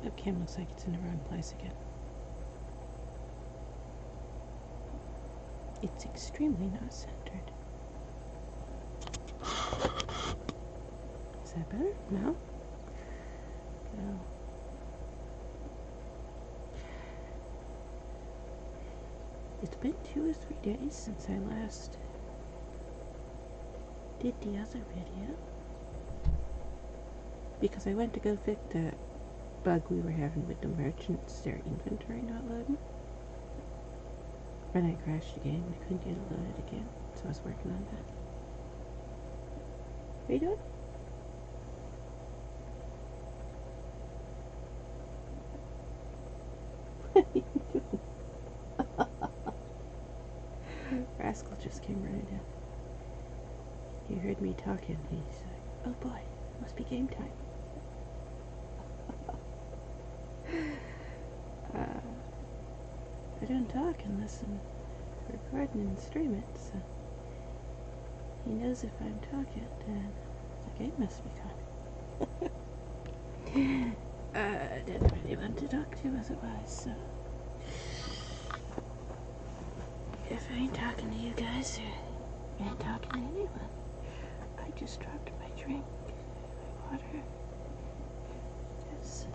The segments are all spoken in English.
Webcam looks like it's in the wrong place again. It's extremely not centered. Is that better? No? No. It's been 2 or 3 days since I last did the other video. Because I went to go fix the bug we were having with the merchants, their inventory not loading. And I crashed the game and I couldn't get it loaded again. So I was working on that. How you doing? Rascal just came running in. He heard me talking. He's like, oh boy, must be game time. I don't talk unless I'm recording and stream it, so he knows if I'm talking, then the game must be fun. I didn't really want to talk to otherwise, so if I ain't talking to you guys or I ain't talking to anyone, I just dropped my drink, my water. Yes.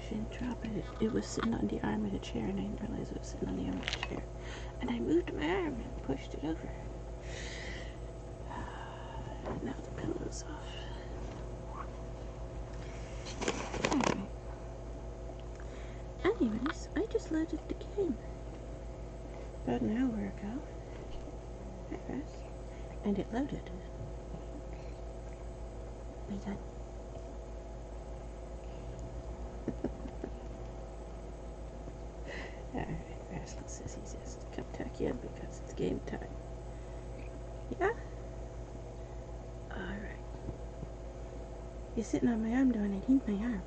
Shouldn't drop it. It was sitting on the arm of the chair and I didn't realize it was sitting on the arm of the chair. And I moved my arm and pushed it over. Now the pillow's off. Alright. Anyways, I just loaded the game about an hour ago. I pressed, and it loaded. We done. Alright, Rascal says he says to come tuck in because it's game time. Yeah? Alright. You're sitting on my arm, Dawn. I need my arm.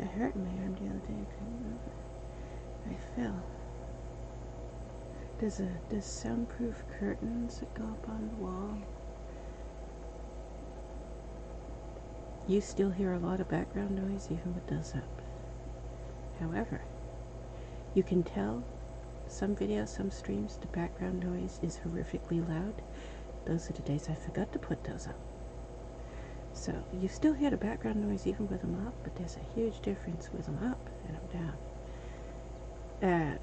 I hurt my arm the other day. I couldn't move it. I fell. There's soundproof curtains that go up on the wall. You still hear a lot of background noise even with those up. However, you can tell some videos, some streams, the background noise is horrifically loud. Those are the days I forgot to put those up. So you still hear the background noise even with them up, but there's a huge difference with them up and them down. And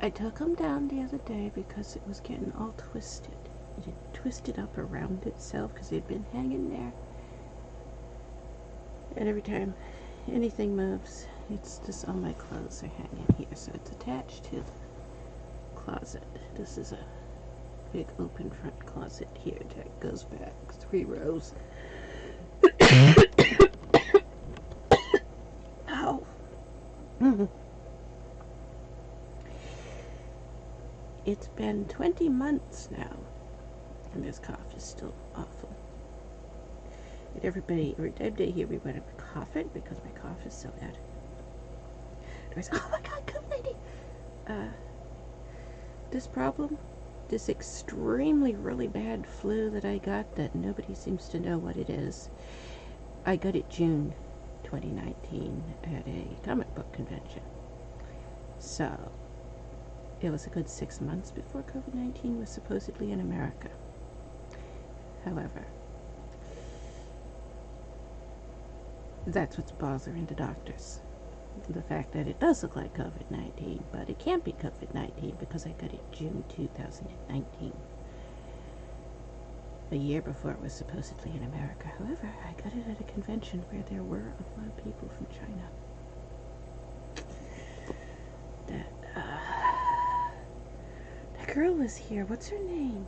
I took them down the other day because it was getting all twisted. It had twisted up around itself because it had been hanging there. And every time anything moves, it's just all my clothes are hanging here. So it's attached to the closet. This is a big open front closet here that goes back 3 rows. Ow. It's been 20 months now, and this cough is still awful. And every time they hear me when I'm coughing, because my cough is so bad, they're like, oh my god, come lady! This problem, this extremely really bad flu that I got that nobody seems to know what it is, I got it June 2019 at a comic book convention. So it was a good 6 months before COVID-19 was supposedly in America. However, that's what's bothering the doctors. The fact that it does look like COVID-19, but it can't be COVID-19 because I got it June 2019. A year before it was supposedly in America. However, I got it at a convention where there were a lot of people from China. That girl was here. What's her name?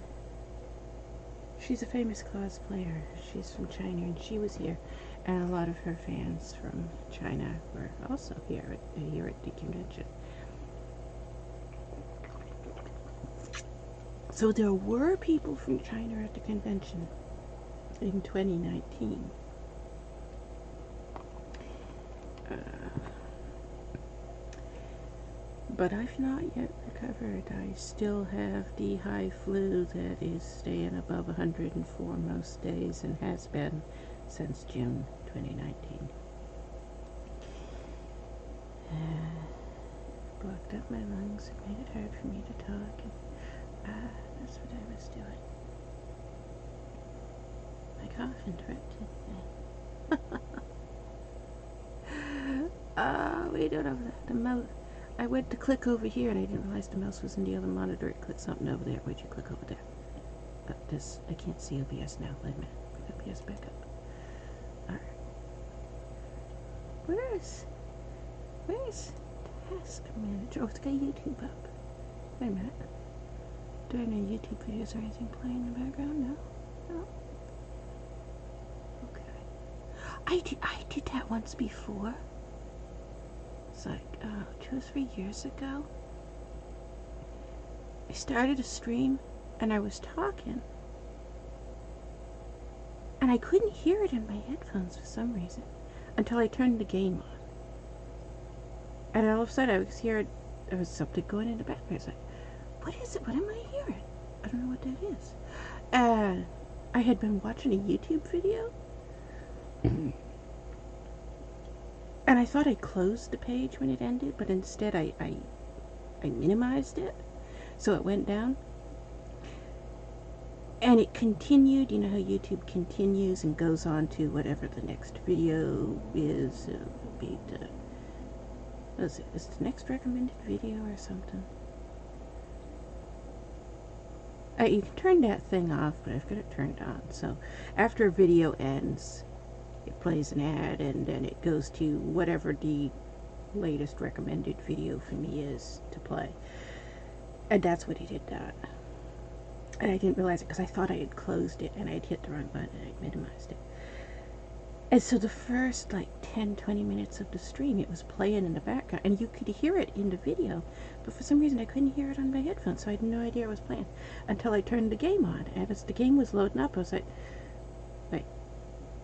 She's a famous cosplayer. She's from China, and she was here. And a lot of her fans from China were also here at the convention. So there were people from China at the convention in 2019. But I've not yet recovered. I still have the high flu that is staying above 104 most days and has been since June 2019. Blocked up my lungs, it made it hard for me to talk, and that's what I was doing. My cough interrupted me. We don't have the mouse. I went to click over here and I didn't realize the mouse was in the other monitor. It clicked something over there. Where'd you click over there? This, I can't see OBS now. Wait a minute. Put OBS back up. Alright. Where's Task Manager? Oh, it's got YouTube up. Wait a minute. Do I have any YouTube videos or anything playing in the background? No? No? Okay. I did that once before. It's like 2 or 3 years ago. I started a stream and I was talking and I couldn't hear it in my headphones for some reason until I turned the game on. And all of a sudden I was hearing there was something going in the background. It's like, what is it? What am I hearing? I don't know what that is. And I had been watching a YouTube video and I thought I closed the page when it ended, but instead I minimized it so it went down. And it continued. You know how YouTube continues and goes on to whatever the next video is. It would be the, what is it? Is the next recommended video or something? You can turn that thing off, but I've got it turned on. So after a video ends, it plays an ad and then it goes to whatever the latest recommended video for me is to play. And that's what he did that. And I didn't realize it because I thought I had closed it and I'd hit the wrong button and I'd minimized it. And so the first like 10-20 minutes of the stream, it was playing in the background and you could hear it in the video, but for some reason I couldn't hear it on my headphones, so I had no idea it was playing until I turned the game on. And as the game was loading up, I was like, wait,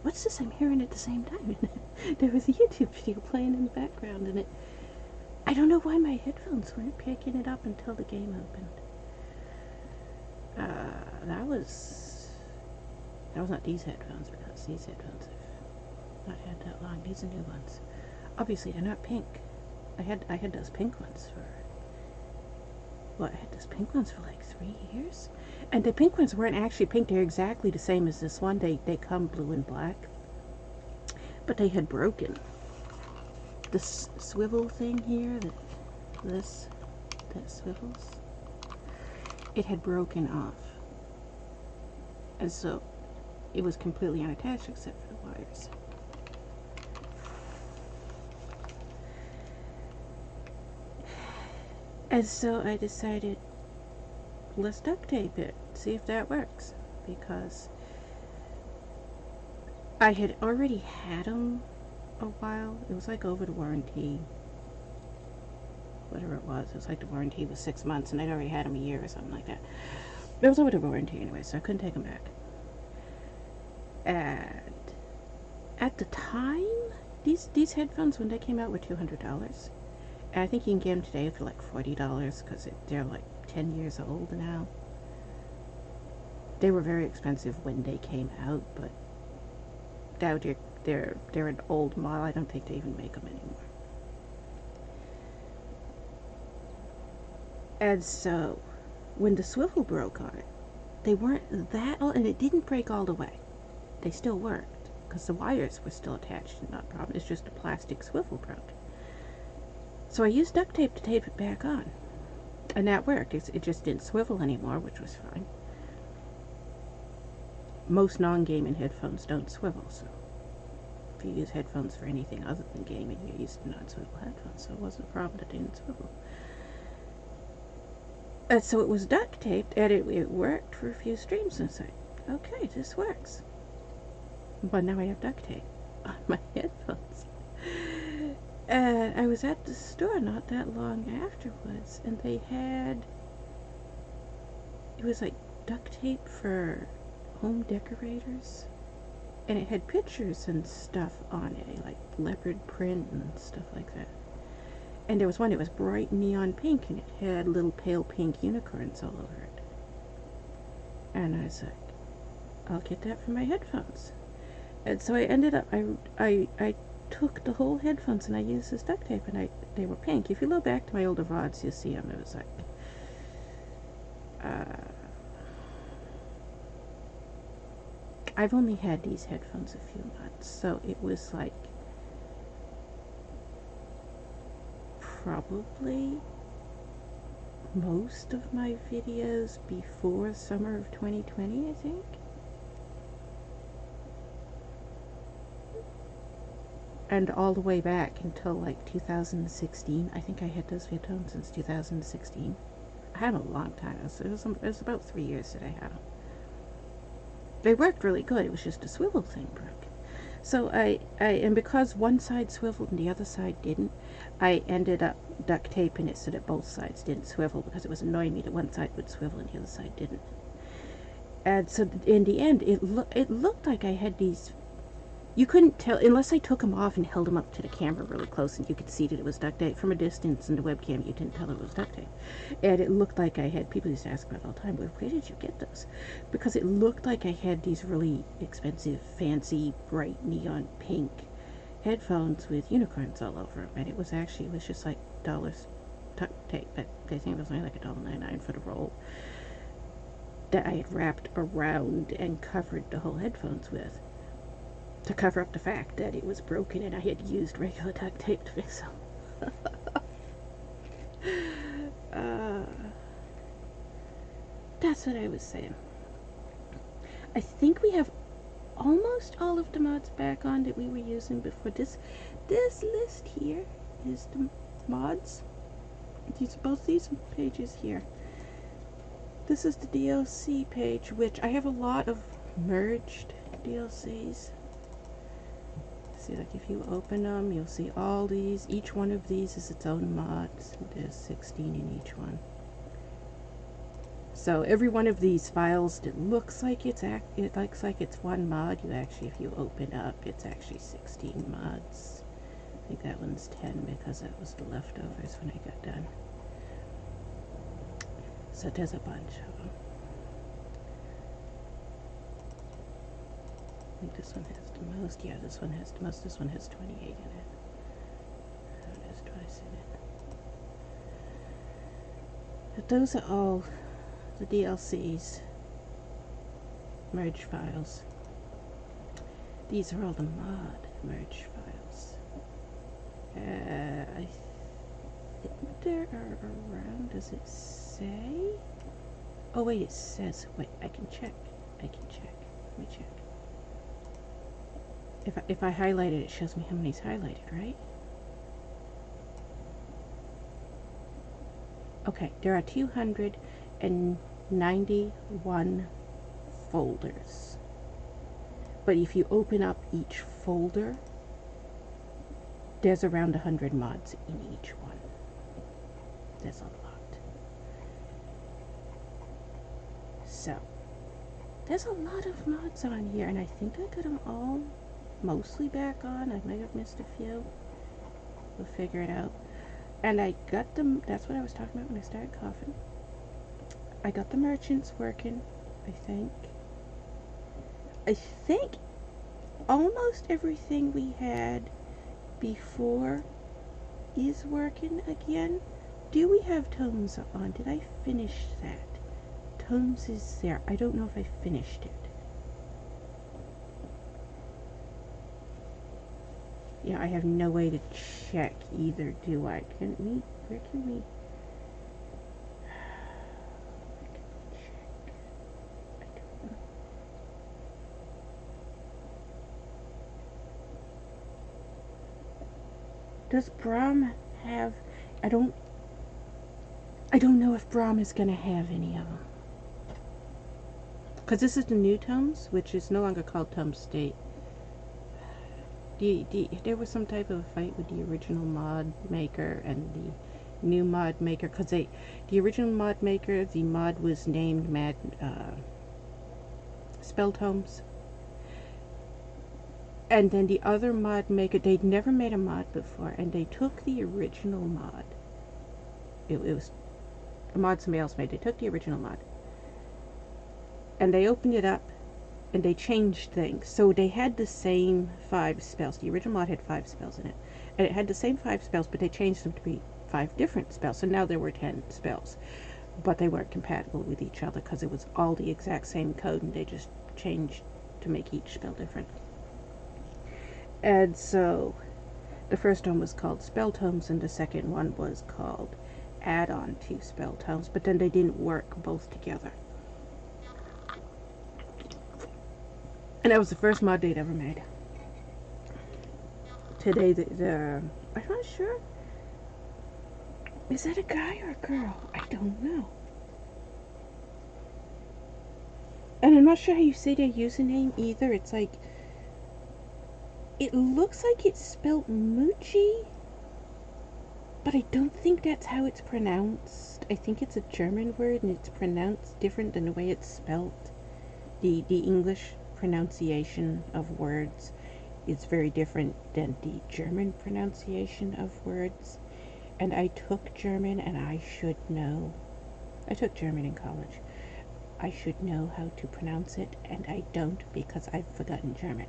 what's this I'm hearing at the same time? And there was a YouTube video playing in the background and I don't know why my headphones weren't picking it up until the game opened. That was not these headphones, because these headphones I've not had that long. These are new ones. Obviously they're not pink. I had those pink ones for, well, I had those pink ones for like 3 years. And the pink ones weren't actually pink, they're exactly the same as this one. They come blue and black. But they had broken. This swivel thing here, that swivels, it had broken off. And so it was completely unattached except for the wires. And so I decided, let's duct tape it, see if that works, because I had already had them a while. It was like over the warranty, whatever it was like the warranty was 6 months and I'd already had them a year or something like that. It was over the warranty anyway, so I couldn't take them back. And at the time, these headphones, when they came out, were $200. And I think you can get them today for like $40 because they're like 10 years old now. They were very expensive when they came out, but now they're an old model. I don't think they even make them anymore. And so when the swivel broke on it, they weren't that old, and it didn't break all the way. They still worked because the wires were still attached and not a problem. It's just a plastic swivel broke. So I used duct tape to tape it back on, and that worked. It just didn't swivel anymore, which was fine. Most non-gaming headphones don't swivel, so if you use headphones for anything other than gaming, you're used to non-swivel headphones, so it wasn't a problem that they didn't swivel. And so it was duct taped, and it worked for a few streams, and it's like, okay, this works. But now I have duct tape on my headphones. And I was at the store not that long afterwards, and they had, it was like duct tape for home decorators, and it had pictures and stuff on it, like leopard print and stuff like that. And there was one that was bright neon pink, and it had little pale pink unicorns all over it. And I was like, I'll get that for my headphones. And so I ended up, I took the whole headphones and I used this duct tape, and they were pink. If you look back to my older VODs, you'll see them. It was like, I've only had these headphones a few months, so it was like probably most of my videos before summer of 2020, I think. And all the way back until like 2016. I think I had those headphones since 2016. I had them a long time. It was about 3 years that I had them. They worked really good. It was just a swivel thing broke. So and because one side swiveled and the other side didn't, I ended up duct taping it so that both sides didn't swivel, because it was annoying me that one side would swivel and the other side didn't. And so in the end, it looked like I had these. You couldn't tell unless I took them off and held them up to the camera really close, and you could see that it was duct tape. From a distance in the webcam, you didn't tell it was duct tape. And it looked like I had, people used to ask about it all the time, well, where did you get those? Because it looked like I had these really expensive, fancy, bright neon pink headphones with unicorns all over them. And it was just like dollars duct tape. But I think it was only like $1.99 for the roll that I had wrapped around and covered the whole headphones with, to cover up the fact that it was broken and I had used regular duct tape to fix them. That's what I was saying. I think we have almost all of the mods back on that we were using before. This list here is the mods. Both these pages here. This is the DLC page, which I have a lot of merged DLCs. See, like if you open them, you'll see all these. Each one of these is its own mods. There's 16 in each one. So every one of these files that looks like it's one mod, if you open up, it's actually 16 mods. I think that one's 10 because that was the leftovers when I got done. So there's a bunch of them. I think this one has the most. Yeah, this one has the most. This one has 28 in it. Oh, there's twice in it. But those are all the DLCs. Merge files. These are all the mod merge files. I think there are around. Does it say? Oh wait, it says. Wait, I can check. Let me check. If I highlight it, it shows me how many's highlighted, right? Okay, there are 291 folders. But if you open up each folder, there's around 100 mods in each one. There's a lot. So, there's a lot of mods on here, and I think I got them all mostly back on. I might have missed a few. We'll figure it out. And I got them, that's what I was talking about when I started coughing. I got the merchants working, I think. I think almost everything we had before is working again. Do we have tomes on? Did I finish that? Tomes is there. I don't know if I finished it. Yeah, I have no way to check either, do I? Where can we? I don't know. Does Brahm have, I don't know if Brahm is going to have any of them. Because this is the new tomes, which is no longer called Tome State. There was some type of a fight with the original mod maker and the new mod maker, because the original mod maker, the mod was named Spell Tomes, and then the other mod maker, they'd never made a mod before, and they took the original mod. It was a mod somebody else made. They took the original mod and they opened it up and they changed things. So they had the same 5 spells. The original mod had 5 spells in it, and it had the same 5 spells, but they changed them to be 5 different spells. So now there were 10 spells, but they weren't compatible with each other because it was all the exact same code, and they just changed to make each spell different. And so the first one was called Spell Tomes, and the second one was called Add-on to Spell Tomes, but then they didn't work both together. And that was the first mod they'd ever made. Today, I'm not sure. Is that a guy or a girl? I don't know. And I'm not sure how you say their username either. It's like, it looks like it's spelled Moochie, but I don't think that's how it's pronounced. I think it's a German word, and it's pronounced different than the way it's spelled. The English pronunciation of words is very different than the German pronunciation of words. And I took German, and I should know. I took German in college. I should know how to pronounce it, and I don't, because I've forgotten German.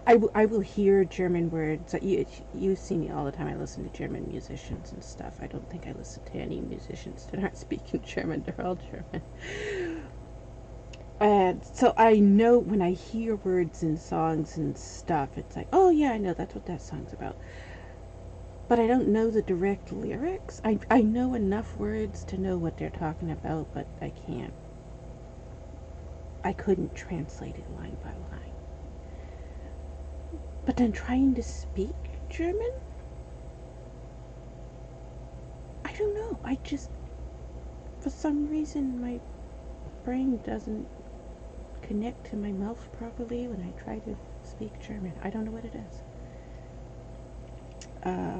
I will hear German words. You see me all the time. I listen to German musicians and stuff. I don't think I listen to any musicians that aren't speaking German. They're all German. And so I know when I hear words in songs and stuff, it's like, oh yeah, I know that's what that song's about. But I don't know the direct lyrics. I know enough words to know what they're talking about, but I couldn't translate it line by line. But then trying to speak German? I don't know. I just, for some reason, my brain doesn't connect to my mouth properly when I try to speak German. I don't know what it is.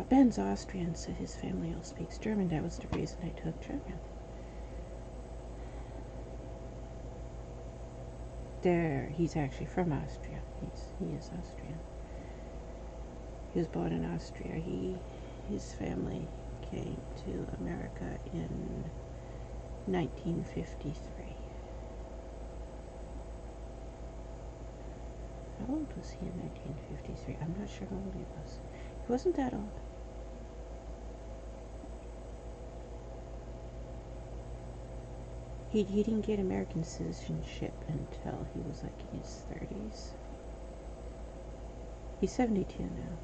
Ben's Austrian, so his family all speaks German. That was the reason I took German. He's actually from Austria. He is Austrian. He was born in Austria. His family came to America in 1953. How old was he in 1953? I'm not sure how old he was. He wasn't that old. He didn't get American citizenship until he was like in his 30s. He's 72 now.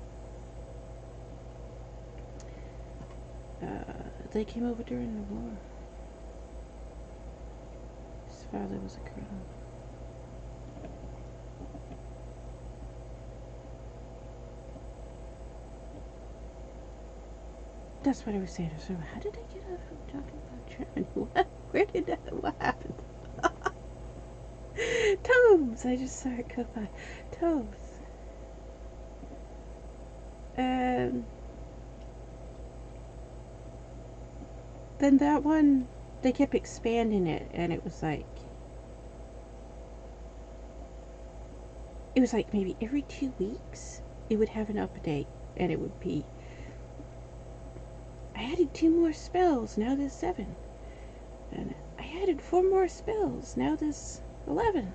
They came over during the war. His father was a colonel. That's what I was saying. So how did I get off from talking about Germany? Where did that? What happened? Tomes! I just saw it go by. Tomes. Then that one, they kept expanding it, and it was like maybe every 2 weeks it would have an update, and it would be, I added 2 more spells, now there's 7. And I added 4 more spells, now there's 11.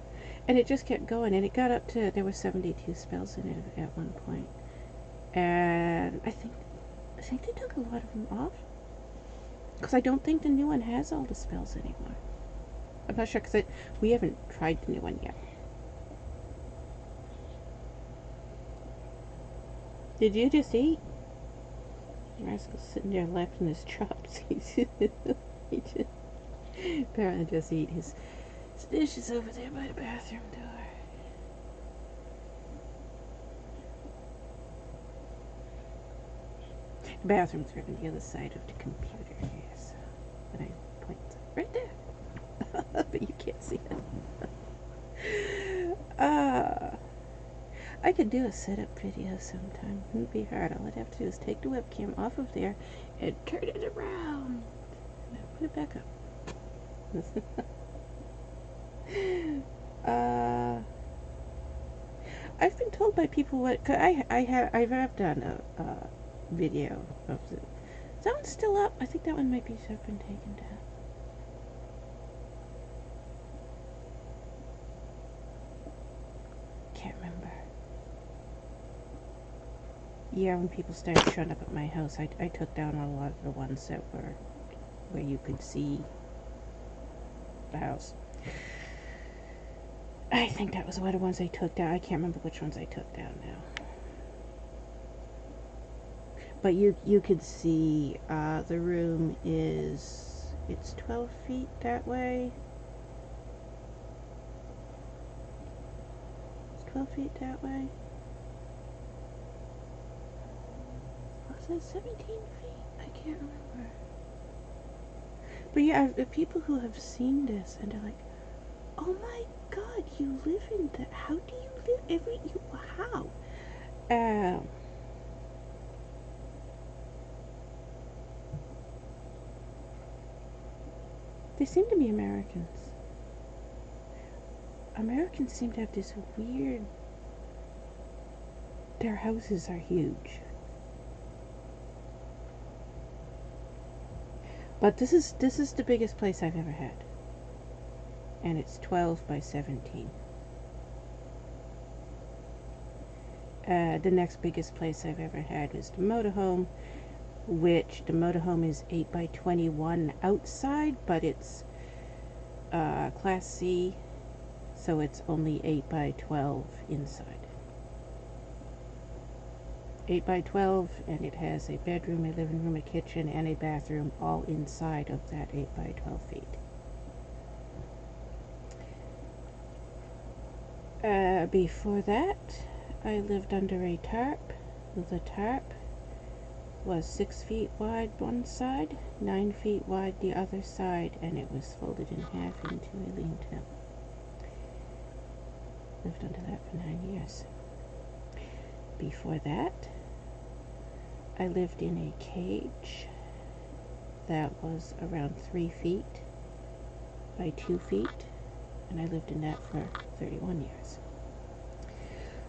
And it just kept going, and it got up to, there were 72 spells in it at one point. And I think they took a lot of them off. Because I don't think the new one has all the spells anymore. I'm not sure, because we haven't tried the new one yet. Did you just eat? Rascal's sitting there laughing his chops. He just apparently just eat his dishes over there by the bathroom door. The bathroom's right on the other side of the computer here, so when I point right there. But you can't see it. I could do a setup video sometime. It wouldn't be hard. All I'd have to do is take the webcam off of there and turn it around and then put it back up. I've been told by people what, cause I have done a video of it. That one's still up. I think that one might be have been taken down. Yeah, when people started showing up at my house, I took down a lot of the ones that were where you could see the house. I think that was one of the ones I took down. I can't remember which ones I took down now. But you could see the room it's 12 feet that way. It's 12 feet that way. Was it 17 feet? I can't remember. But yeah, people who have seen this and they're like, oh my god, you live in the, how do you live how? They seem to be Americans. Americans seem to have this weird, their houses are huge. But this is the biggest place I've ever had. And it's 12 by 17. The next biggest place I've ever had was the motorhome, which the motorhome is 8 by 21 outside, but it's Class C, so it's only 8 by 12 inside. 8 by 12, and it has a bedroom, a living room, a kitchen, and a bathroom all inside of that 8 by 12 feet. Before that, I lived under a tarp. The tarp was 6 feet wide one side, 9 feet wide the other side, and it was folded in half into a lean-to. Lived under that for 9 years. Before that, I lived in a cage that was around 3 feet by 2 feet, and I lived in that for 31 years.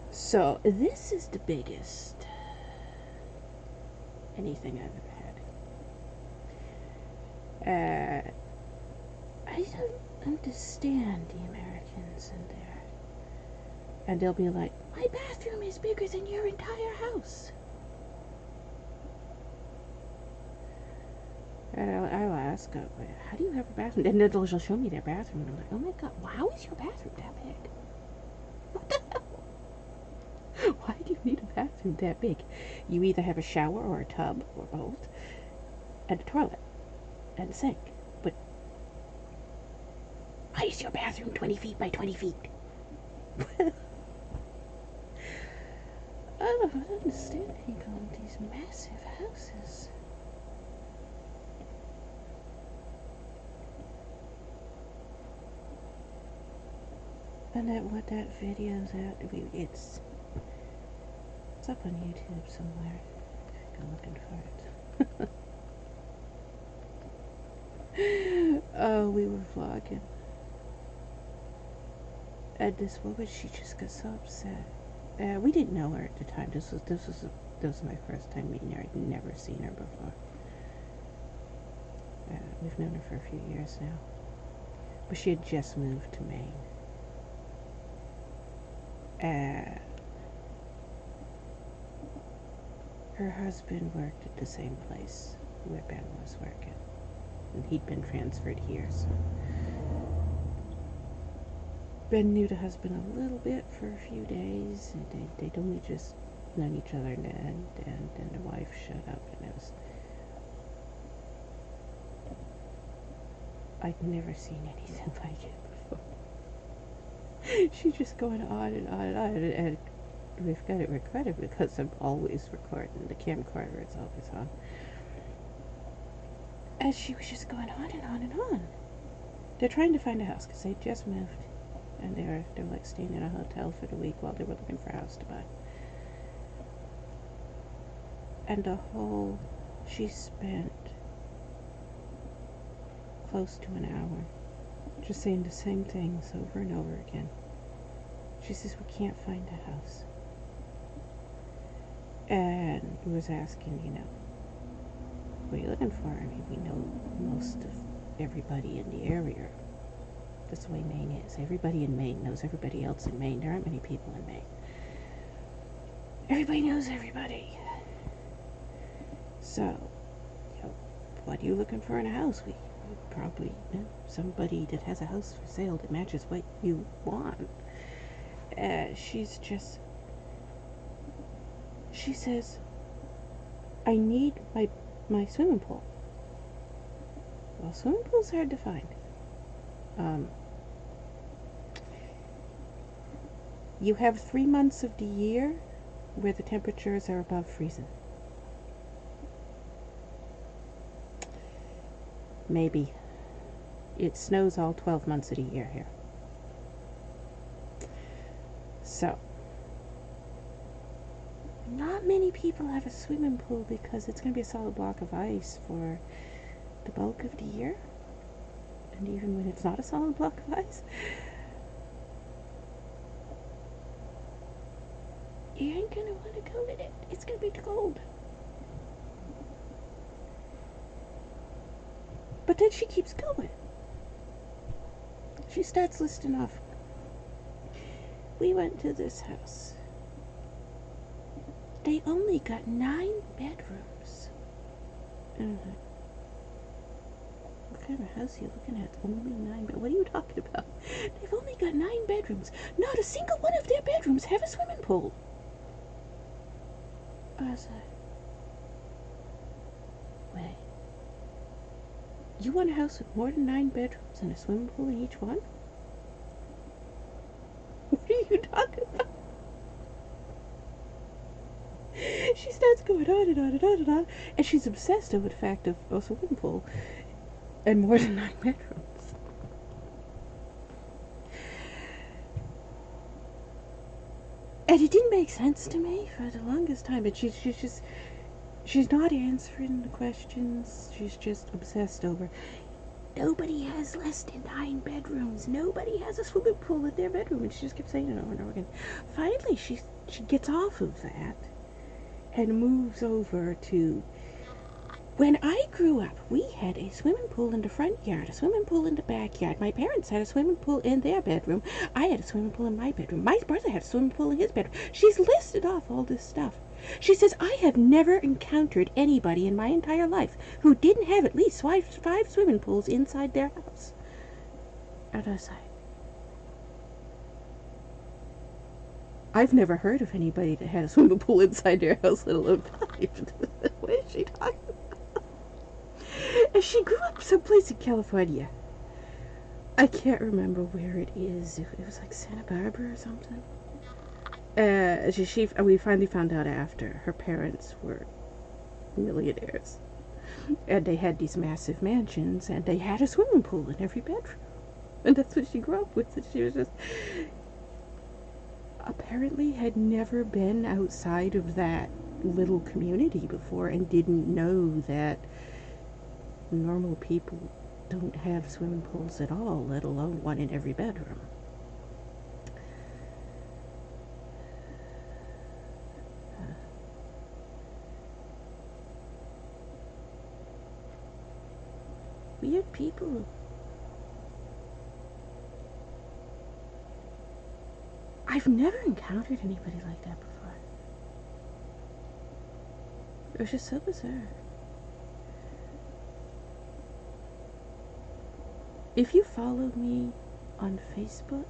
So this is the biggest anything I've ever had. I don't understand the Americans in there. And they'll be like, my bathroom is bigger than your entire house. And I'll ask, how do you have a bathroom? And they'll show me their bathroom. And I'm like, oh my god, how is your bathroom that big? What the hell? Why do you need a bathroom that big? You either have a shower or a tub or both, and a toilet, and a sink. But why is your bathroom 20 feet by 20 feet? I don't understand people in these massive houses. And what that video's at, it's up on YouTube somewhere. Go looking for it. Oh, we were vlogging. And this woman, she just got so upset. We didn't know her at the time. This was my first time meeting her. I'd never seen her before. We've known her for a few years now. But she had just moved to Maine. Her husband worked at the same place where Ben was working. And he'd been transferred here, so Ben knew the husband a little bit for a few days. And they'd only just known each other, and then the wife showed up, and it was, I'd never seen anything like it before. She's just going on and on and on, and we've got it recorded because I'm always recording. The camcorder is always on. And she was just going on and on and on. They're trying to find a house because they just moved, and they're like staying in a hotel for the week while they were looking for a house to buy. And she spent close to an hour just saying the same things over and over again. She says, we can't find a house. And we was asking, what are you looking for? I mean, we know most of everybody in the area. That's the way Maine is. Everybody in Maine knows everybody else in Maine. There aren't many people in Maine. Everybody knows everybody. So, what are you looking for in a house? We probably know somebody that has a house for sale that matches what you want. She says, I need my swimming pool. Well, swimming pool's hard to find. You have 3 months of the year where the temperatures are above freezing. Maybe. It snows all 12 months of the year here. So, not many people have a swimming pool because it's going to be a solid block of ice for the bulk of the year. And even when it's not a solid block of ice, you ain't going to want to go in it. It's going to be too cold. But then she keeps going. She starts listing off. We went to this house. They only got 9 bedrooms. What kind of house are you looking at? Only 9 bedrooms. What are you talking about? They've only got 9 bedrooms. Not a single one of their bedrooms have a swimming pool. I was like, wait. You want a house with more than 9 bedrooms and a swimming pool in each one? What are you talking about? She starts going on and on and on and on, and she's obsessed over the fact of a swimming pool and more than 9 bedrooms. And it didn't make sense to me for the longest time, but she's not answering the questions. She's just obsessed over, nobody has less than 9 bedrooms. Nobody has a swimming pool in their bedroom. And she just kept saying it over and over again. Finally, she gets off of that and moves over to, when I grew up, we had a swimming pool in the front yard, a swimming pool in the backyard. My parents had a swimming pool in their bedroom. I had a swimming pool in my bedroom. My brother had a swimming pool in his bedroom. She's listed off all this stuff. She says, I have never encountered anybody in my entire life who didn't have at least 5 swimming pools inside their house. And I was like, I've never heard of anybody that had a swimming pool inside their house, let alone 5. What is she talking about? And she grew up someplace in California. I can't remember where it is. It was like Santa Barbara or something. We finally found out after her parents were millionaires, and they had these massive mansions, and they had a swimming pool in every bedroom, and that's what she grew up with. And she was just apparently had never been outside of that little community before, and didn't know that normal people don't have swimming pools at all, let alone one in every bedroom. Weird people. I've never encountered anybody like that before. It was just so bizarre. If you followed me on Facebook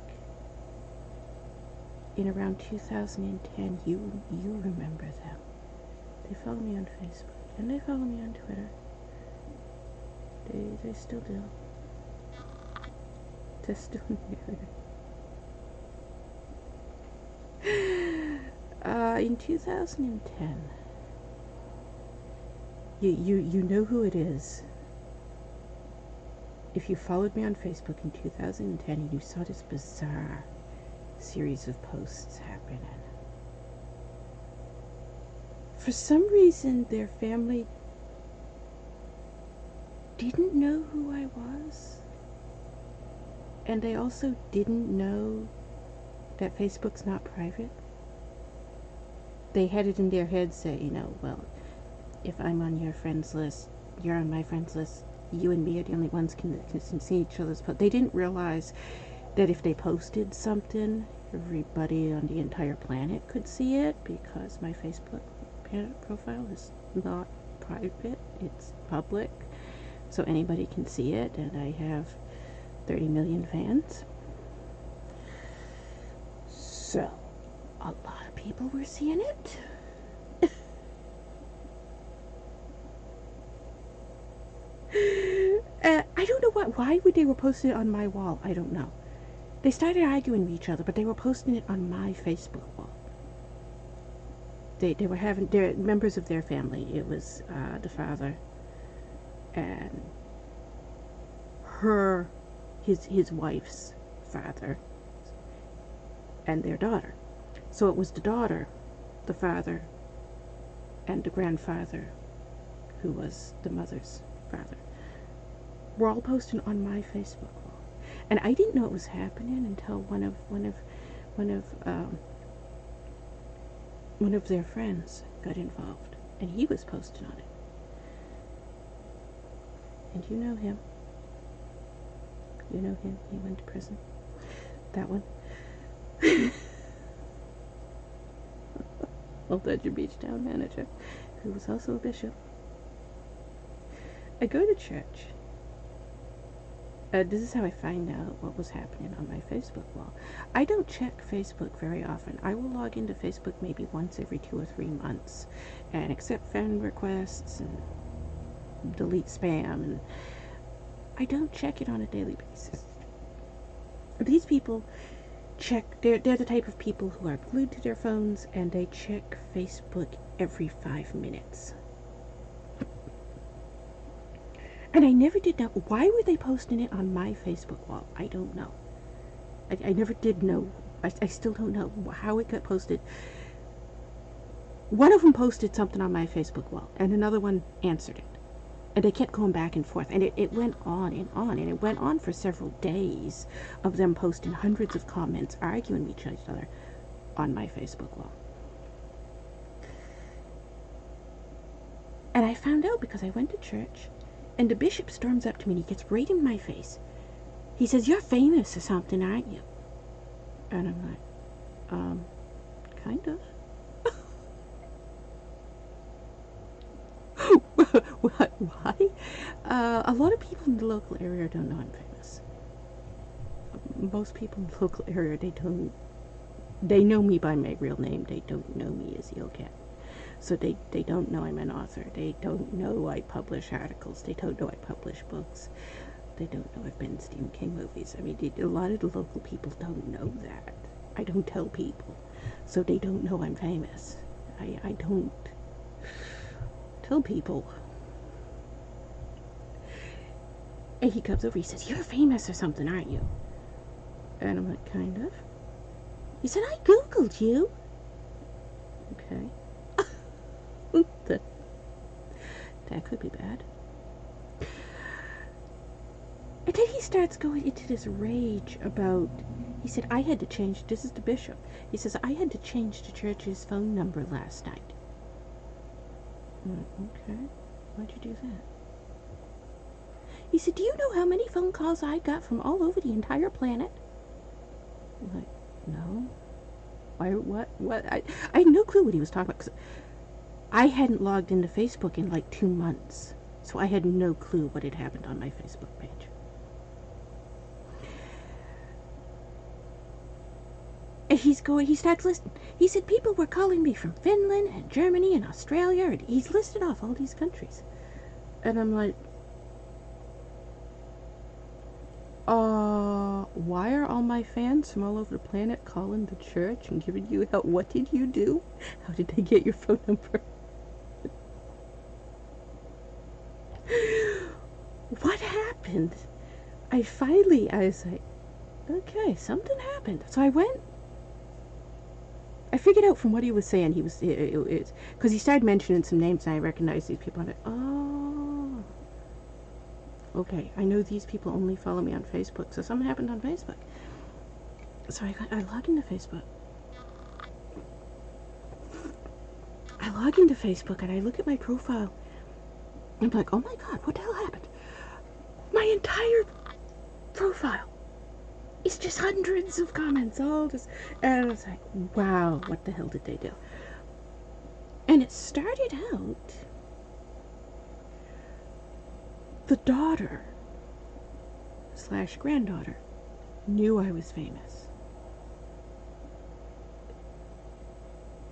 in around 2010, you remember them. They follow me on Facebook, and they follow me on Twitter. They still do. They're still there. In 2010, you know who it is. If you followed me on Facebook in 2010 and you saw this bizarre series of posts happening, for some reason their family didn't know who I was, and they also didn't know that Facebook's not private. They had it in their heads that, well, if I'm on your friends list, you're on my friends list, you and me are the only ones can see each other's posts. They didn't realize that if they posted something, everybody on the entire planet could see it, because my Facebook profile is not private, it's public, so anybody can see it, and I have 30 million fans. So, a lot of people were seeing it. I don't know why would they were posting it on my wall? I don't know. They started arguing with each other, but they were posting it on my Facebook wall. They were having, they're members of their family. It was the father and his wife's father and their daughter. So it was the daughter, the father, and the grandfather, who was the mother's father. We're all posting on my Facebook wall, and I didn't know it was happening until one of their friends got involved, and he was posting on it. And you know him. You know him. He went to prison. That one. Old Dodger Beach town manager, who was also a bishop. I go to church. This is how I find out what was happening on my Facebook wall. I don't check Facebook very often. I will log into Facebook maybe once every 2 or 3 months and accept friend requests and delete spam, and I don't check it on a daily basis. These people check, they're the type of people who are glued to their phones, and they check Facebook every 5 minutes. And I never did know, why were they posting it on my Facebook wall? I don't know. I never did know. I still don't know how it got posted. One of them posted something on my Facebook wall, and another one answered it. And they kept going back and forth, and it went on, and it went on for several days of them posting hundreds of comments, arguing with each other on my Facebook wall. And I found out because I went to church, and the bishop storms up to me and he gets right in my face. He says, "You're famous or something, aren't you?" And I'm like, kind of. What? Why? A lot of people in the local area don't know I'm famous. Most people in the local area, they know me by my real name. They don't know me as Eelcat. So they don't know I'm an author. They don't know I publish articles. They don't know I publish books. They don't know I've been in Stephen King movies. I mean, a lot of the local people don't know that. I don't tell people. So they don't know I'm famous. I don't tell people. And he comes over, he says, "You're famous or something, aren't you?" And I'm like, kind of. He said, "I Googled you." Okay. That could be bad. And then he starts going into this rage about, he said, I had to change, this is the bishop, he says, "I had to change the church's phone number last night." Okay, why'd you do that? He said, "Do you know how many phone calls I got from all over the entire planet?" I'm like, no. Why, what? I had no clue what he was talking about, because I hadn't logged into Facebook in like 2 months, so I had no clue what had happened on my Facebook page. And he starts listing. He said people were calling me from Finland and Germany and Australia, and he's listed off all these countries. And I'm like, why are all my fans from all over the planet calling the church and giving you help? What did you do? How did they get your phone number? What happened? I was like, okay, something happened. So I figured out from what he was saying, because he started mentioning some names and I recognized these people. I'm like, oh, okay, I know these people only follow me on Facebook, so something happened on Facebook. So I log into Facebook. And I look at my profile. I'm like, oh my god, what the hell happened? My entire profile is just hundreds of comments, all just, and I was like, wow, what the hell did they do? And it started out the daughter / granddaughter knew I was famous.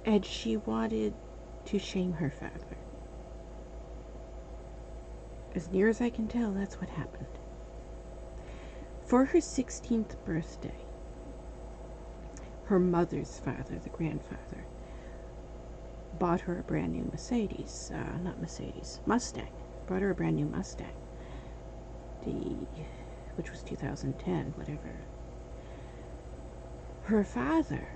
And she wanted to shame her father. As near as I can tell, that's what happened. For her 16th birthday, her mother's father, the grandfather, bought her a brand new Mustang. Bought her a brand new Mustang. Which was 2010, whatever. Her father,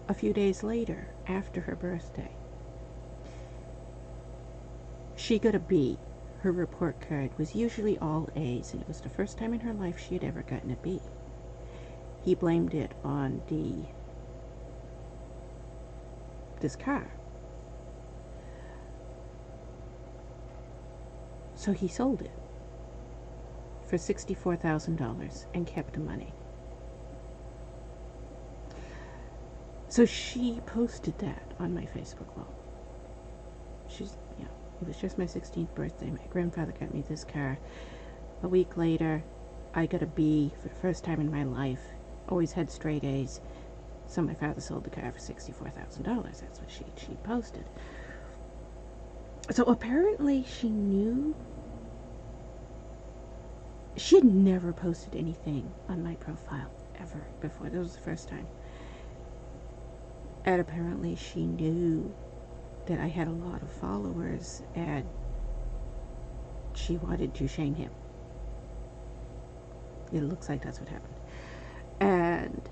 a few days later, after her birthday, she got a B. Her report card was usually all A's, and it was the first time in her life she had ever gotten a B. He blamed it on this car. So he sold it for $64,000 and kept the money. So she posted that on my Facebook wall. It was just my 16th birthday. My grandfather got me this car. A week later, I got a B for the first time in my life. Always had straight A's. So my father sold the car for $64,000. That's what she posted. So apparently she knew. She had never posted anything on my profile ever before. This was the first time. And apparently she knew that I had a lot of followers, and she wanted to shame him. It looks like that's what happened. And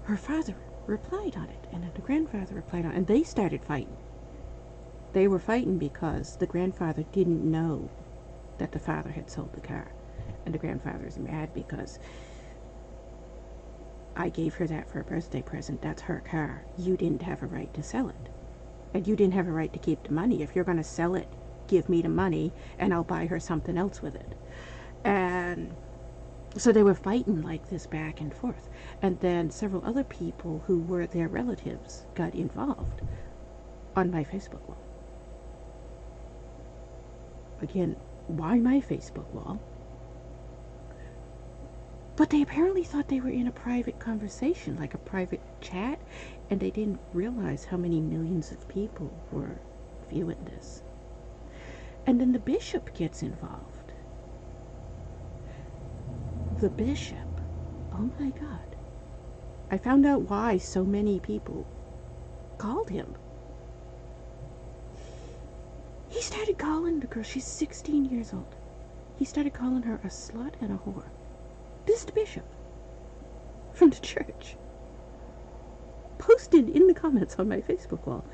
her father replied on it, and the grandfather replied on it, and they started fighting. They were fighting because the grandfather didn't know that the father had sold the car. And the grandfather is mad because I gave her that for a birthday present. That's her car. You didn't have a right to sell it. And you didn't have a right to keep the money. If you're going to sell it, give me the money and I'll buy her something else with it. And so they were fighting like this back and forth. And then several other people who were their relatives got involved on my Facebook wall. Again, why my Facebook wall? But they apparently thought they were in a private conversation, like a private chat, and they didn't realize how many millions of people were viewing this. And then the bishop gets involved. The bishop, oh my God. I found out why so many people called him. He started calling the girl, she's 16 years old. He started calling her a slut and a whore. This is the bishop from the church. Posted in the comments on my Facebook wall,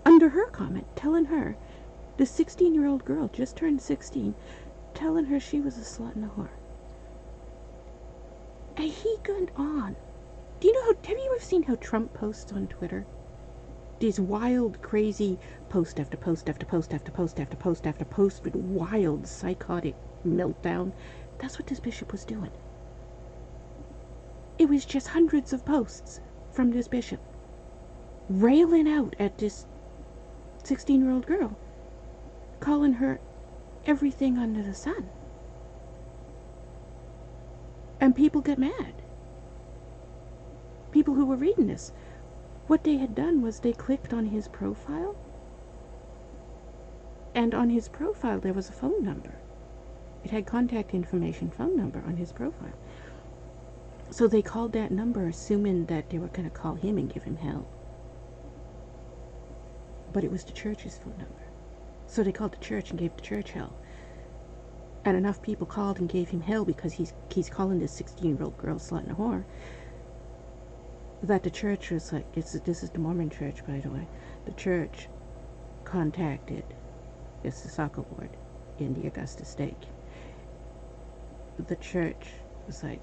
under her comment, telling her, the 16-year-old girl just turned 16, telling her she was a slut and a whore. And he got on. Do you know have you ever seen how Trump posts on Twitter? These wild, crazy post after post after post after post after post after post with wild, psychotic meltdown. That's what this bishop was doing. It was just hundreds of posts from this bishop railing out at this 16-year-old girl, calling her everything under the sun. And people got mad. People who were reading this. What they had done was they clicked on his profile, and on his profile there was a phone number. It had contact information, phone number on his profile. So they called that number assuming that they were going to call him and give him hell. But it was the church's phone number. So they called the church and gave the church hell. And enough people called and gave him hell because he's calling this 16-year-old girl slut and a whore, that the church was like, this is the Mormon church, by the way. The church contacted, it's the soccer board in the Augusta stake. The church was like,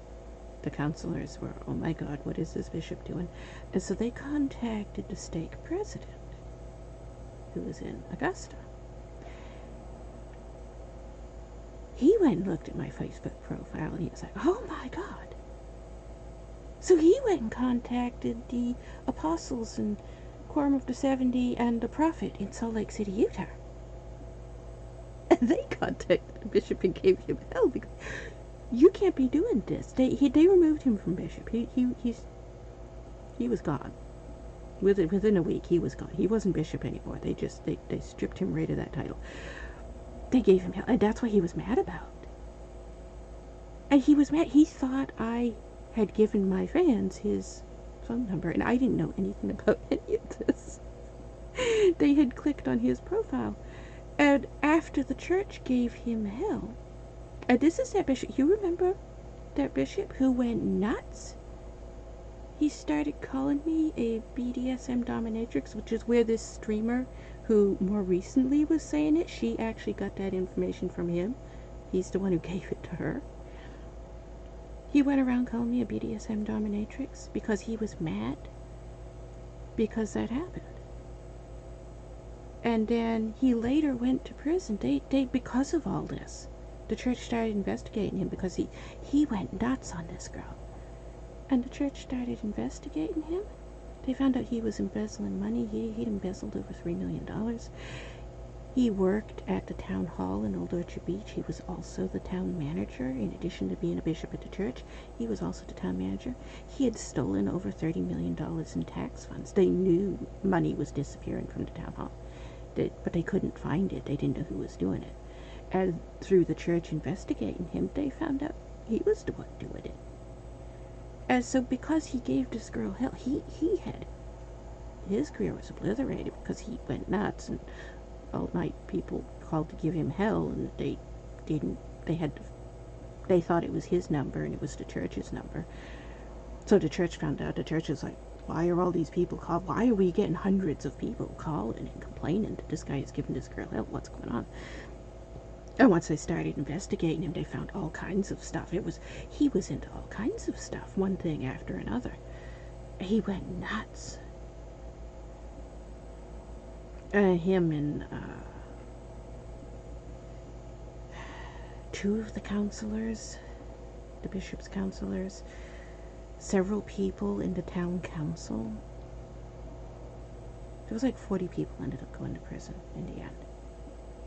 the counselors were, oh my God, what is this bishop doing? And so they contacted the stake president, who was in Augusta. He went and looked at my Facebook profile and he was like, oh my God. So he went and contacted the apostles and Quorum of the 70 and the Prophet in Salt Lake City, Utah. And they contacted the bishop and gave him hell because you can't be doing this. They removed him from bishop. He was gone. Within a week, he was gone. He wasn't bishop anymore. They stripped him right of that title. They gave him hell, and that's what he was mad about. And he was mad. He thought I had given my fans his phone number, and I didn't know anything about any of this. They had clicked on his profile, and after the church gave him hell, and this is that bishop. You remember that bishop who went nuts? He started calling me a BDSM dominatrix, which is where this streamer, who more recently was saying it, she actually got that information from him. He's the one who gave it to her. He went around calling me a BDSM dominatrix because he was mad because that happened. And then he later went to prison. They because of all this, the church started investigating him because he went nuts on this girl. And the church started investigating him. They found out he was embezzling money. He'd embezzled over $3 million. He worked at the town hall in Old Orchard Beach. He was also the town manager. In addition to being a bishop at the church, he was also the town manager. He had stolen over $30 million in tax funds. They knew money was disappearing from the town hall, but they couldn't find it. They didn't know who was doing it. And through the church investigating him, they found out he was the one doing it. And so because he gave this girl hell, he had, his career was obliterated because he went nuts, and all night people called to give him hell, and they thought it was his number and it was the church's number. So the church found out. The church was like, why are all these people called? Why are we getting hundreds of people calling and complaining that this guy is giving this girl hell? What's going on? And once they started investigating him, they found all kinds of stuff. He was into all kinds of stuff, one thing after another. He went nuts. Him and two of the counselors, the bishop's counselors, several people in the town council. There was like 40 people ended up going to prison in the end.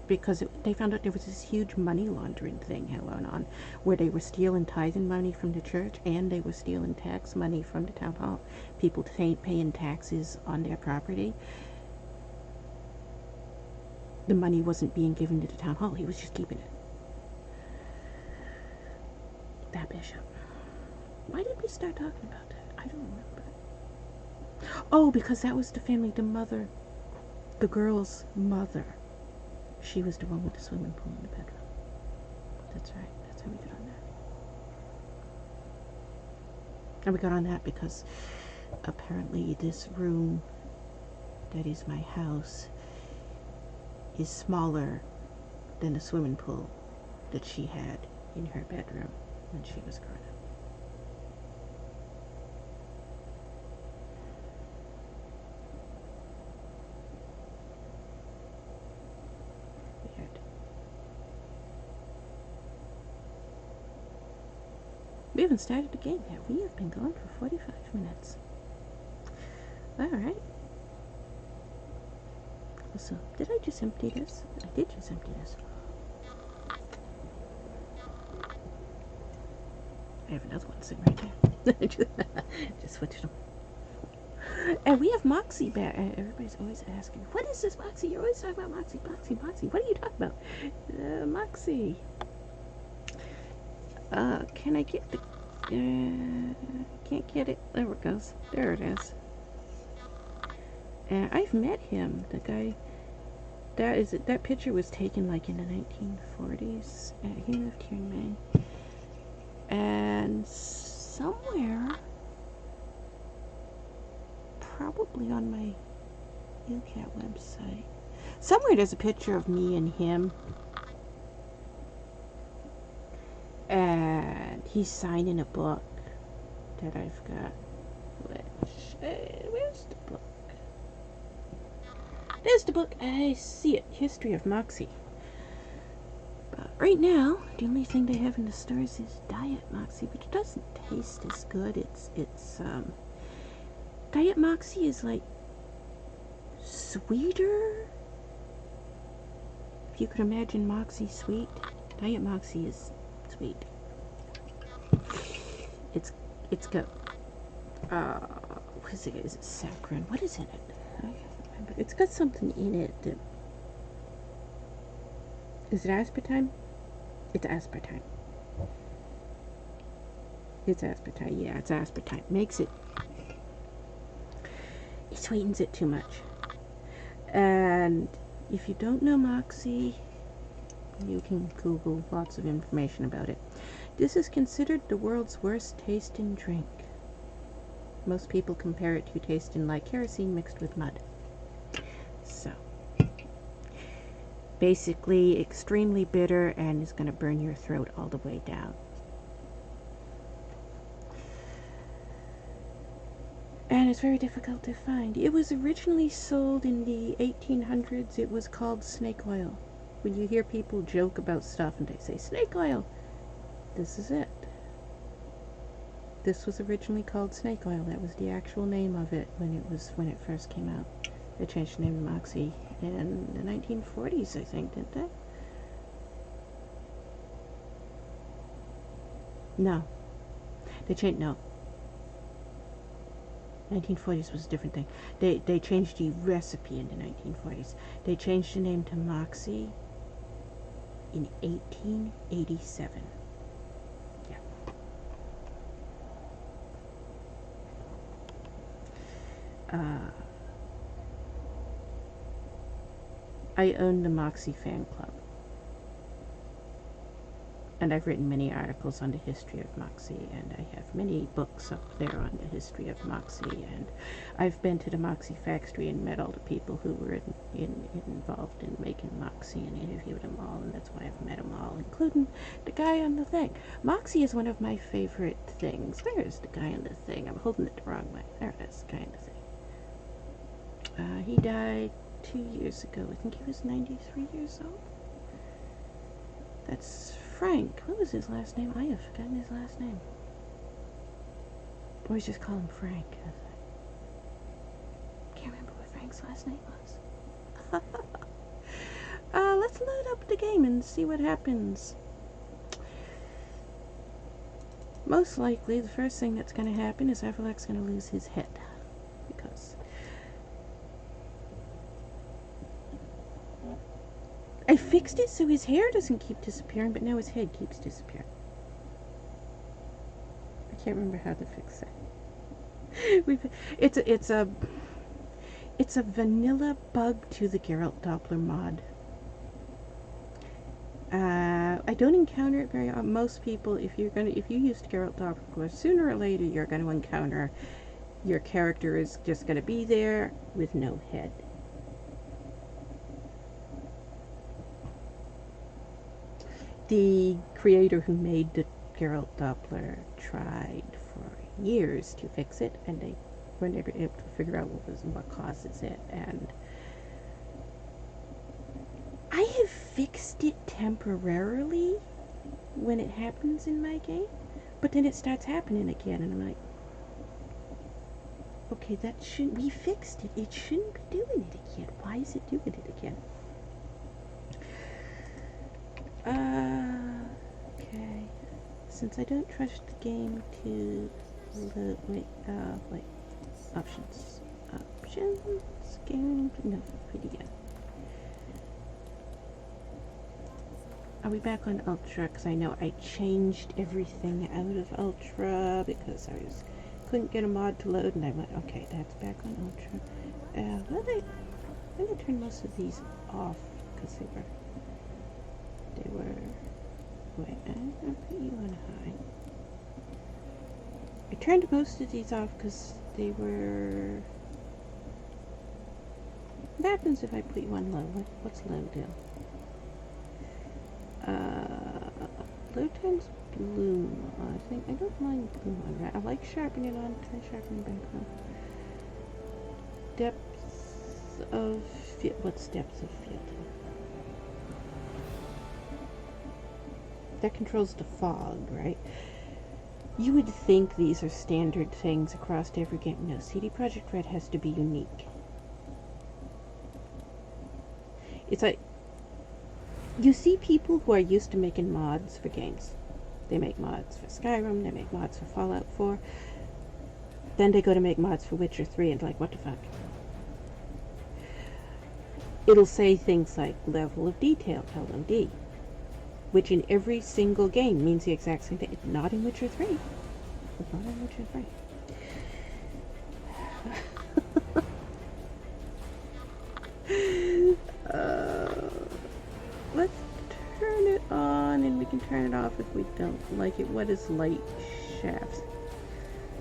Because they found out there was this huge money laundering thing going on, where they were stealing tithing money from the church, and they were stealing tax money from the town hall. People paying taxes on their property. The money wasn't being given to the town hall. He was just keeping it. That bishop. Why did we start talking about that? I don't remember. Oh, because that was the family, the mother, the girl's mother. She was the one with the swimming pool in the bedroom. That's right. That's how we got on that. And we got on that because apparently this room that is my house is smaller than the swimming pool that she had in her bedroom when she was growing up. We haven't started the game yet. We have been going for 45 minutes. Alright. So, did I just empty this? I did just empty this. I have another one sitting right there. Just switched them. And we have Moxie back. Everybody's always asking, what is this, Moxie? You're always talking about Moxie, Moxie, Moxie. What are you talking about? Moxie. Can I get the... can't get it. There it goes. There it is. I've met him. The guy... That picture was taken like in the 1940s. He lived here in Maine. And somewhere... probably on my UCAT website. Somewhere there's a picture of me and him. And he's signing a book that I've got. Where's the book? There's the book. I see it. History of Moxie. But right now, the only thing they have in the stores is Diet Moxie, which doesn't taste as good. Diet Moxie is like sweeter. If you could imagine Moxie sweet, Diet Moxie is sweet. It's got what is it? Is it saccharin? What is in it? I can't remember. It's got something in it that, is it aspartame? It's aspartame. It's aspartame. Yeah, it's aspartame. Makes it, it sweetens it too much. And if you don't know Moxie, you can Google lots of information about it. This is considered the world's worst tasting drink. Most people compare it to tasting like kerosene mixed with mud. So, basically extremely bitter and is going to burn your throat all the way down. And it's very difficult to find. It was originally sold in the 1800s. It was called snake oil. When you hear people joke about stuff and they say snake oil, this is it. This was originally called snake oil. That was the actual name of it when it first came out. They changed the name to Moxie in the 1940s, I think, didn't they? No. They changed, no. 1940s was a different thing. They changed the recipe in the 1940s. They changed the name to Moxie in 1887. Yeah. I own the Moxie fan club. And I've written many articles on the history of Moxie, and I have many books up there on the history of Moxie, and I've been to the Moxie factory and met all the people who were involved in making Moxie and interviewed them all, and that's why I've met them all, including the guy on the thing. Moxie is one of my favorite things. Where is the guy on the thing? I'm holding it the wrong way. There it is, the guy on the thing. He died 2 years ago. I think he was 93 years old. That's Frank. What was his last name? I have forgotten his last name. Always just call him Frank. Can't remember what Frank's last name was. Let's load up the game and see what happens. Most likely, the first thing that's going to happen is Avallac'h's going to lose his head. Because I fixed it so his hair doesn't keep disappearing, but now his head keeps disappearing. I can't remember how to fix that. It's a vanilla bug to the Geralt Doppler mod. I don't encounter it very often. Most people, if you use Geralt Doppler, sooner or later you're going to encounter your character is just going to be there with no head. The creator who made the Geralt Doppler tried for years to fix it, and they were never able to figure out what causes it. And I have fixed it temporarily when it happens in my game, but then it starts happening again, and I'm like, okay, we fixed it. It shouldn't be doing it again. Why is it doing it again? Okay. Since I don't trust the game to wait, options, game, no, video. Are we back on Ultra? Because I know I changed everything out of Ultra because I couldn't get a mod to load, and I went, okay, that's back on Ultra. I'm gonna turn most of these off because they were, wait, I'll put you on high. I turned most of these off because they were, what happens if I put you on low? What's low do? Low times bloom. I think I don't mind bloom on that. I like sharpening it on. Turn sharpening back on. Depth of field. What's depth of field? That controls the fog, right? You would think these are standard things across every game. No, CD Projekt Red has to be unique. It's like, you see people who are used to making mods for games. They make mods for Skyrim, they make mods for Fallout 4. Then they go to make mods for Witcher 3 and like, what the fuck? It'll say things like level of detail, LOD, which in every single game means the exact same thing. Not in Witcher 3. Not in Witcher 3. Let's turn it on, and we can turn it off if we don't like it. What is light shafts?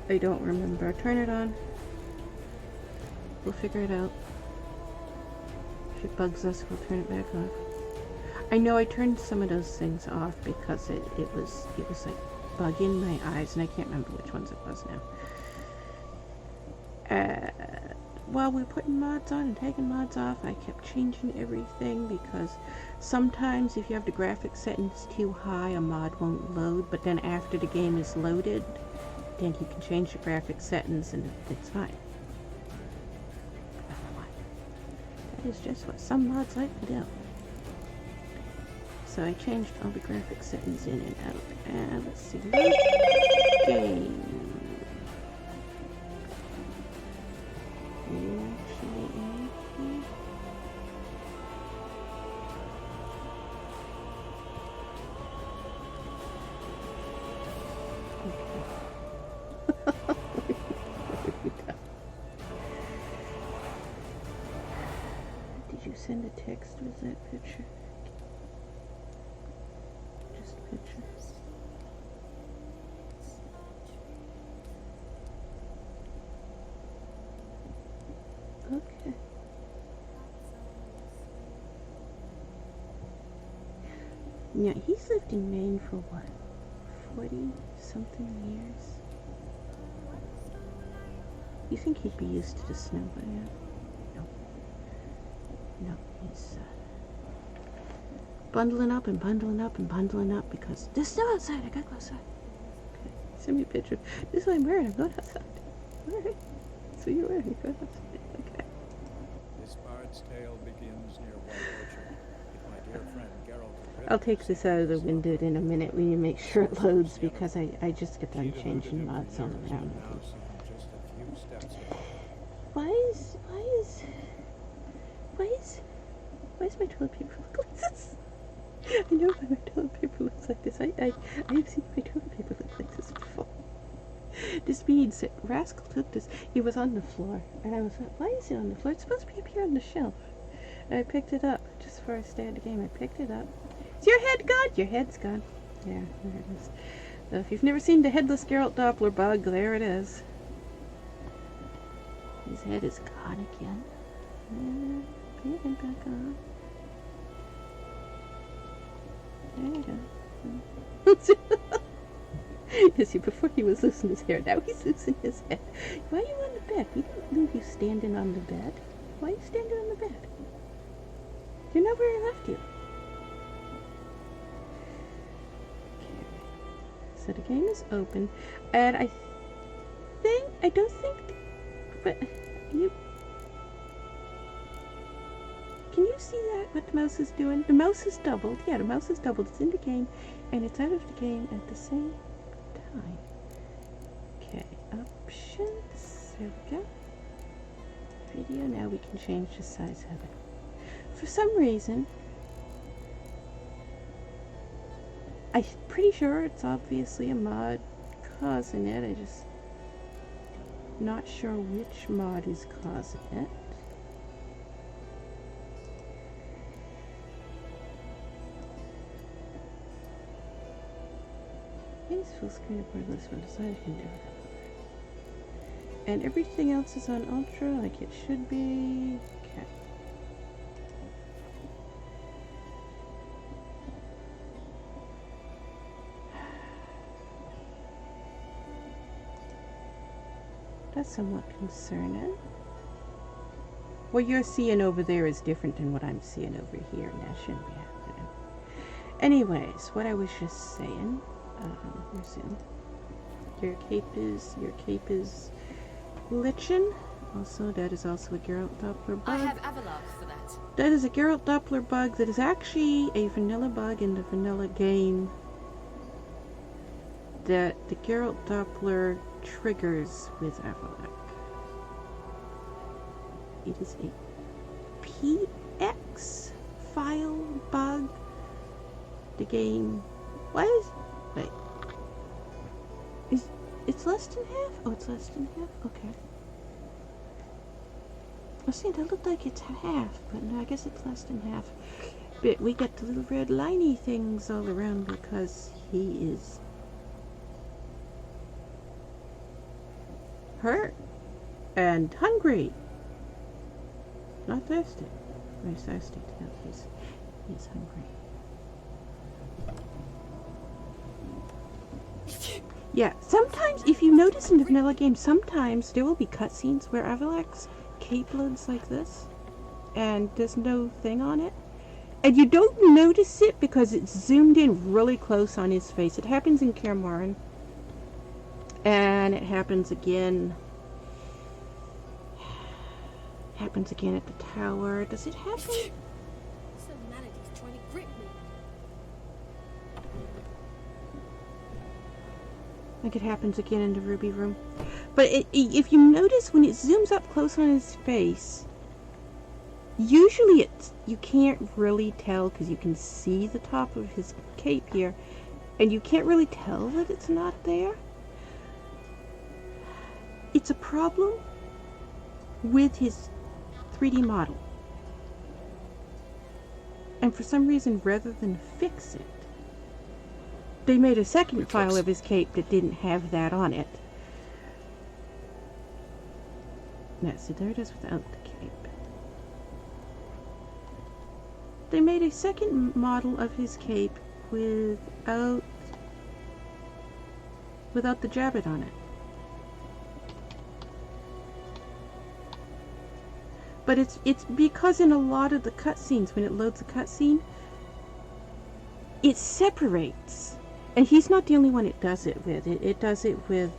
I don't remember. Turn it on. We'll figure it out. If it bugs us, we'll turn it back off. I know I turned some of those things off because it was like bugging my eyes, and I can't remember which ones it was now. While we're putting mods on and taking mods off, I kept changing everything because sometimes if you have the graphics settings too high, a mod won't load, but then after the game is loaded, then you can change the graphics settings and it's fine. I don't know why. That is just what some mods like to do. So I changed all the graphics settings in and out. And let's see. Game. Did you send a text with that picture? Just pictures. Okay. Yeah, he's lived in Maine for what? 40-something years? You think he'd be used to the snow by now? No. No, he's bundling up and bundling up and bundling up because there's snow outside. I gotta go outside. Okay, send me a picture. This is what I'm wearing. I'm going outside. Alright. So you're wearing. You're going outside. Okay. This bard's tale begins near White Orchard. If my dear friend Geralt I'll take this out of the window in a minute when you make sure it loads because I just get done changing mods on around. Why is my toilet paper look like this? I know why my toilet paper looks like this. I've seen my toilet paper look like this before. This means that Rascal took this. It was on the floor, and I was like, why is it on the floor? It's supposed to be up here on the shelf. And I picked it up just before I started the game. I picked it up. Is your head gone? Your head's gone. Yeah, there it is. So if you've never seen the headless Geralt Doppler bug, there it is. His head is gone again. And put your head back on. There you go. You see, before he was losing his hair, now he's losing his head. Why are you on the bed? We didn't leave you standing on the bed. Why are you standing on the bed? You're not where I left you. Okay. So the game is open, and I don't think, but you. Can you see that, what the mouse is doing? The mouse is doubled. Yeah, the mouse is doubled. It's in the game, and it's out of the game at the same time. Okay, options. There we go. Video, now we can change the size of it. For some reason, I'm pretty sure it's obviously a mod causing it. I just not sure which mod is causing it. It's full screen of this one, so I can do it. And everything else is on ultra like it should be. Okay. That's somewhat concerning. What you're seeing over there is different than what I'm seeing over here, and that shouldn't be happening. Anyways, what I was just saying, resume. Your cape is glitching. Also, that is also a Geralt Doppler bug. I have Avallac'h for that. That is a Geralt Doppler bug that is actually a vanilla bug in the vanilla game that the Geralt Doppler triggers with Avallac'h. It is a PX file bug. The game was... Wait. It's less than half? Oh, it's less than half? Okay. I was saying that looked like it's half, but no, I guess it's less than half. But we got the little red liney things all around because he is hurt and hungry. Not thirsty. Very thirsty too. He's hungry. Yeah, sometimes, if you notice in the vanilla game, sometimes there will be cutscenes where Avallac'h's cape loads like this, and there's no thing on it. And you don't notice it because it's zoomed in really close on his face. It happens in Kaer Morhen. And it happens again. Happens again at the tower. Does it happen? Some manatee's trying to grip me. I think it happens again in the Ruby room. But if you notice, when it zooms up close on his face, usually you can't really tell because you can see the top of his cape here, and you can't really tell that it's not there. It's a problem with his 3D model. And for some reason, rather than fix it, they made a second file of his cape that didn't have that on it. No, see, there it is without the cape. They made a second model of his cape without the jabbit on it. But it's because in a lot of the cutscenes, when it loads a cutscene, it separates. And he's not the only one it does it with. It does it with,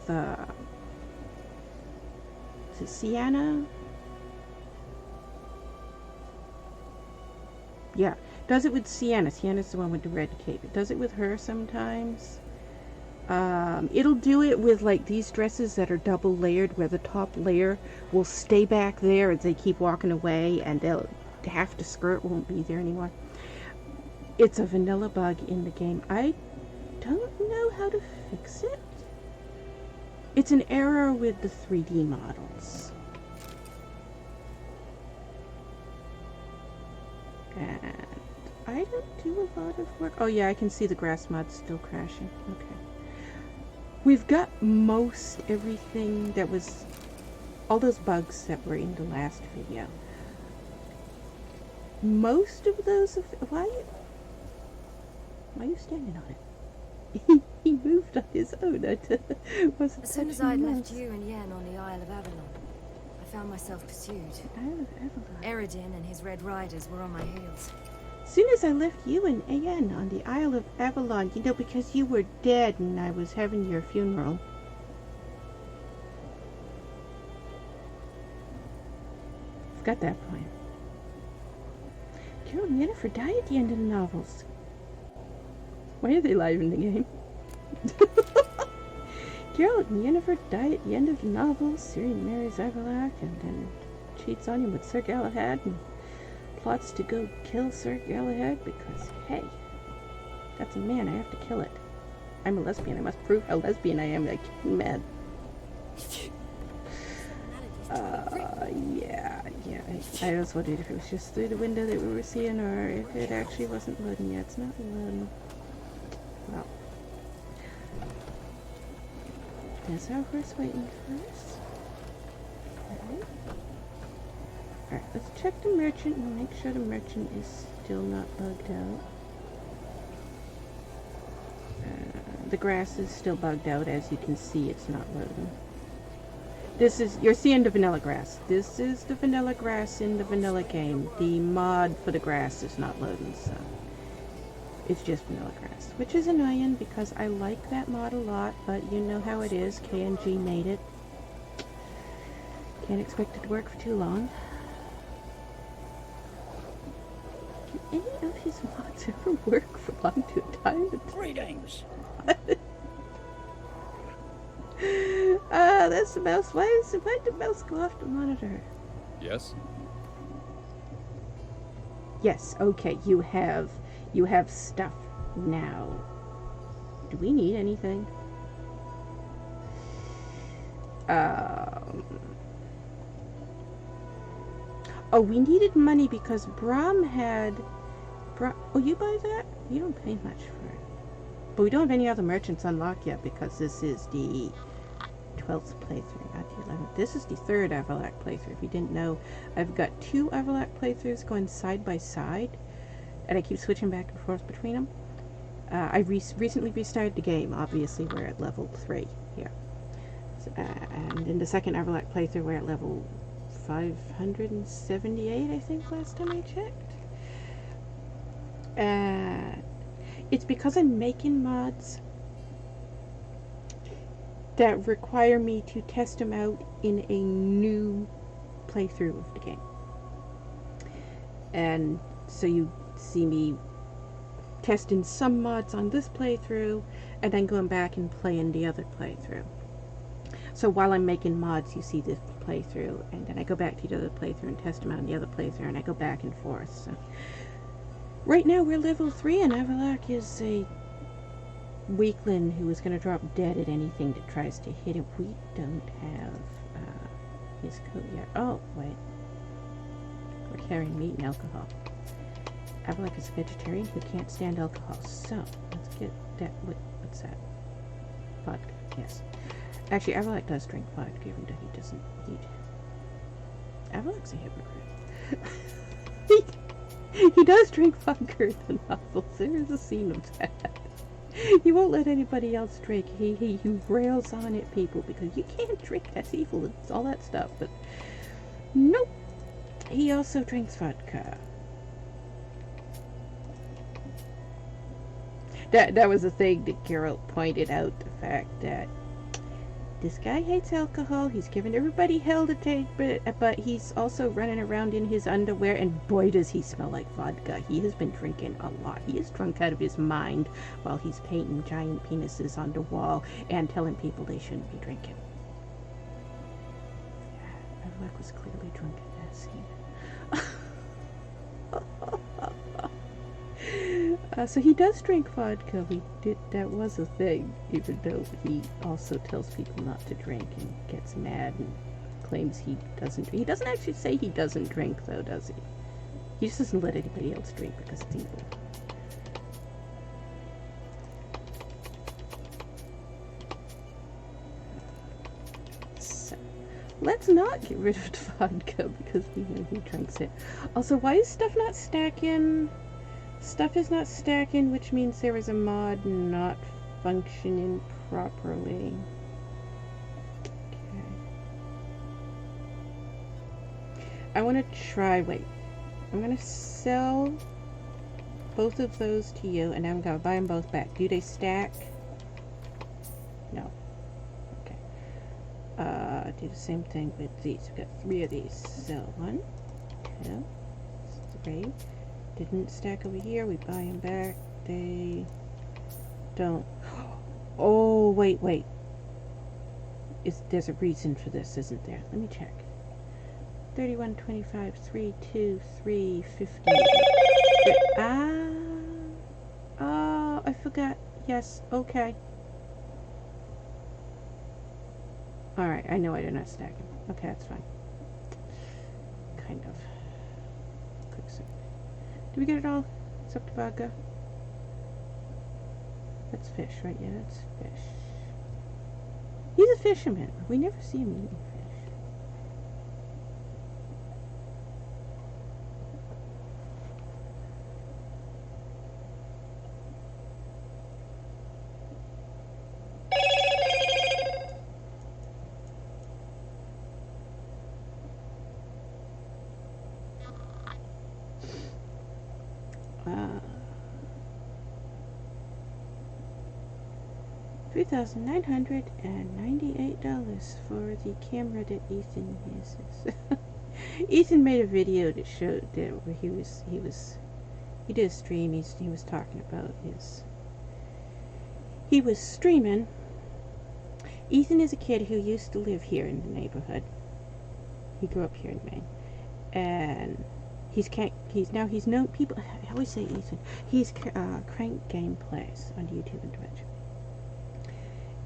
is it Sienna? Yeah, it does it with Sienna. Sienna's the one with the red cape. It does it with her sometimes. It'll do it with like these dresses that are double layered, where the top layer will stay back there as they keep walking away, and half the skirt won't be there anymore. It's a vanilla bug in the game. I don't know how to fix it. It's an error with the 3D models. And I don't do a lot of work. Oh yeah, I can see the grass mod still crashing. Okay. We've got most everything that was, all those bugs that were in the last video. Most of those, why are you standing on it? He moved on his own. As soon as I'd left you and Yen on the Isle of Avalon, I found myself pursued. Isle of Avalon. Eredin and his Red Riders were on my heels. As soon as I left you and Yen on the Isle of Avalon, you know, because you were dead and I was having your funeral. Forgot that point. Geralt and Yennefer die at the end of the novels. Why are they live in the game? Geralt and Yennefer die at the end of the novel. Ciri marries Avallac'h and then cheats on him with Sir Galahad and plots to go kill Sir Galahad because, hey, that's a man, I have to kill it. I'm a lesbian, I must prove how lesbian I am. Like, mad. Yeah. I was wondering if it was just through the window that we were seeing or if it actually wasn't loading yet. It's not loading. Well. There's our horse waiting for us. Alright, let's check the merchant and make sure the merchant is still not bugged out. The grass is still bugged out, as you can see, it's not loading. You're seeing the vanilla grass. This is the vanilla grass in the vanilla game. The mod for the grass is not loading, so it's just vanilla grass. Which is annoying because I like that mod a lot, but you know how it is. KNG made it. Can't expect it to work for too long. Can any of his mods ever work for long to a time? Greetings. That's the mouse. Why did the mouse go off the monitor? Yes? Yes, okay, you have stuff now. Do we need anything? Oh, we needed money because Brom had... oh, you buy that? You don't pay much for it. But we don't have any other merchants unlocked yet because this is the 12th playthrough, not the 11th. This is the 3rd Avallac'h playthrough. If you didn't know, I've got 2 Avallac'h playthroughs going side by side, and I keep switching back and forth between them. I recently restarted the game. Obviously, we're at level 3 here. And in the 2nd Avallac'h playthrough, we're at level 578, I think, last time I checked. It's because I'm making mods that require me to test them out in a new playthrough of the game. And so you see me testing some mods on this playthrough and then going back and playing the other playthrough. So while I'm making mods, you see this playthrough, and then I go back to the other playthrough and test them out on the other playthrough, and I go back and forth. So right now we're level 3, and Avallac'h is a weakling who is going to drop dead at anything that tries to hit him. We don't have his coat yet. Oh, wait. We're carrying meat and alcohol. Avallac'h is a vegetarian who can't stand alcohol. So, let's get that. What's that? Vodka, yes. Actually, Avallac'h does drink vodka, even though he doesn't eat. Avallac'h's a hypocrite. He does drink vodka in the novels. There is a scene of that. He won't let anybody else drink. He rails on at people because you can't drink, that's evil, it's all that stuff. But nope. He also drinks vodka. That was a thing that Carol pointed out, the fact that this guy hates alcohol, he's giving everybody hell to take, but he's also running around in his underwear, and boy does he smell like vodka. He has been drinking a lot. He is drunk out of his mind while he's painting giant penises on the wall and telling people they shouldn't be drinking. Yeah, Avallac'h was clearly drunk in that scene. So he does drink vodka. That was a thing, even though he also tells people not to drink and gets mad and claims he doesn't. He doesn't actually say he doesn't drink, though, does he? He just doesn't let anybody else drink because it's evil. So, let's not get rid of the vodka because we know he drinks it. Also, why is stuff not stacking? Stuff is not stacking, which means there is a mod not functioning properly. Okay. I want to try, wait. I'm going to sell both of those to you, and I'm going to buy them both back. Do they stack? No. Okay. Do the same thing with these. We've got 3 of these. So, 1, 2, 3. Didn't stack over here. We buy them back. They don't. Oh, wait. There's a reason for this, isn't there? Let me check. 31, 25, 3, 2, 3, 50. Oh, I forgot. Yes, okay. Alright, I know I did not stack them. Okay, that's fine. Kind of. Quick sec. Did we get it all? Except the vodka? That's fish, right? Yeah, that's fish. He's a fisherman. We never see him eating fish. $3,998 for the camera that Ethan uses. Ethan made a video that showed that where he did a stream. He was talking about he was streaming. Ethan is a kid who used to live here in the neighborhood. He grew up here in Maine, and he's known people. I always say Ethan. He's Crank Gameplays on YouTube and Twitch,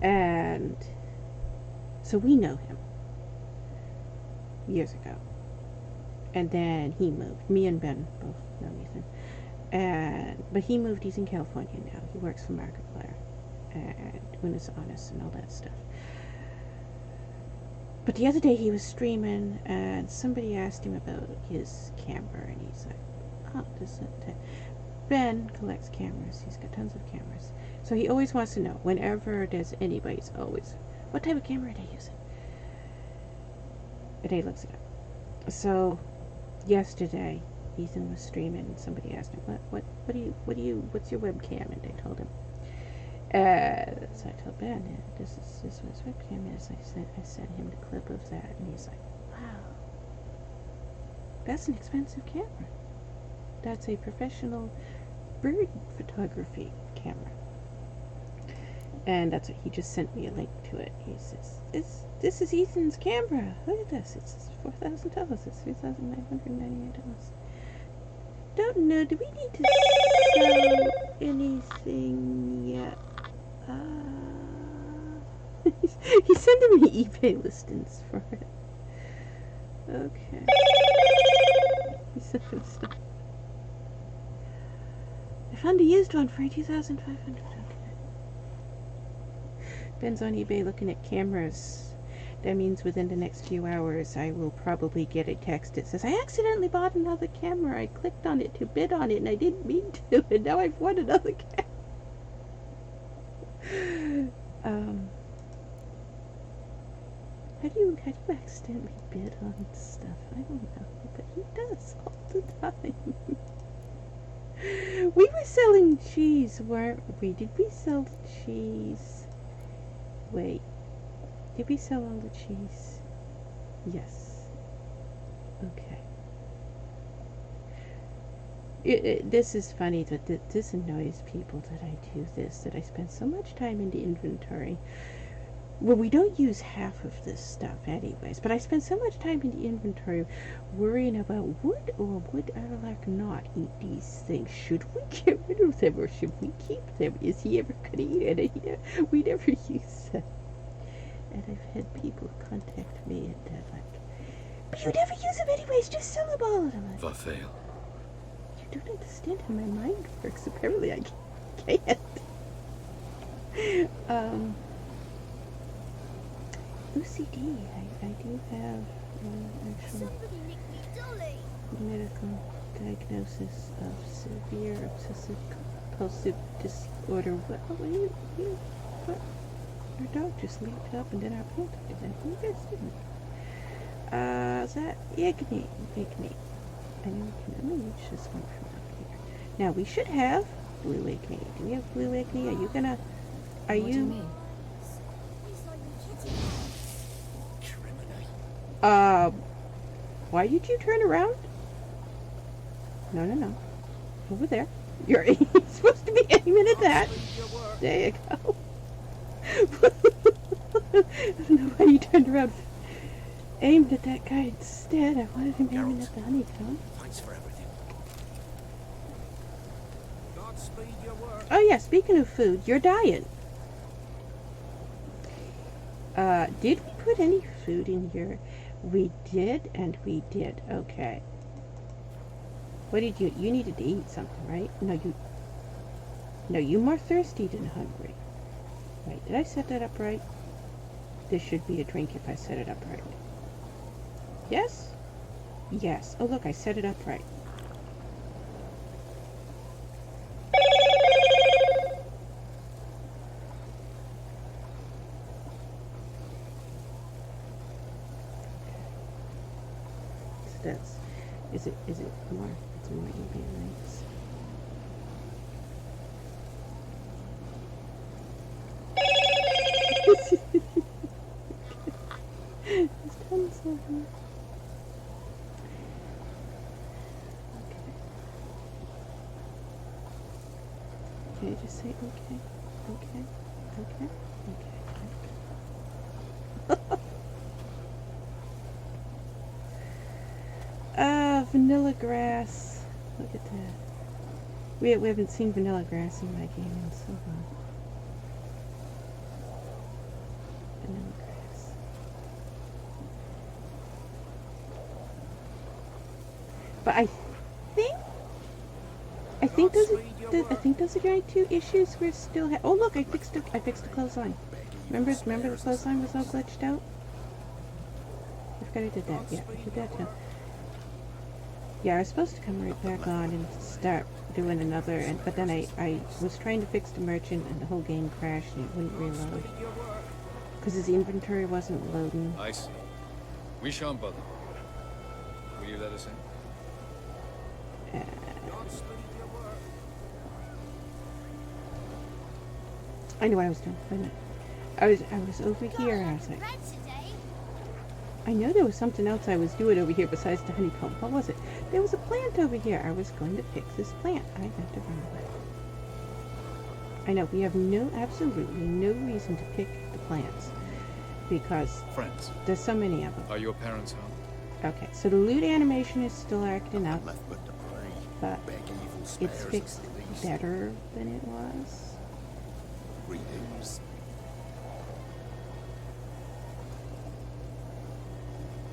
and so we know him years ago. And then he moved. Me and Ben both know Ethan, but he moved. He's in California now. He works for Markiplier and when it's honest and all that stuff. But the other day he was streaming and somebody asked him about his camera and he's like, oh, Ben collects cameras. He's got tons of cameras. So he always wants to know, whenever there's anybody's always, what type of camera are they using? And he looks it up. So yesterday Ethan was streaming and somebody asked him, what's your webcam? And they told him. So I told Ben, this is what his webcam is. I sent him the clip of that, and he's like, wow, that's an expensive camera. That's a professional bird photography camera. And that's what he just sent me a link to it. He says, this is Ethan's camera. Look at this. It's $4,000. It's $3,998. Don't know. Do we need to sell anything yet? He's sending me eBay listings for it. Okay. He's sending stuff. I found a used one for $2,500. Okay. Ben's on eBay looking at cameras. That means within the next few hours I will probably get a text that says, I accidentally bought another camera. I clicked on it to bid on it and I didn't mean to, and now I've won another camera. How do you accidentally bid on stuff? I don't know, but he does all the time. We were selling cheese, weren't we? Did we sell the cheese? Wait. Did we sell all the cheese? Yes. Okay. This is funny, that this annoys people that I do this, that I spend so much time in the inventory. Well, we don't use half of this stuff anyways, but I spend so much time in the inventory worrying about would or would Avallac'h not eat these things. Should we get rid of them or should we keep them? Is he ever going to eat it? We never use them. And I've had people contact me and they're like, but you never use them anyways, just sell them all. And I'm like, fail. You don't understand how my mind works. Apparently I can't. OCD. I do have actual medical diagnosis of severe obsessive compulsive disorder. What? Our dog just leaped up and did our pant again. You guys didn't. Is that Igni? Let me reach this one from up here. Now we should have blue Igni. Do we have blue Igni? Are you gonna? Are What do you mean? Why did you turn around? No. Over there. You're supposed to be aiming at that. There you go. I don't know why you turned around. Aimed at that guy instead. I wanted him aiming at the honeycomb. Thanks for everything. Godspeed your work. Oh yeah, speaking of food, your diet. Did we put any food in here? We did, and we did. Okay. What did you needed to eat something, right? No, you more thirsty than hungry. Right, did I set that up right? This should be a drink if I set it up right. Yes? Yes. Oh look, I set it up right. Is it more? It's more eBay links. Okay, just say okay, okay, okay, okay. Vanilla grass. Look at that. We haven't seen vanilla grass in my game in so long. Vanilla grass. But I think those are the only two issues we're still oh look, I fixed the clothesline. Remember the clothesline was all glitched out? I forgot I did that. Yeah, I did that too. Yeah, I was supposed to come right back on and start doing another, but then I was trying to fix the merchant and the whole game crashed and it wouldn't reload. Because his inventory wasn't loading. I see. We shan't bother. Will you let us in? I knew what I was doing. Wait a minute. I was over here and I was like, I know there was something else I was doing over here besides the honeycomb. What was it? There was a plant over here. I was going to fix this plant. I got the wrong one. I know, we have absolutely no reason to pick the plants. Because Friends, there's so many of them. are your parents home? Okay, so the loot animation is still acting up. Left but to pray. But Beg evil it's spares us fixed the least. better than it was. Greetings.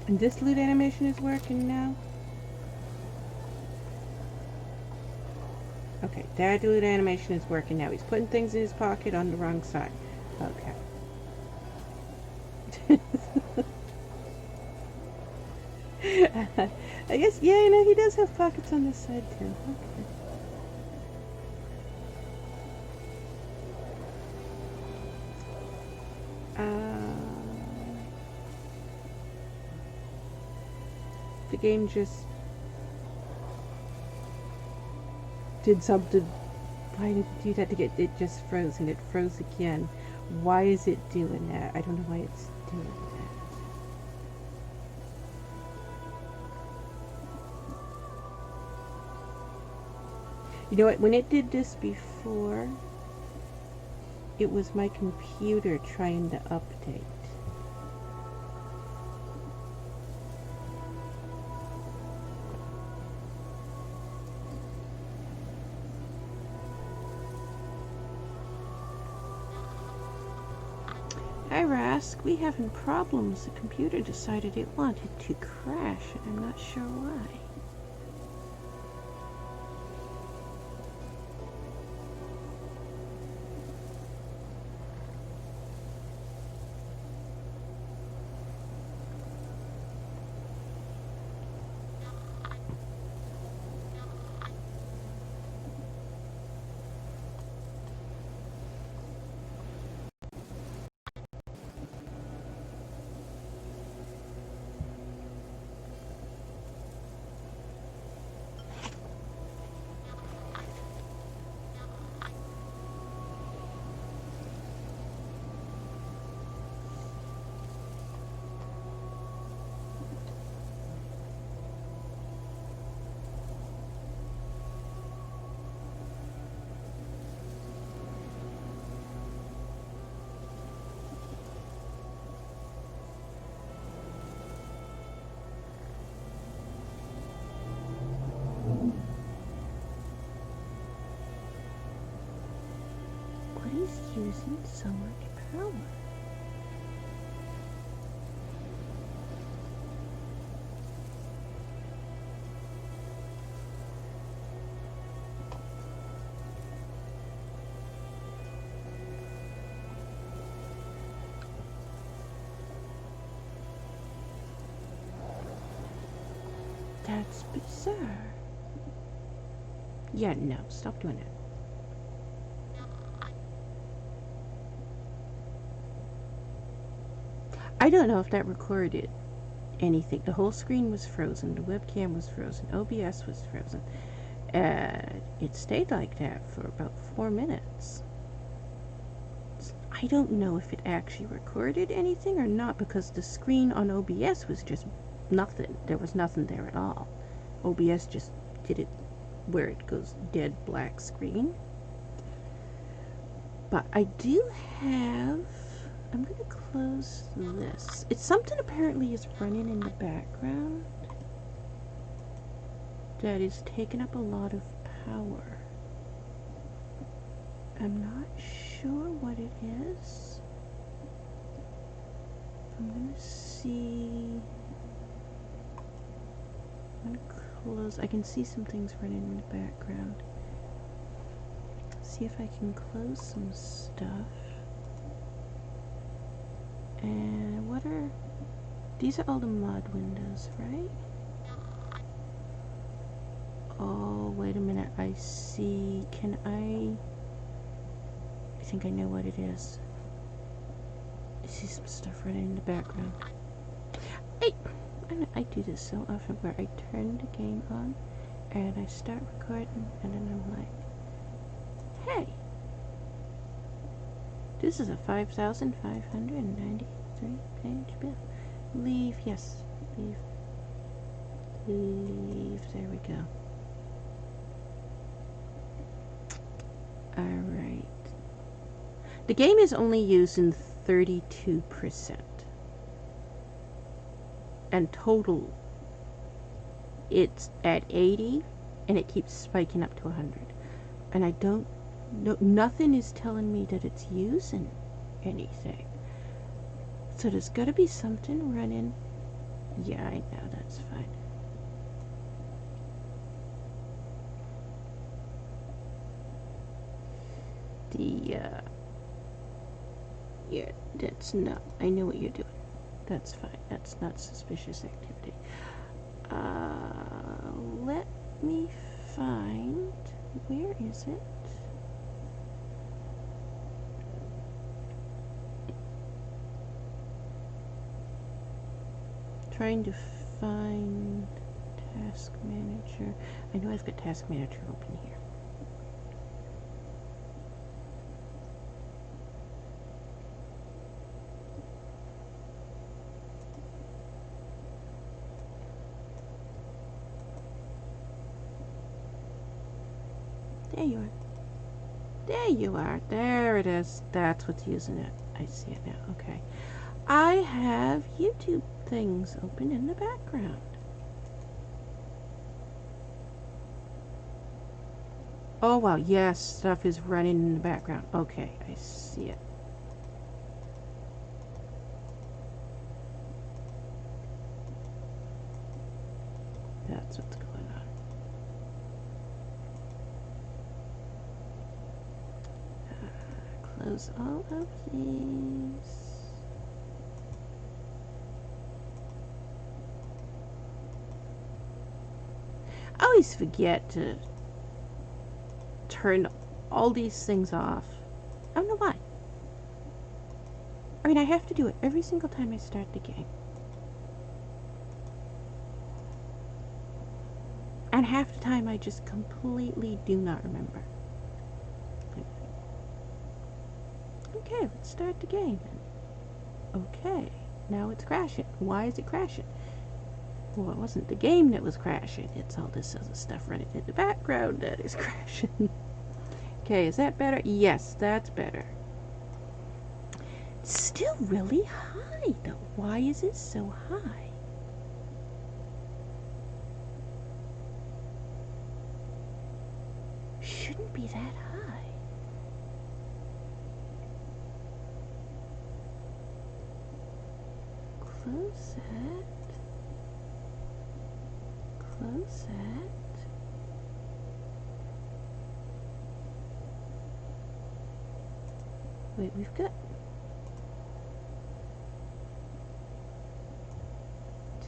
And this loot animation is working now. Okay, that loot animation is working now. He's putting things in his pocket on the wrong side. Okay. I guess, yeah, you know, he does have pockets on this side too. Okay. The game just did something. Why did it do that to get it just froze and it froze again? Why is it doing that? I don't know why it's doing that. You know what? When it did this before, it was my computer trying to update. Hi Rask, we having problems. The computer decided it wanted to crash and I'm not sure why. What is using so much power? That's bizarre. Yeah, no, stop doing that. I don't know if that recorded anything. The whole screen was frozen. The webcam was frozen. OBS was frozen. It stayed like that for about 4 minutes. I don't know if it actually recorded anything or not because the screen on OBS was just nothing. There was nothing there at all. OBS just did it where it goes dead black screen. But I do have... I'm going to close this. It's something apparently is running in the background that is taking up a lot of power. I'm not sure what it is. I'm going to see... I'm going to close... I can see some things running in the background. See if I can close some stuff. And what are... These are all the mod windows, right? Oh, wait a minute. I see... Can I think I know what it is. I see some stuff running in the background. I do this so often where I turn the game on and I start recording and then I'm like, hey, this is a 5,593 page bill. Leave, yes, leave, there we go. Alright. The game is only using 32%. And total, it's at 80, and it keeps spiking up to 100. And I don't know, nothing is telling me that it's using anything. So there's got to be something running. Yeah, I know, that's fine. Yeah, that's not, I know what you're doing. That's fine. That's not suspicious activity. Let me find... Where is it? Trying to find Task Manager. I know I've got Task Manager open here. There you are. There you are. There it is. That's what's using it. I see it now. Okay. I have YouTube things open in the background. Oh, wow. Yes, stuff is running in the background. Okay, I see it. That's what's going on. Close all of these. I always forget to turn all these things off. I don't know why. I mean, I have to do it every single time I start the game. And half the time I just completely do not remember. Okay, let's start the game. Okay, now it's crashing. Why is it crashing? Well, it wasn't the game that was crashing. It's all this other stuff running in the background that is crashing. Okay, is that better? Yes, that's better. It's still really high, though. Why is it so high? Shouldn't be that high. Close that. Close that. Wait, we've got...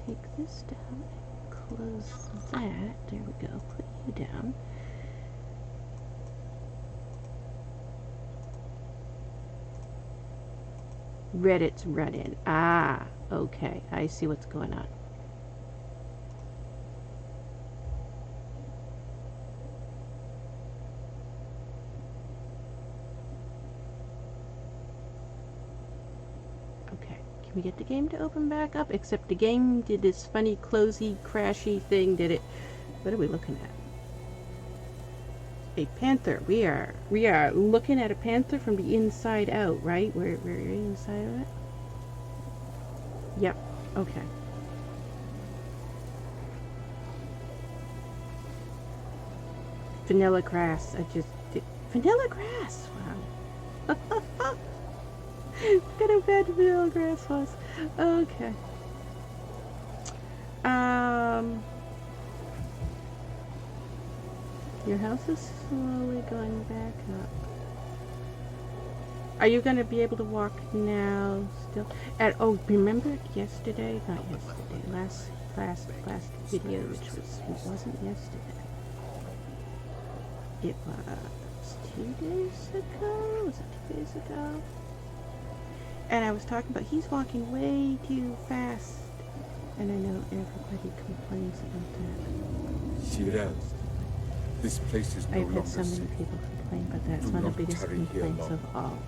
Take this down and close that. There we go. Put you down. Reddit's running. Ah, okay. I see what's going on. Okay. Can we get the game to open back up? Except the game did this funny, closey, crashy thing. Did it? What are we looking at? a panther. We are looking at a panther from the inside out, right? We're inside of it. Yep. Okay. Vanilla grass. I just did vanilla grass. Wow. Look at how bad vanilla grass was. Okay. Your house is slowly going back up. Are you going to be able to walk now still? Oh, remember yesterday? Not yesterday. Last video, which wasn't yesterday. It was 2 days ago? Was it 2 days ago? And I was talking about he's walking way too fast. And I know everybody complains about that. Shira, this place is no I've longer had so many safe. people complain, but that's Do one of the not biggest tarry here complaints long. of all.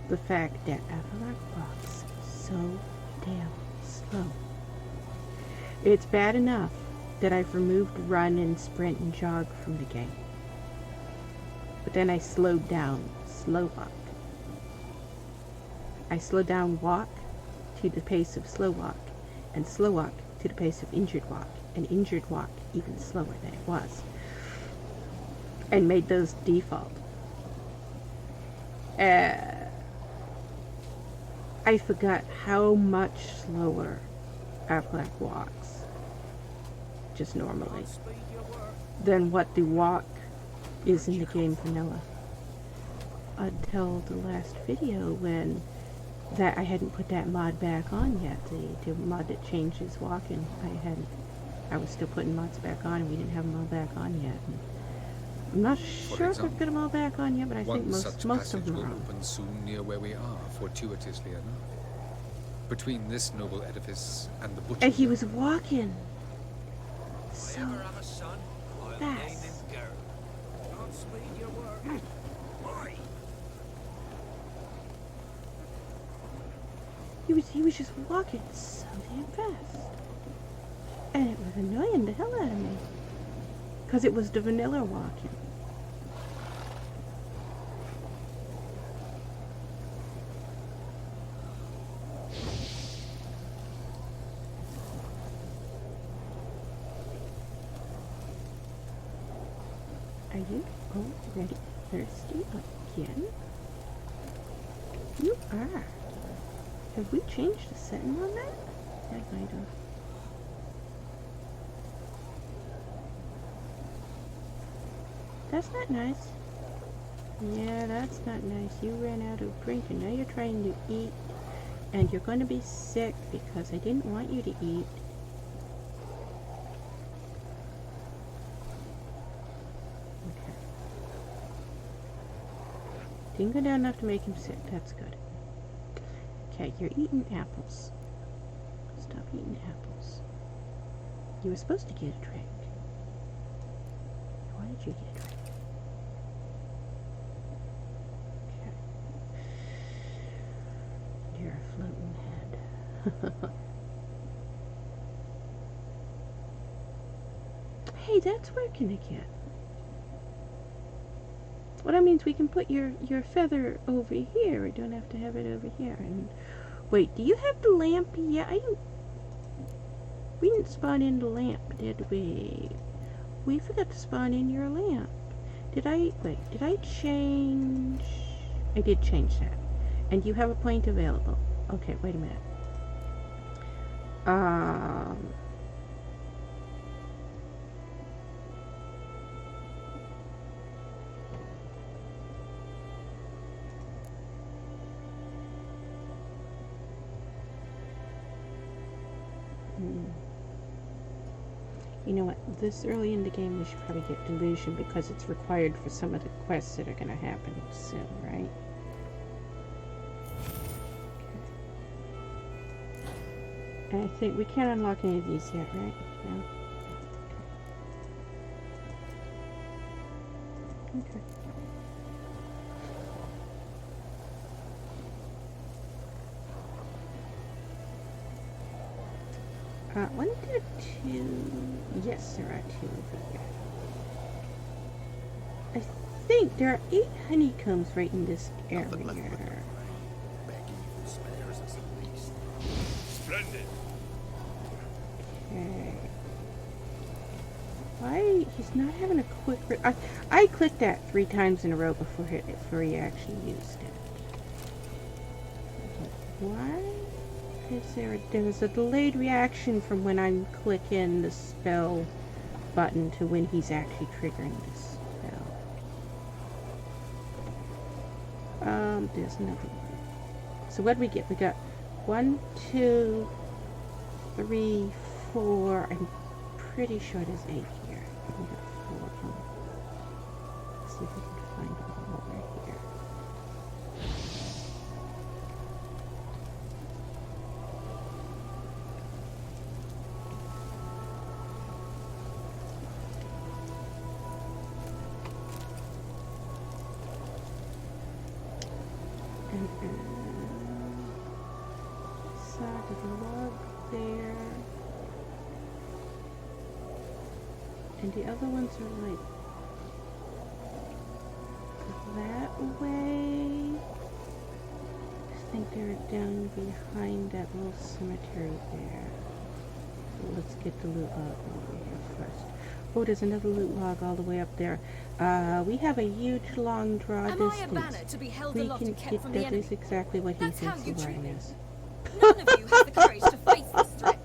The fact that Avallac'h walks so damn slow. It's bad enough that I've removed run and sprint and jog from the game. But then I slowed down slow walk. I slowed down walk to the pace of slow walk, and slow walk to the pace of injured walk, and injured walk even slower than it was, and made those default. I forgot how much slower Avallac'h walks, just normally, than what the walk is in the game vanilla. Until the last video when I hadn't put that mod back on yet, the mod that changes walking. I was still putting mods back on, and we didn't have them all back on yet. And I'm not sure if I've got them all back on yet, but I think One most such of passage them will are on. open soon near where we are, fortuitously enough. Between this noble edifice and the butcher. And he was walking so Ever have a son? I'll name fast. him Geralt. Godspeed your work. Boy. He was just walking so damn fast. And it was annoying the hell out of me. Because it was the vanilla walking. Are you already thirsty again? You are. Have we changed the setting on that? That might have. That's not nice. Yeah, that's not nice. You ran out of drink and now you're trying to eat. And you're going to be sick because I didn't want you to eat. Okay. Didn't go down enough to make him sick. That's good. Okay, you're eating apples. Stop eating apples. You were supposed to get a drink. Why did you get a drink? Okay. You're a floating head. Hey, that's working again. Well, that means we can put your feather over here. We don't have to have it over here. And wait, do you have the lamp yet? We didn't spawn in the lamp, did we? We forgot to spawn in your lamp. Did I change? I did change that. And you have a point available. Okay, wait a minute. You know what? This early in the game, we should probably get Delusion because it's required for some of the quests that are going to happen soon, right? Okay. And I think we can't unlock any of these yet, right? No? Okay. One, two. Yes, there are two over here. I think there are 8 honeycombs right in this area. Begging for spares us at least. Splendid. Okay. Why he's not having a quick... I clicked that 3 times in a row before he actually used it. Why is there's a delayed reaction from when I'm clicking the spell button to when he's actually triggering the spell. There's another one. So what did we get? We got 1, 2, 3, 4. I'm pretty sure there's 8 here. We got 4 of them. Let's see if we can find one over here. Side of the log there. And the other ones are like that way. I think they're down behind that little cemetery there. So let's get the loot log over here first. Oh, there's another loot log all the way up there. We have a huge long draw Am I a distance. banner to be held We aloft can and kept get from the that enemy? is exactly what he That's how thinks you the treat wording me. is. None of you have the courage to face this threat.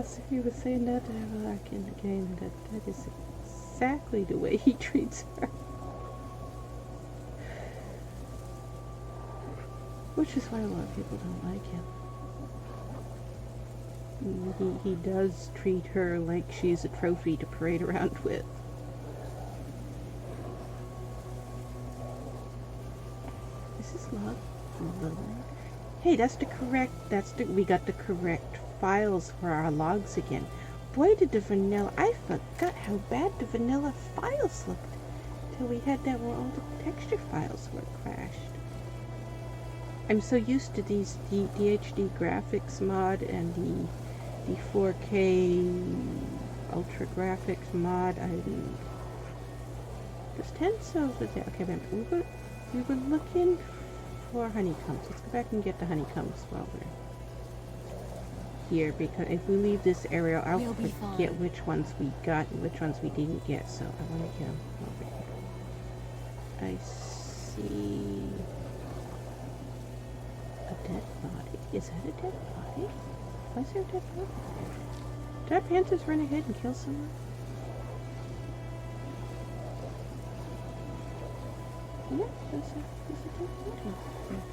So he was saying that to Avallac'h in the game, that is exactly the way he treats her. Which is why a lot of people don't like him. He does treat her like she's a trophy to parade around with. Is this log lower? Hey, we got the correct files for our logs again. Boy, did the vanilla, I forgot how bad the vanilla files looked till we had that where all the texture files were crashed. I'm so used to the HD graphics mod and the 4K ultra graphics mod. There's 10 cells with that. Okay, wait a minute. We were looking for honeycombs. Let's go back and get the honeycombs while we're here, because if we leave this area, I'll forget which ones we got and which ones we didn't get. So I want to get them over here. I see a dead body. Is that a dead body? Why is there a dead body there? Did our panthers run ahead and kill someone? Yeah, there's a dead body there.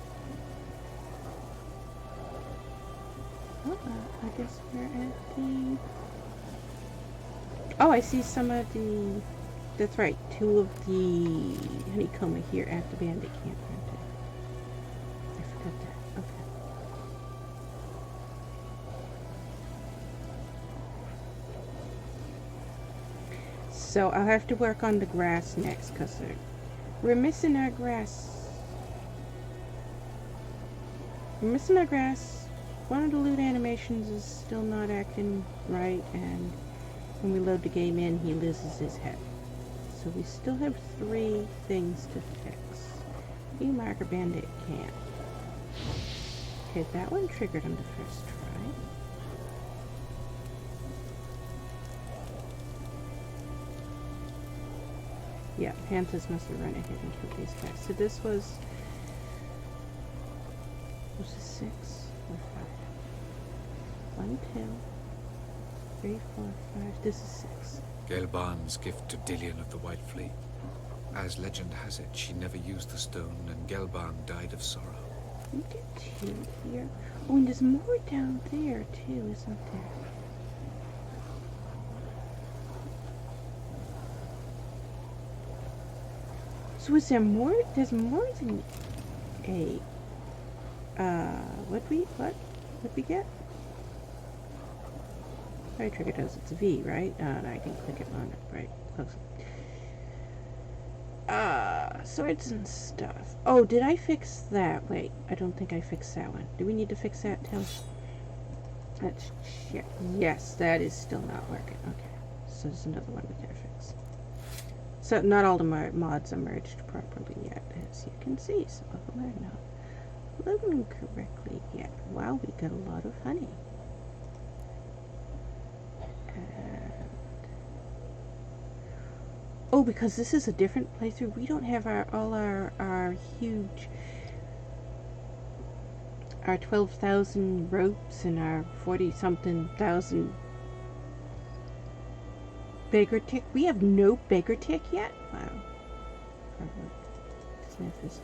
Well, I guess we're at the... Oh, I see some of the... That's right, 2 of the honeycomb are here at the bandit camp, aren't they? I forgot that. Okay. So I'll have to work on the grass next, because we're missing our grass. We're missing our grass. One of the loot animations is still not acting right, and when we load the game in, he loses his head. So we still have 3 things to fix. New marker bandit camp. Okay, that one triggered on the first try. Yeah, Panthers must have run ahead and killed these guys. So this was it 6 or 5? 1, 2, 3, 4, 5. This is 6. Gelban's gift to Dillion of the White Fleet. As legend has it, she never used the stone, and Gelban died of sorrow. We did 2 here. Oh, and there's more down there too, isn't there? So is there more? There's more than 8. What'd we get? Fire trigger does its V, right? No, I didn't click it on it. Right, close. Swords and stuff. Oh, did I fix that? Wait, I don't think I fixed that one. Do we need to fix that too? Let's check. Yes, that is still not working. Okay, so there's another one we gotta fix. So not all the mods are merged properly yet, as you can see. Some of them are not loading correctly yet. Wow, we got a lot of honey. Oh, because this is a different playthrough, we don't have all our huge, our 12,000 ropes and our 40-something thousand beggar tick. We have no beggar tick yet? Wow. Smith is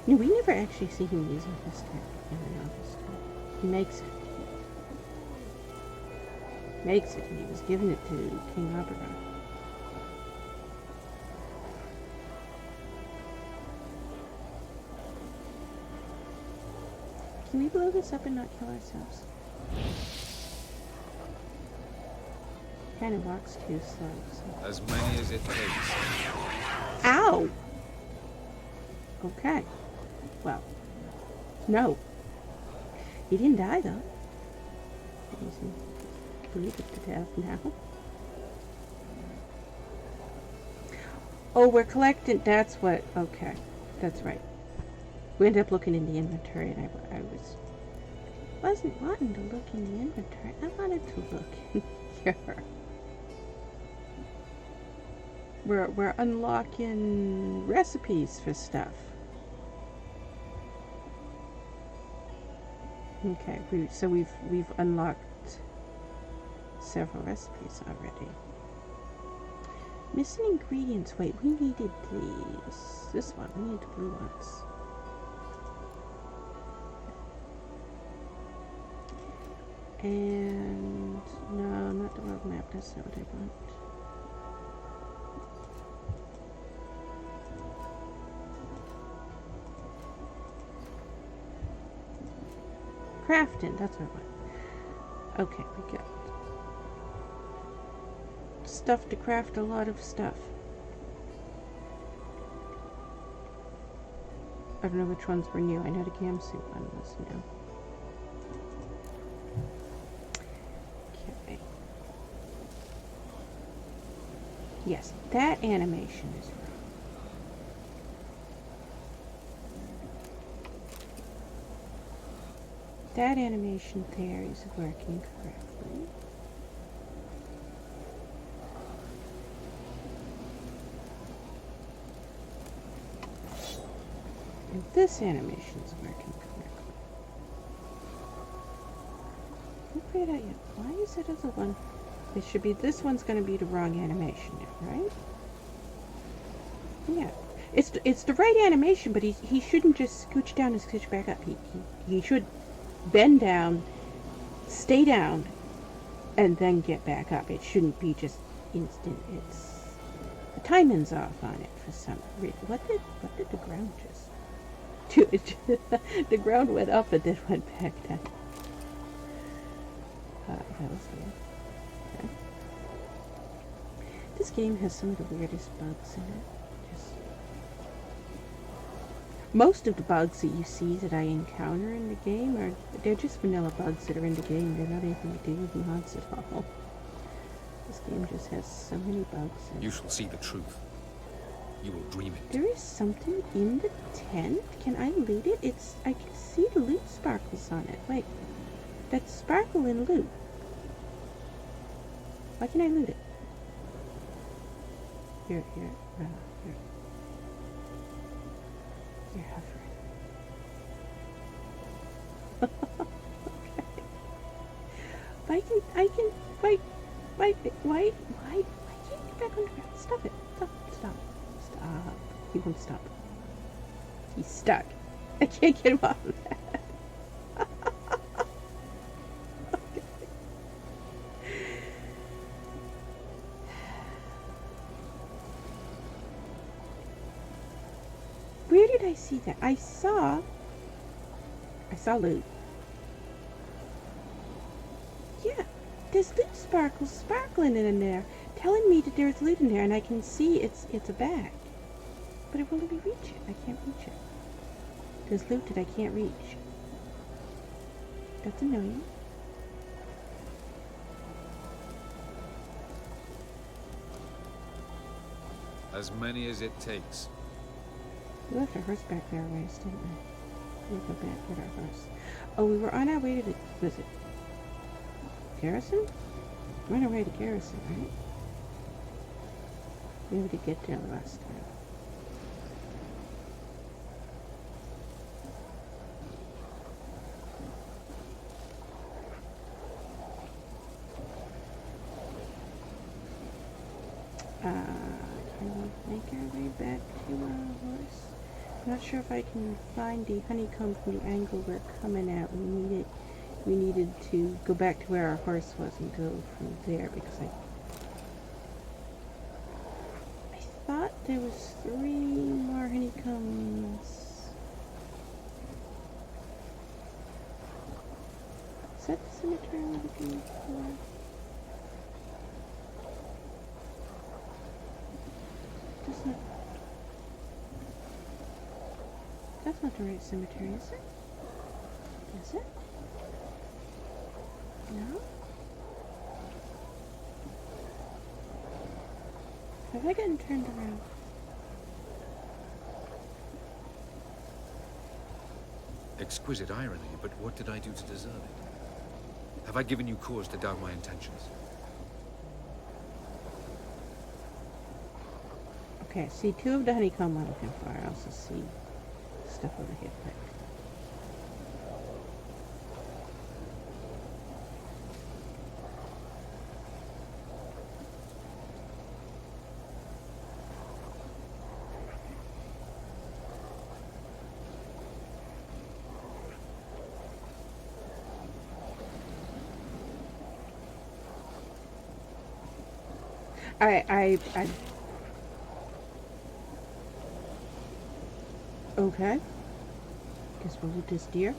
no, we never actually see him using his tech in the novel story. He makes it. Makes it, and he was giving it to King Oberon. Can we blow this up and not kill ourselves? Kind of walks too slow. So. As many as it takes. Ow! Okay. Well, no. He didn't die, though. He's bleeding to death now. Oh, we're collecting. That's what. Okay. That's right. We ended up looking in the inventory, and I wasn't wanting to look in the inventory. I wanted to look in here. We're unlocking recipes for stuff. Okay, so we've unlocked several recipes already. Missing ingredients. Wait, we needed these. This one. We need the blue ones. And no, not the world map. That's not what I want. Crafting, that's what I want. Okay, we got stuff to craft a lot of stuff. I don't know which ones were new. I know the Gamsu one was new. Okay. Yes, that animation is wrong. That animation there is working correctly. And this animation is working correctly. Haven't figured out yet. Why is that other one? It should be, this one's going to be the wrong animation now, right? Yeah. It's the right animation, but he shouldn't just scooch down and scooch back up. He should bend down, stay down, and then get back up. It shouldn't be just instant. It's the timing's off on it for some reason. What did the ground just do? The ground went up and then went back down. That was weird. Okay. This game has some of the weirdest bugs in it. Most of the bugs that you see that I encounter in the game they're just vanilla bugs that are in the game. They're not anything to do with mods at all. This game just has so many bugs in it. You shall see the truth. You will dream it. There is something in the tent. Can I loot it? I can see the loot sparkles on it. Wait. That's sparkle in loot. Why can I loot it? Here. Here. You're hovering. Okay. I can, why can't you get back on the ground? Stop it. Stop. He won't stop. He's stuck. I can't get him off of that. Okay. Where did I see that? I saw loot. Yeah, there's loot sparkling in there, telling me that there's loot in there, and I can see it's a bag. But it won't let me reach it. I can't reach it. There's loot that I can't reach. That's annoying. As many as it takes. We left our horse back there a ways, didn't we? We'll go back get our horse. Oh, we were on our way to the, was it Garrison? We're on our way to Garrison, right? We did get there last time. Can we make our way back to our horse? I'm not sure if I can find the honeycomb from the angle we're coming at. We needed to go back to where our horse was and go from there because I thought there was 3 more honeycombs. Is that the cemetery we're looking for? That's not the right cemetery, is it? Is it? No? Have I gotten turned around? Exquisite irony, but what did I do to deserve it? Have I given you cause to doubt my intentions? Okay, I see 2 of the honeycomb I'm looking for. I also see stuff over here. I okay. Guess we'll loot this deer.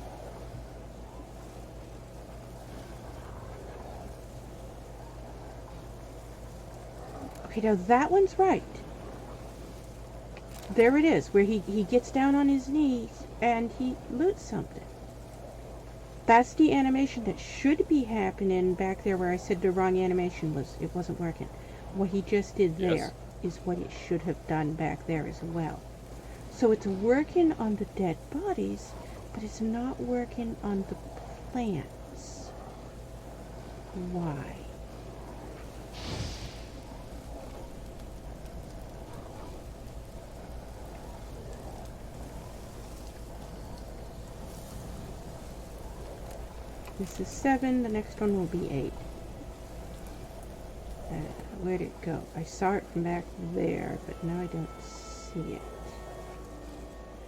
Okay, now that one's right. There it is, where he gets down on his knees and he loots something. That's the animation that should be happening back there where I said the wrong animation was. It wasn't working. What he just did there is what it should have done back there as well. So it's working on the dead bodies, but it's not working on the plants. Why? This is 7, the next one will be 8. Where'd it go? I saw it from back there, but now I don't see it.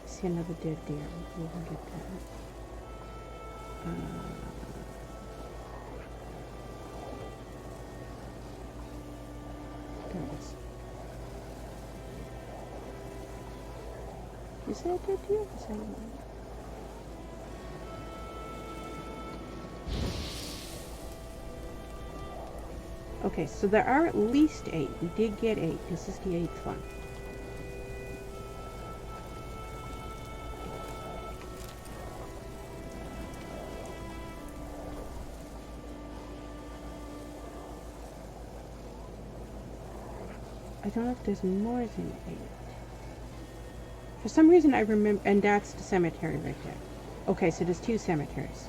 I see another dead deer. We can get that. There it is. Is that a dead deer? Is that one? Okay, so there are at least 8. We did get 8. This is the 8th one. I don't know if there's more than 8. For some reason I remember, and that's the cemetery right there. Okay, so there's 2 cemeteries.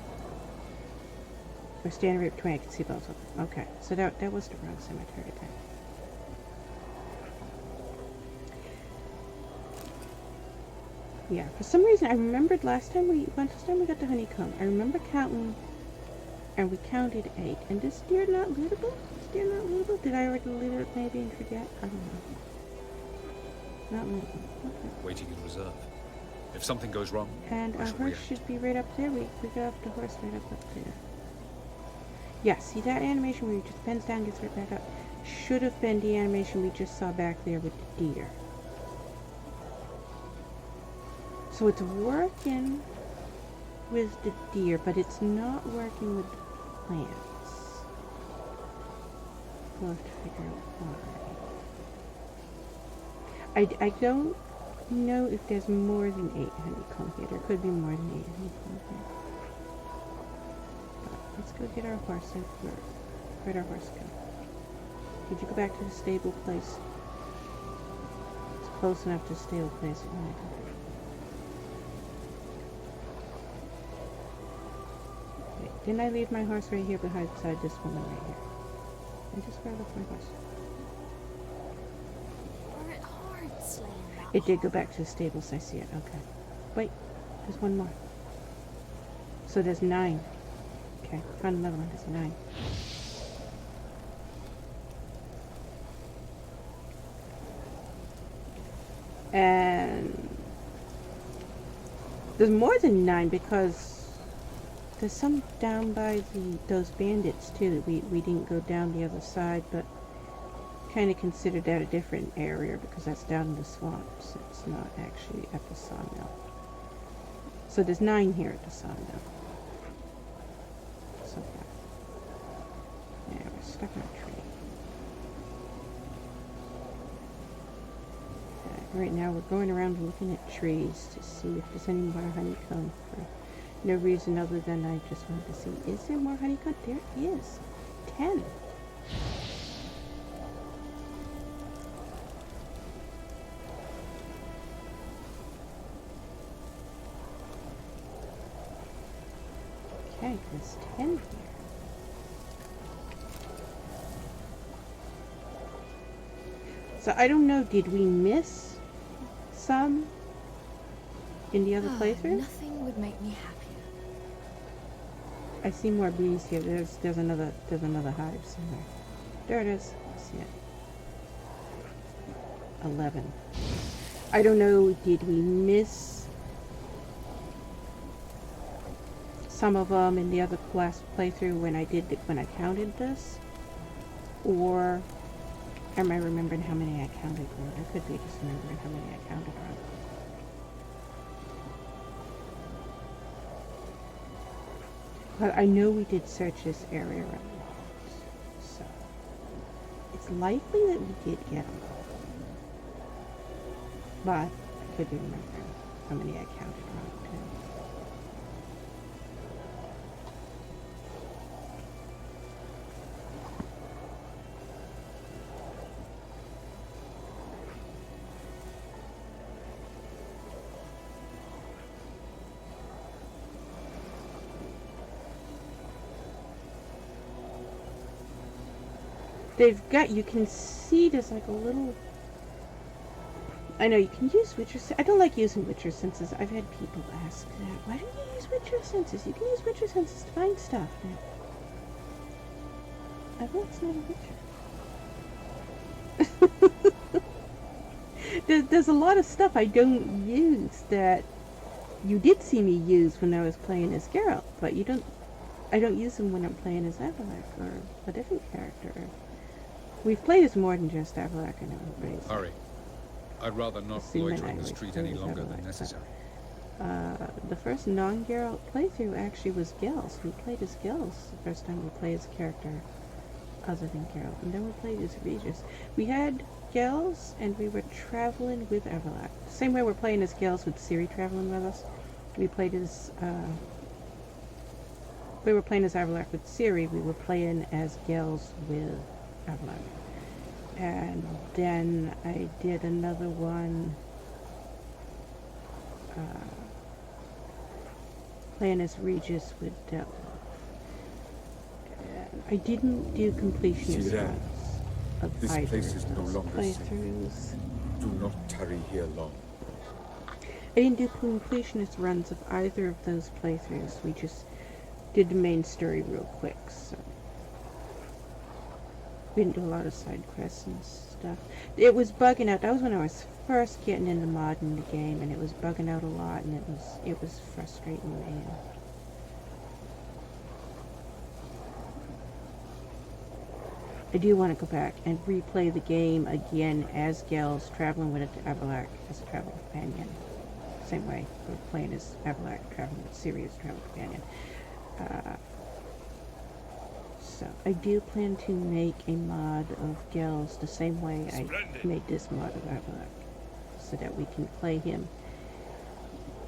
We're standing right between, I can see both of them. Okay, so that was the wrong cemetery then. Yeah, for some reason I remembered last time we got the honeycomb. I remember counting, and we counted 8. And this deer not lootable? This deer not lootable? Did I already loot it maybe and forget? I don't know. Not lootable. Okay. Waiting in reserve. If something goes wrong, And our horse should be right up there. We got off the horse right up there. Yeah, see that animation where he just bends down and gets right back up? Should have been the animation we just saw back there with the deer. So it's working with the deer, but it's not working with the plants. We'll have to figure out why. I don't know if there's more than 8 honeycomb here. There could be more than 8 honeycomb here. But let's go get our horse and where'd our horse go? Did you go back to the stable place? It's close enough to the stable place. Oh my God. Wait, didn't I leave my horse right here beside this woman right here? I just grabbed off my horse. Were it hard slaying that It did go back to the stables, I see it. Okay. Wait, there's one more. So there's 9. Okay, found another one. There's 9. And there's more than 9 because there's some down by those bandits too. That we didn't go down the other side, but kind of considered that a different area because that's down in the swamps. It's not actually at the sawmill. So there's 9 here at the sawmill. So far. Yeah, we're stuck on a tree. Right now we're going around looking at trees to see if there's any more honeycomb for no reason other than I just wanted to see, is there more honeycomb? There is. 10. Okay, there's 10 here. So I don't know, did we miss some in the other playthrough? Nothing would make me happier. I see more bees here. There's another hive somewhere. There it is. I see it. 11. I don't know, did we miss some of them in the other last playthrough when I counted this? Or am I remembering how many I counted wrong? I could be just remembering how many I counted wrong. But I know we did search this area around once, so it's likely that we did get them. But I could be remembering how many I counted wrong too. You can see there's like a little, I know you can use Witcher, I don't like using Witcher senses. I've had people ask that, why don't you use Witcher senses? You can use Witcher senses to find stuff. Avallac'h's not a Witcher. There's a lot of stuff I don't use that you did see me use when I was playing as Geralt, but I don't use them when I'm playing as Avallac'h or a different character. We've played as more than just Avallac'h and everybody's. Hurry. I'd rather not loiter on the street any longer than necessary. The first non-Geralt playthrough actually was Gels. We played as Gels the first time we played as a character other than Geralt. And then we played as Regis. We had Gels and we were traveling with Avallac'h. Same way we're playing as Gels with Ciri traveling with us. We played as, we were playing as Avallac'h with Ciri. We were playing as Gels with Avallac'h. And then I did another one playing as Regis with Devil. I didn't do completionist Sira, runs of this either place of is no those longer safe. playthroughs. Do not tarry here long. I didn't do completionist runs of either of those playthroughs. We just did the main story real quick, so we didn't do a lot of side quests and stuff. It was bugging out. That was when I was first getting into modding the game, and it was bugging out a lot, and it was frustrating me. I do want to go back and replay the game again as Gels, traveling with Avallac'h as a travel companion. Same way we're playing as Avallac'h, traveling with Ciri as a travel companion. So So I do plan to make a mod of Gels the same way I made this mod of Avallac'h, so that we can play him.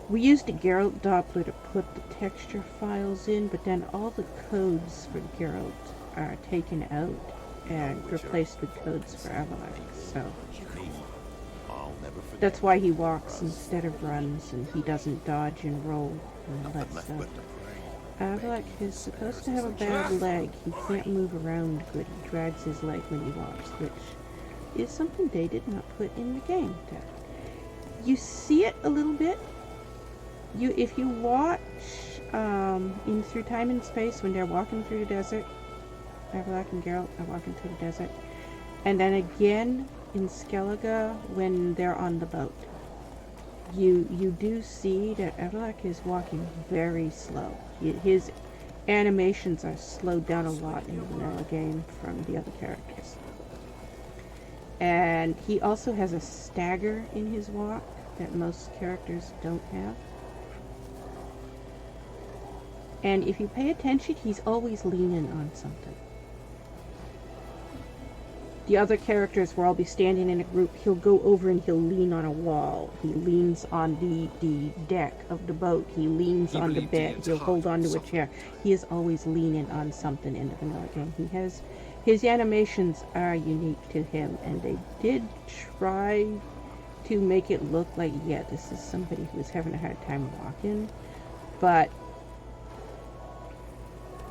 We used a Geralt Doppler to put the texture files in, but then all the codes for Geralt are taken out and replaced with codes for Avallac'h. So that's why he walks instead of runs, and he doesn't dodge and roll and all that stuff. Avallac'h is supposed to have a bad leg. He can't move around good. He drags his leg when he walks, which is something they did not put in the game. You see it a little bit. If you watch in Through Time and Space when they're walking through the desert, Avallac'h and Geralt are walking through the desert, and then again in Skellige when they're on the boat. You do see that Avallac'h is walking very slow. His animations are slowed down a lot in the vanilla game from the other characters. And he also has a stagger in his walk that most characters don't have. And if you pay attention, he's always leaning on something. The other characters will all be standing in a group. He'll go over and he'll lean on a wall. He leans on the deck of the boat. He leans on the bed. He'll hold onto a chair. He is always leaning on something in the vanilla game. His animations are unique to him, and they did try to make it look like, yeah, this is somebody who's having a hard time walking. But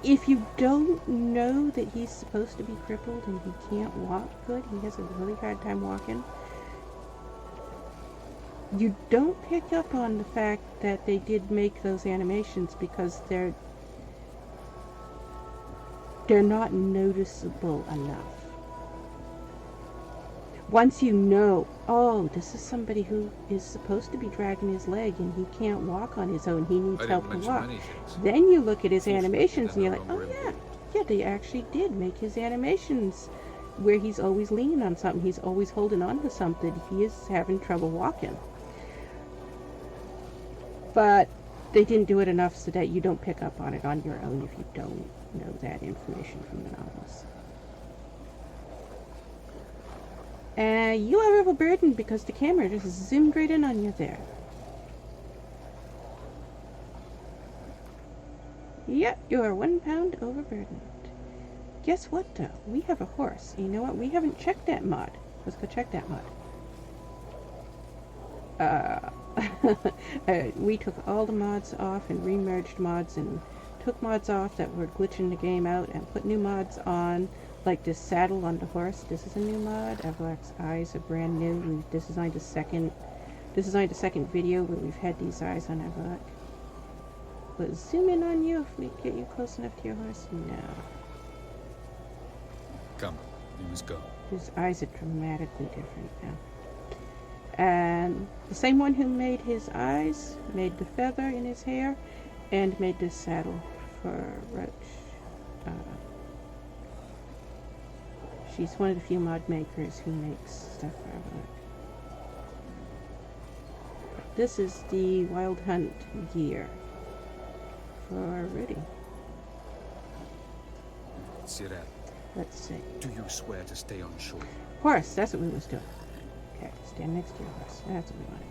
if you don't know that he's supposed to be crippled and he can't walk good, he has a really hard time walking, you don't pick up on the fact that they did make those animations, because they're not noticeable enough. Once you know, oh, this is somebody who is supposed to be dragging his leg and he can't walk on his own, he needs help to walk. Then you look at his animations and you're like, oh yeah, they actually did make his animations where he's always leaning on something, he's always holding on to something, he is having trouble walking. But they didn't do it enough so that you don't pick up on it on your own if you don't know that information from the novels. You are overburdened because the camera just zoomed right in on you there. Yep, you are 1 pound overburdened. Guess what though? We have a horse. You know what? We haven't checked that mod. Let's go check that mod. We took all the mods off and remerged mods and took mods off that were glitching the game out and put new mods on. Like this saddle on the horse, this is a new mod. Avallac'h's eyes are brand new. We've designed a second video where we've had these eyes on Avallac'h. But zoom in on you if we get you close enough to your horse. No. Come, you must go. His eyes are dramatically different now. And the same one who made his eyes made the feather in his hair and made this saddle for Roach. She's one of the few mod makers who makes stuff for Avallac'h. This is the Wild Hunt gear for Rudy. Sirel, Let's see. do you swear to stay on shore? Horse, that's what we was doing. Okay, stand next to your horse. That's what we want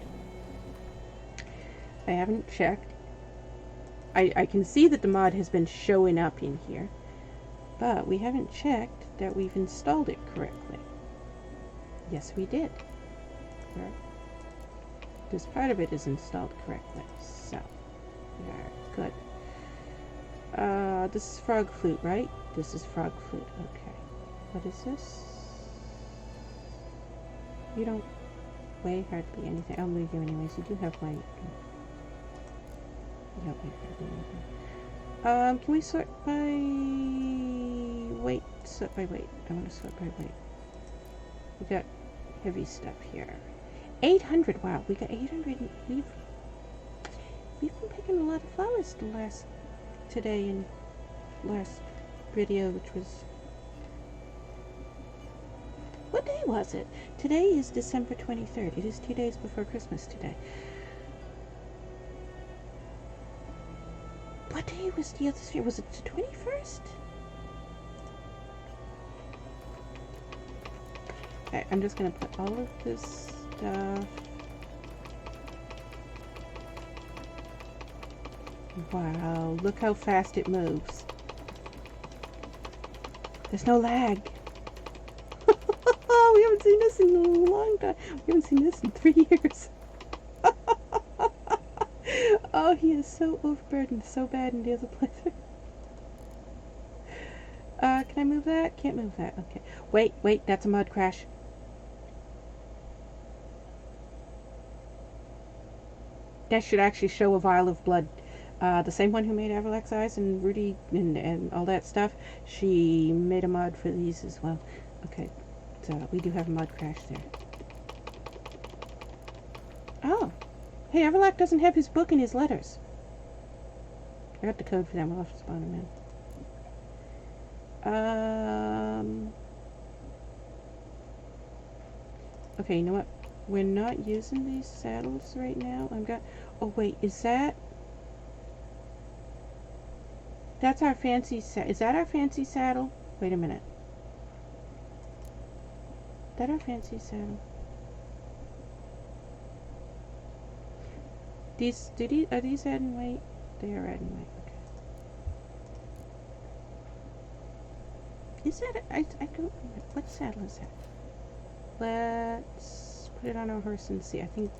to do. I haven't checked. I can see that the mod has been showing up in here, but we haven't checked that we've installed it correctly. Yes, we did. Right. This part of it is installed correctly, so we are good. This is Frog Flute, right? This is Frog Flute, okay. What is this? You don't weigh hardly anything. I'll move you anyways. You do have weight. You don't weigh hardly anything. Can we sort by weight? Sort by weight. I want to sort by weight. We got heavy stuff here. 800. Wow, we got 800. We've been picking a lot of flowers today and last video, which was, what day was it? Today is December 23rd. It is 2 days before Christmas today. What day was the other year? Was it the 21st? I'm just gonna put all of this stuff. Wow, look how fast it moves. There's no lag. We haven't seen this in a long time. We haven't seen this in 3 years. Oh, he is so overburdened, so bad in Days of Pleasure. Can I move that? Can't move that. Okay. Wait, that's a mud crash. That should actually show a vial of blood. The same one who made Avallac'h's eyes and Rudy and all that stuff, she made a mod for these as well. Okay, so we do have a mud crash there. Oh, hey, Avallac'h doesn't have his book and his letters. I got the code for them. I'll have to spawn them in. Okay, you know what? We're not using these saddles right now. Oh wait, is that? That's our fancy is that our fancy saddle? Wait a minute. Is that our fancy saddle? Are these adding weight? They are adding weight. Okay. Is that I don't remember. What saddle is that? Let's put it on our horse and see. I think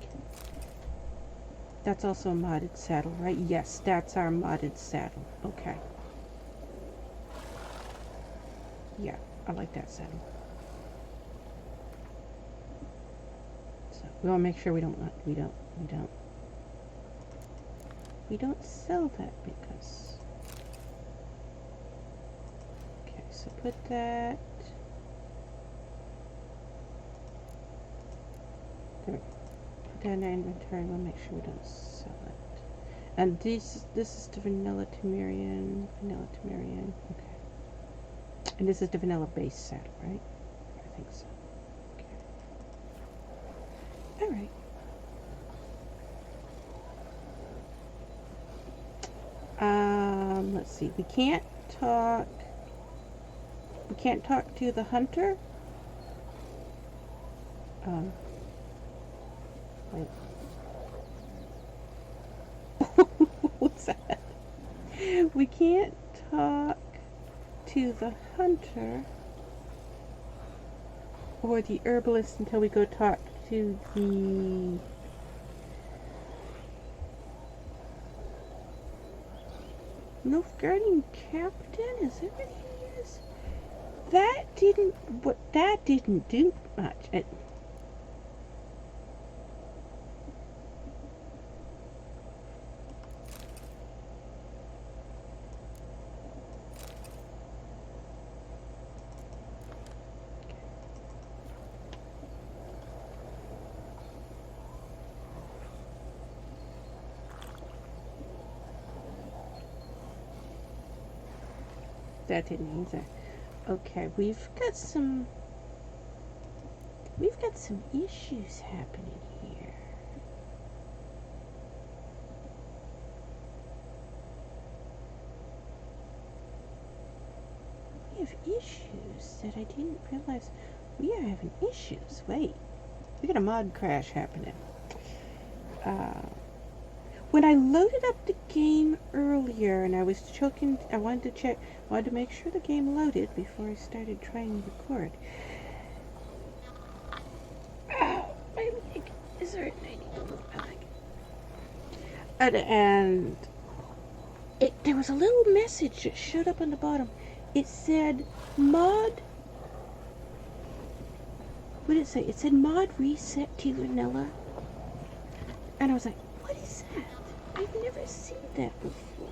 that's also a modded saddle, right? Yes, that's our modded saddle. Okay. Yeah, I like that saddle. So we want to make sure we don't sell that because. Okay, so put that. There we go. Put that in our inventory. We'll make sure we don't sell it. And this is the vanilla Temerian. Okay. And this is the vanilla base saddle, right? I think so. Okay. Alright. Let's see. We can't talk to the hunter. Wait. What's that? We can't talk to the hunter or the herbalist until we go talk to the Nilfgaardian captain. Is that what he is? That didn't do much. That didn't either. Okay, we've got some issues happening here. We have issues that I didn't realize. We are having issues. Wait, we got a mod crash happening. When I loaded up the game earlier and I was choking, I wanted to make sure the game loaded before I started trying to record. Oh, my leg is hurting. I need to move my leg. And there was a little message that showed up on the bottom. It said mod. What did it say? It said mod reset to vanilla. And I was like, what is that? I've never seen that before.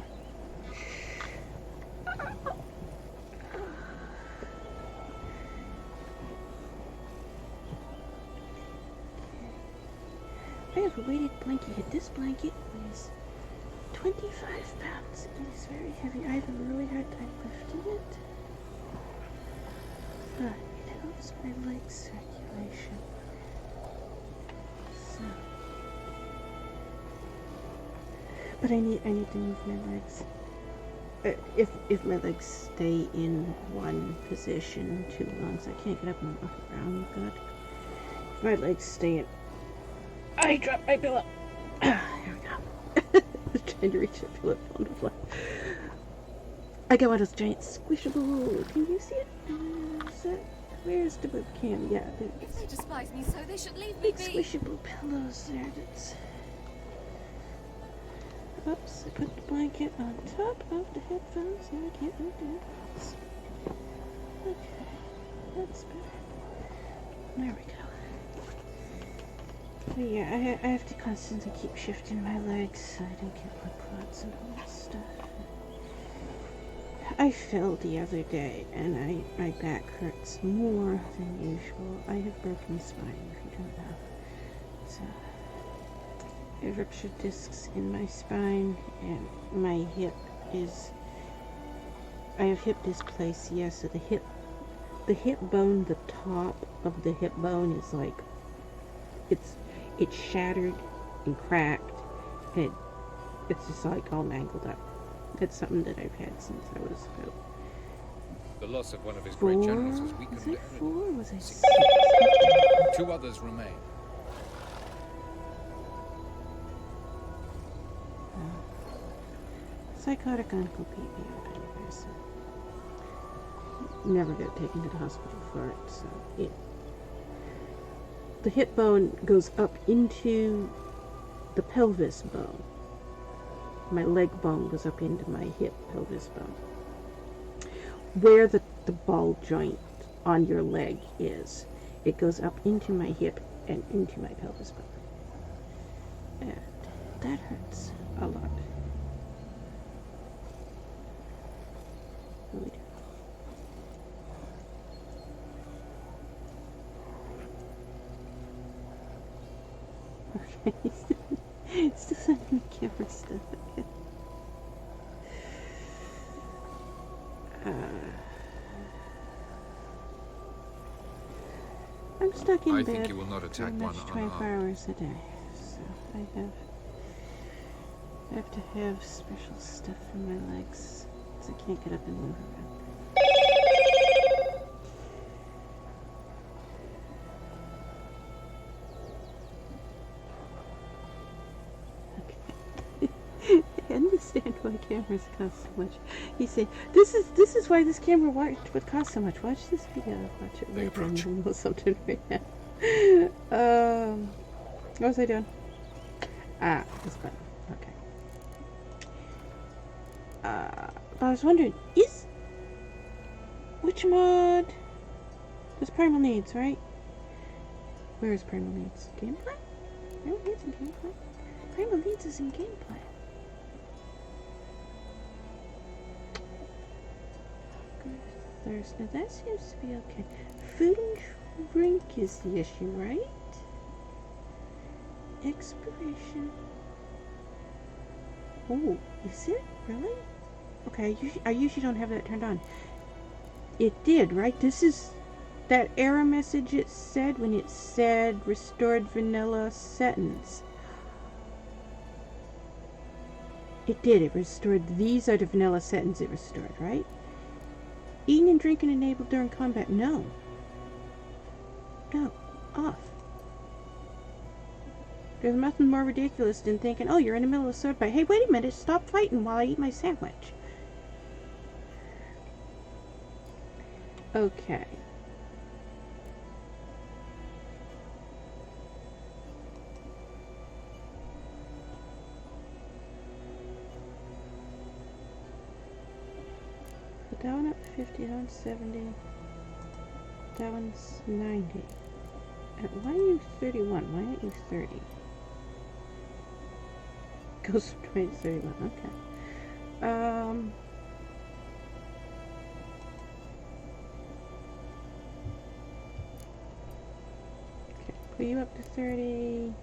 I have a weighted blanket. This blanket weighs 25 pounds. It is very heavy. I have a really hard time lifting it. But it helps my leg circulation. So. But I need to move my legs. If my legs stay in one position too long, so I can't get up and walk around. God. My legs staying. I dropped my pillow. Here we go. Trying to reach the pillow on the floor. I got one of those giant squishable. Can you see it? Where's the webcam? Yeah, If they despise me so, they should leave me big be. squishable pillows there. That's. Oops! I put the blanket on top of the headphones. Now I can't move the headphones. Okay, that's better. There we go. But yeah, I have to constantly keep shifting my legs so I don't get blood clots and all that stuff. I fell the other day and my back hurts more than usual. I have broken spine, if you don't know. So, I have ruptured discs in my spine and my hip is... I have hip dysplasia, so the hip bone, the top of the hip bone is like... It's shattered and cracked and it's just like all mangled up. It's something that I've had since I was about The loss of one of his 4. great generals has weakened Was it 4? everything. Was it 6? 2 others remain. Psychotic uncle beat me up anyway, so never got taken to the hospital for it. So the hip bone goes up into the pelvis bone. My leg bone goes up into my hip pelvis bone. Where the ball joint on your leg is, it goes up into my hip and into my pelvis bone. And that hurts a lot. Really do. Okay, still sending me camera stuff. Okay. I'm stuck in I bed think you will not attack pretty one much 24 unarmed. hours a day, so I have to have special stuff for my legs, because I can't get up and move around. I understand why cameras cost so much. He said, "This is why this camera would cost so much. Watch this video. Watch it They later, approach. and we'll something right now." What was I doing? Ah, this button. Okay. But I was wondering, which mod? There's Primal Needs, right? Where is Primal Needs? Gameplay? Primal Needs in gameplay? Primal Needs is in gameplay. Thirst. Now that seems to be okay. Food and drink is the issue, right? Expiration. Oh, is it? Really? Okay, I usually don't have that turned on. It did, right? This is that error message it said when it said restored vanilla settings. It did. It restored. These are the vanilla settings it restored, right? Eating and drinking enabled during combat. No. No. Off. There's nothing more ridiculous than thinking, oh, you're in the middle of a sword fight. Hey, wait a minute. Stop fighting while I eat my sandwich. Okay. Put that one up to 50, that one's 70. That one's 90. Why are you 31? Why aren't you 30? Goes from 20 to 31. Okay. Okay, put you up to 30.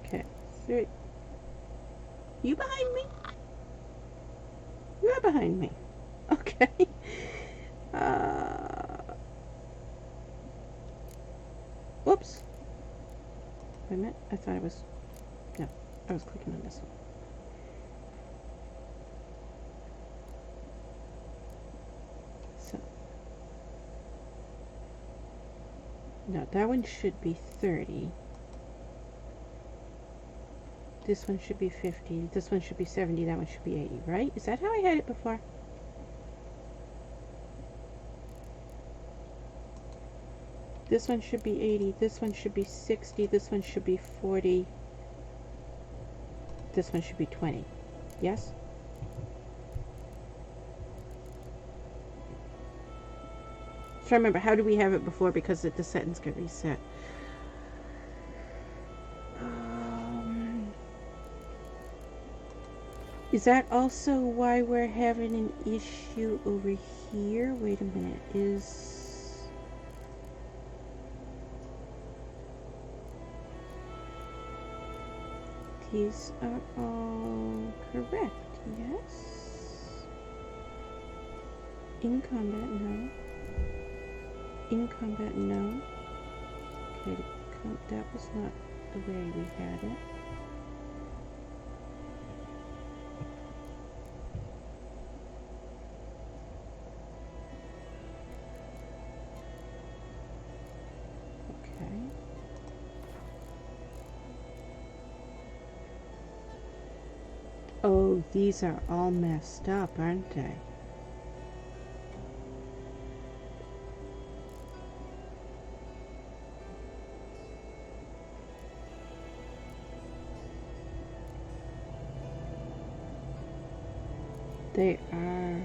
Okay, you behind me? You're behind me. Okay. Wait a minute. I thought I was... No, I was clicking on this one. So. No, that one should be 30. This one should be 50. This one should be 70. That one should be 80, right? Is that how I had it before? This one should be 80. This one should be 60. This one should be 40. This one should be 20. Yes? So remember, how did we have it before? Because the sentence got reset. Is that also why we're having an issue over here? Wait a minute. These are all correct, yes? In combat, no. In combat, no. Okay, that was not the way we had it. Oh, these are all messed up, aren't they? They are.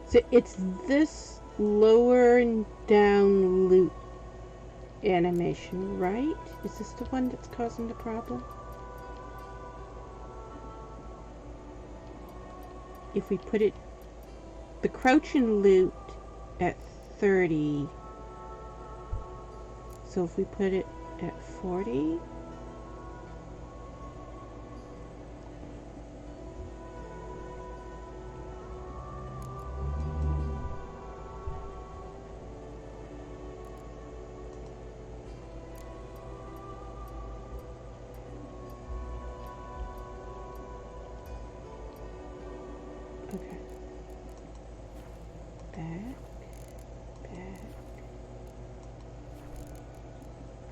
So it's this lower and down loop animation, right? Is this the one that's causing the problem? If we put it, the crouch and loot at 30, so if we put it at 40, okay, back,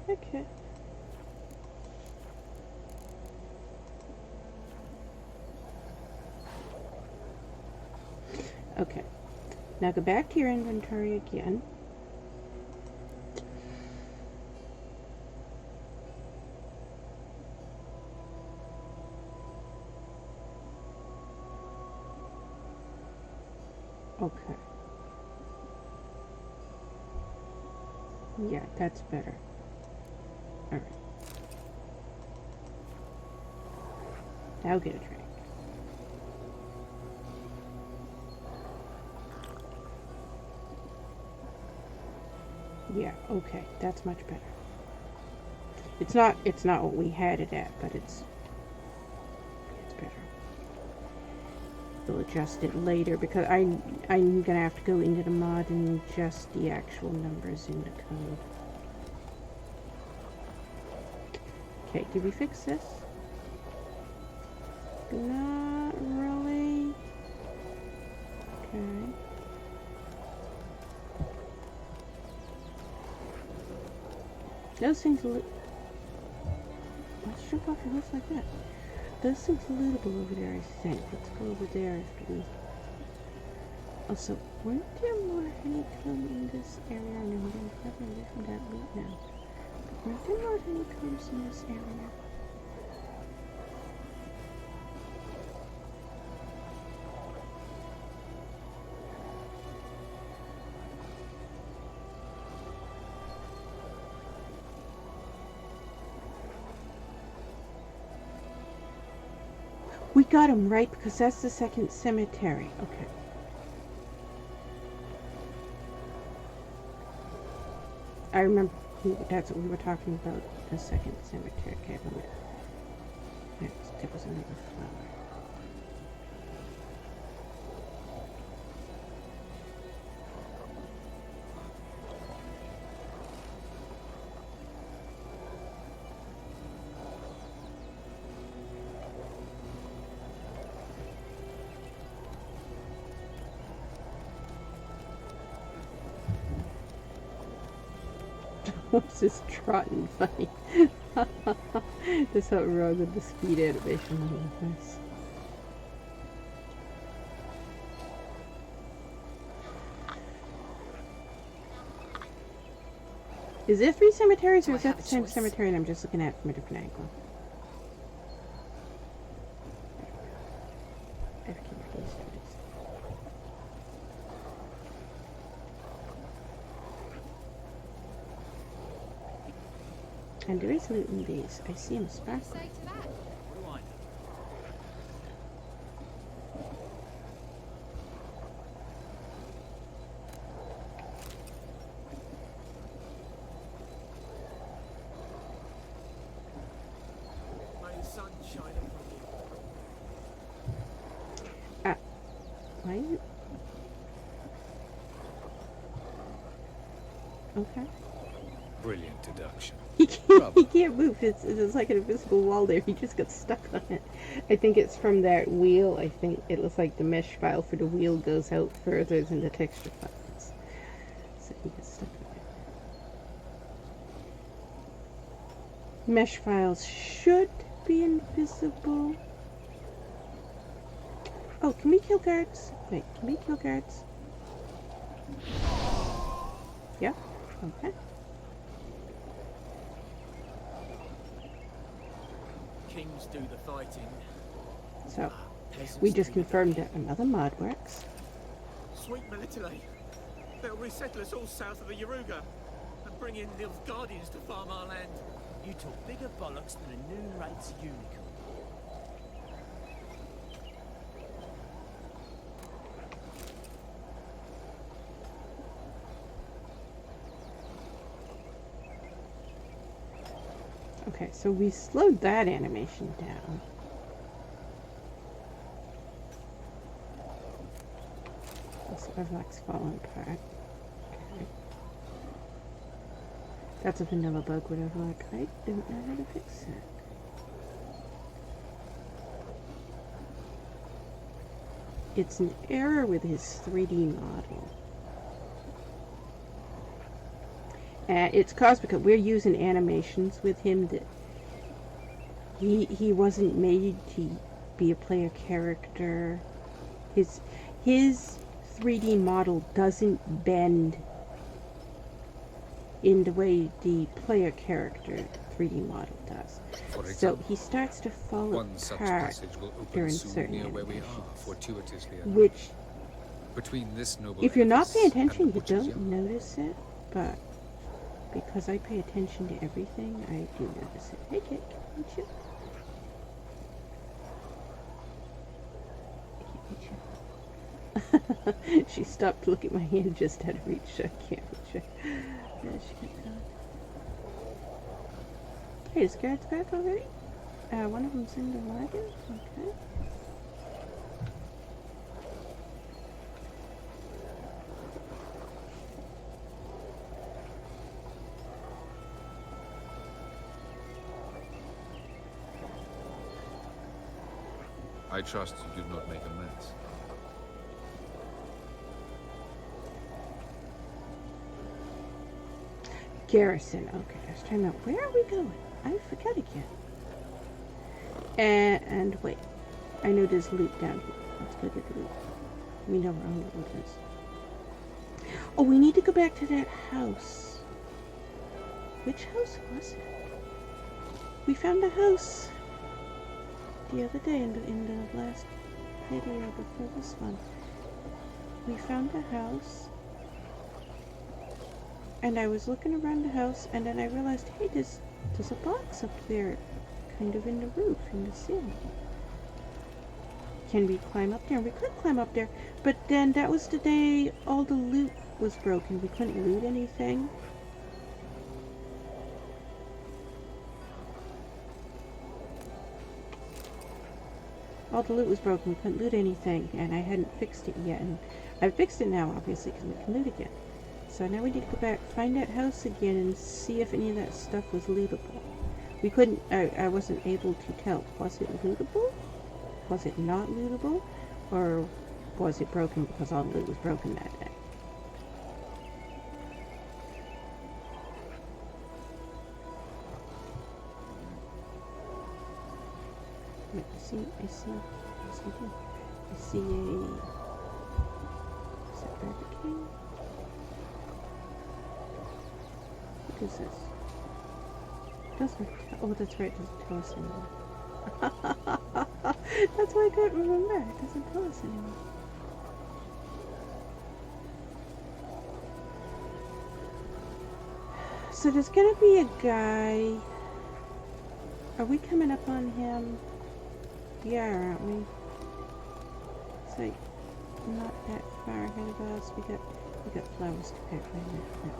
okay. Okay, now go back to your inventory again. Okay. Yeah, that's better. Alright. Now get a drink. Yeah, okay, that's much better. It's not what we had it at, but it's better. We'll adjust it later because I'm gonna have to go into the mod and adjust the actual numbers in the code. Okay, did we fix this? Not really. Okay. Those things look. Let's jump off the roof like that. Those things lootable over there, I think. Let's go over there after we. Also, weren't there more honeycomb in this area? No, we didn't have any from that loot now. But weren't there more honeycombs in this area? We got him, right? Because that's the second cemetery. Okay. I remember. That's what we were talking about, the second cemetery. Okay, there was another flower. This is trotting funny. There's something wrong with the speed animation on this. Is there 3 cemeteries, or is that the same cemetery and I'm just looking at it from a different angle? And there is loot in these. I see them sparkling. Why are you... Okay. Brilliant deduction. He can't move. It's like an invisible wall there. He just got stuck on it. I think it's from that wheel. I think it looks like the mesh file for the wheel goes out further than the texture files. So he gets stuck on it. Mesh files should be invisible. Oh, can we kill guards? Wait, can we kill guards? Yeah? Okay. Kings do the fighting. So, we just confirmed that another mod works. Sweet Melitele. They'll resettle us all south of the Yaruga and bring in the Guardians to farm our land. You talk bigger bollocks than a noon rates unicorn. Okay, so we slowed that animation down. This Avallac'h's falling apart. Okay. That's a vanilla bug with Avallac'h. I don't know how to fix it. It's an error with his 3D model. It's caused because we're using animations with him that he wasn't made to be a player character. His 3D model doesn't bend in the way the player character 3D model does. For example, so he starts to fall one such apart passage will open during soon certain near where we are, animations, fortuitously enough. which, Between this noble if you're not paying edifice and attention, the you butcher's don't yard. notice it, but because I pay attention to everything, I do notice it. Hey, kid, can you chill? She stopped to look at my hand just out of reach, so I can't reach her. There she kept going. Hey, is Garrett's back already? One of them's in the wagon? Okay. I trust you did not make a mess. Garrison. Okay, I was trying to... Where are we going? I forgot again. And wait. I know there's loot down here. Let's go get the loot. We know where all the loot is. Oh, we need to go back to that house. Which house was it? We found a house the other day in the last video before this one. We found a house. And I was looking around the house, and then I realized, hey, there's a box up there, kind of in the roof, in the ceiling. Can we climb up there? We could climb up there, but then that was the day all the loot was broken. We couldn't loot anything. all the loot was broken. We couldn't loot anything, and I hadn't fixed it yet. And I've fixed it now, obviously, because we can loot again. So now we need to go back, find that house again, and see if any of that stuff was lootable. We couldn't, I wasn't able to tell. Was it lootable? Was it not lootable? Or was it broken because all the loot was broken that day? Wait, I see a... Is that Burger King? What is this? Doesn't tell, oh, that's right, it doesn't tell us anymore. That's why I couldn't remember. It doesn't tell us anymore. So there's gonna be a guy. Are we coming up on him? We are, aren't we? It's like not that far ahead of us. We got flowers to pick right now.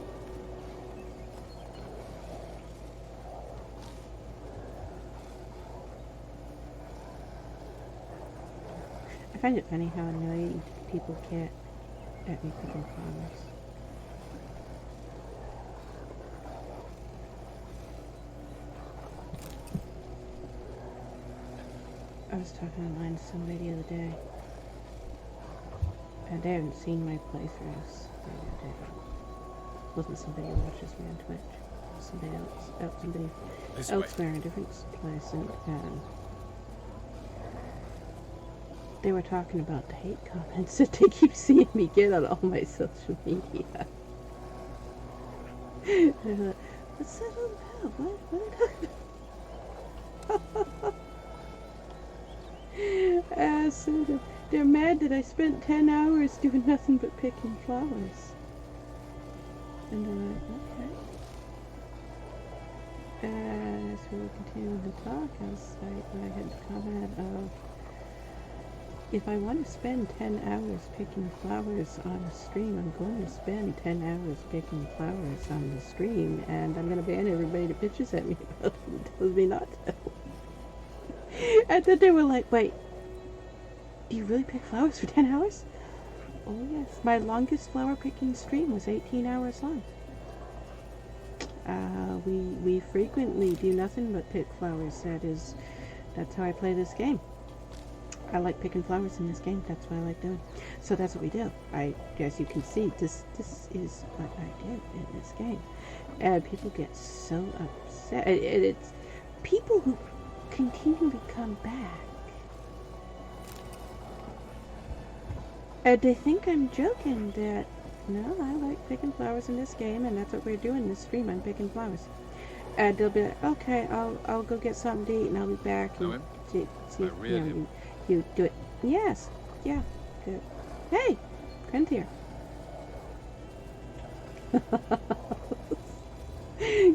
I find it funny how annoyed people get at me picking flowers. I was talking online to somebody the other day, and they haven't seen my playthroughs the other day. It wasn't somebody who watches me on Twitch. It was somebody else, somebody elsewhere in a different place, and they were talking about the hate comments that they keep seeing me get on all my social media. They're like, what's that all about? What are you talking about? So they're mad that I spent 10 hours doing nothing but picking flowers. And they're like, okay. As we were continuing to talk, I had the comment of, if I want to spend 10 hours picking flowers on a stream, I'm going to spend 10 hours picking flowers on the stream, and I'm going to ban everybody that bitches at me about it and tells me not to. And then they were like, wait, do you really pick flowers for 10 hours? Oh yes, my longest flower picking stream was 18 hours long. We frequently do nothing but pick flowers. That's how I play this game. I like picking flowers in this game. That's what I like doing. So that's what we do. As you can see, this is what I do in this game. And people get so upset. It's people who continually come back. And they think I'm joking that, no, I like picking flowers in this game, and that's what we're doing this stream. I'm picking flowers. And they'll be like, okay, I'll go get something to eat, and I'll be back. And you do it. Yes. Yeah. Good. Hey, Crentier.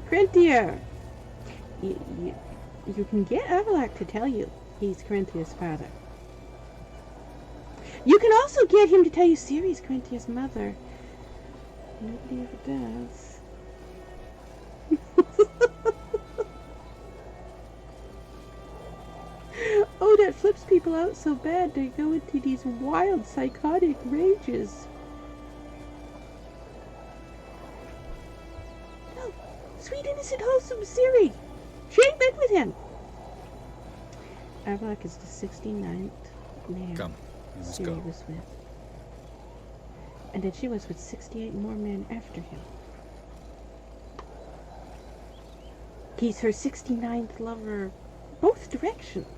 Crentier. You can get Avallac'h to tell you he's Crentier's father. You can also get him to tell you Ciri's Crentier's mother. Nobody ever does. Oh, that flips people out so bad they go into these wild psychotic rages. No, sweet innocent wholesome Ciri. She ain't been with him. Avallac'h is the 69th man Come, let's Ciri go. was with. And then she was with 68 more men after him. He's her 69th lover, both directions.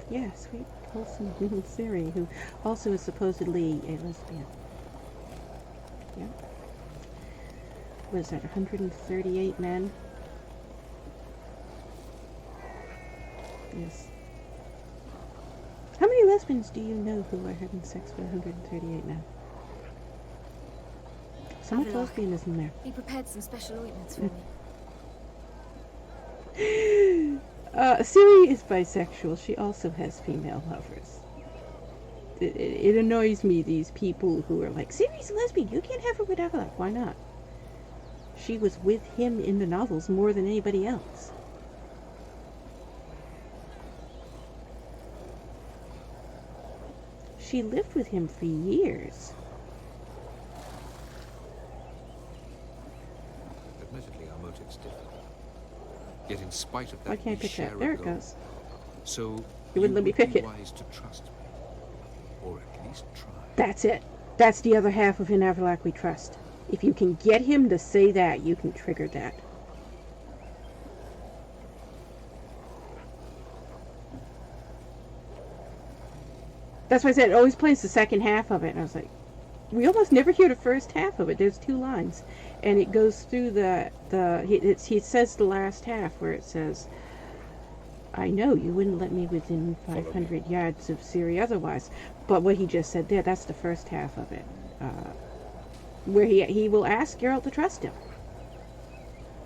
Yeah, sweet, wholesome little Ciri, who also is supposedly a lesbian. Yeah. Was that 138 men? Yes. How many lesbians do you know who are having sex with 138 men? So much Avallac'h, lesbianism there. he prepared some special ointments for me. Ciri is bisexual. She also has female lovers. It annoys me, these people who are like, Ciri's a lesbian, you can't have her with Avallac'h. Why not? She was with him in the novels more than anybody else. She lived with him for years. Admittedly, our motives differ. Yet in spite of that, Why can't I we pick share that? There a it goal. goes. So You wouldn't let me pick be it. wise to trust me, or at least try. That's it. That's the other half of In Avallac'h We Trust. If you can get him to say that, you can trigger that. That's why I said it always plays the second half of it. And I was like, we almost never hear the first half of it. There's 2 lines. And it goes through he says the last half where it says, I know you wouldn't let me within 500 yards of Ciri otherwise. But what he just said there, that's the first half of it. Where he will ask Geralt to trust him.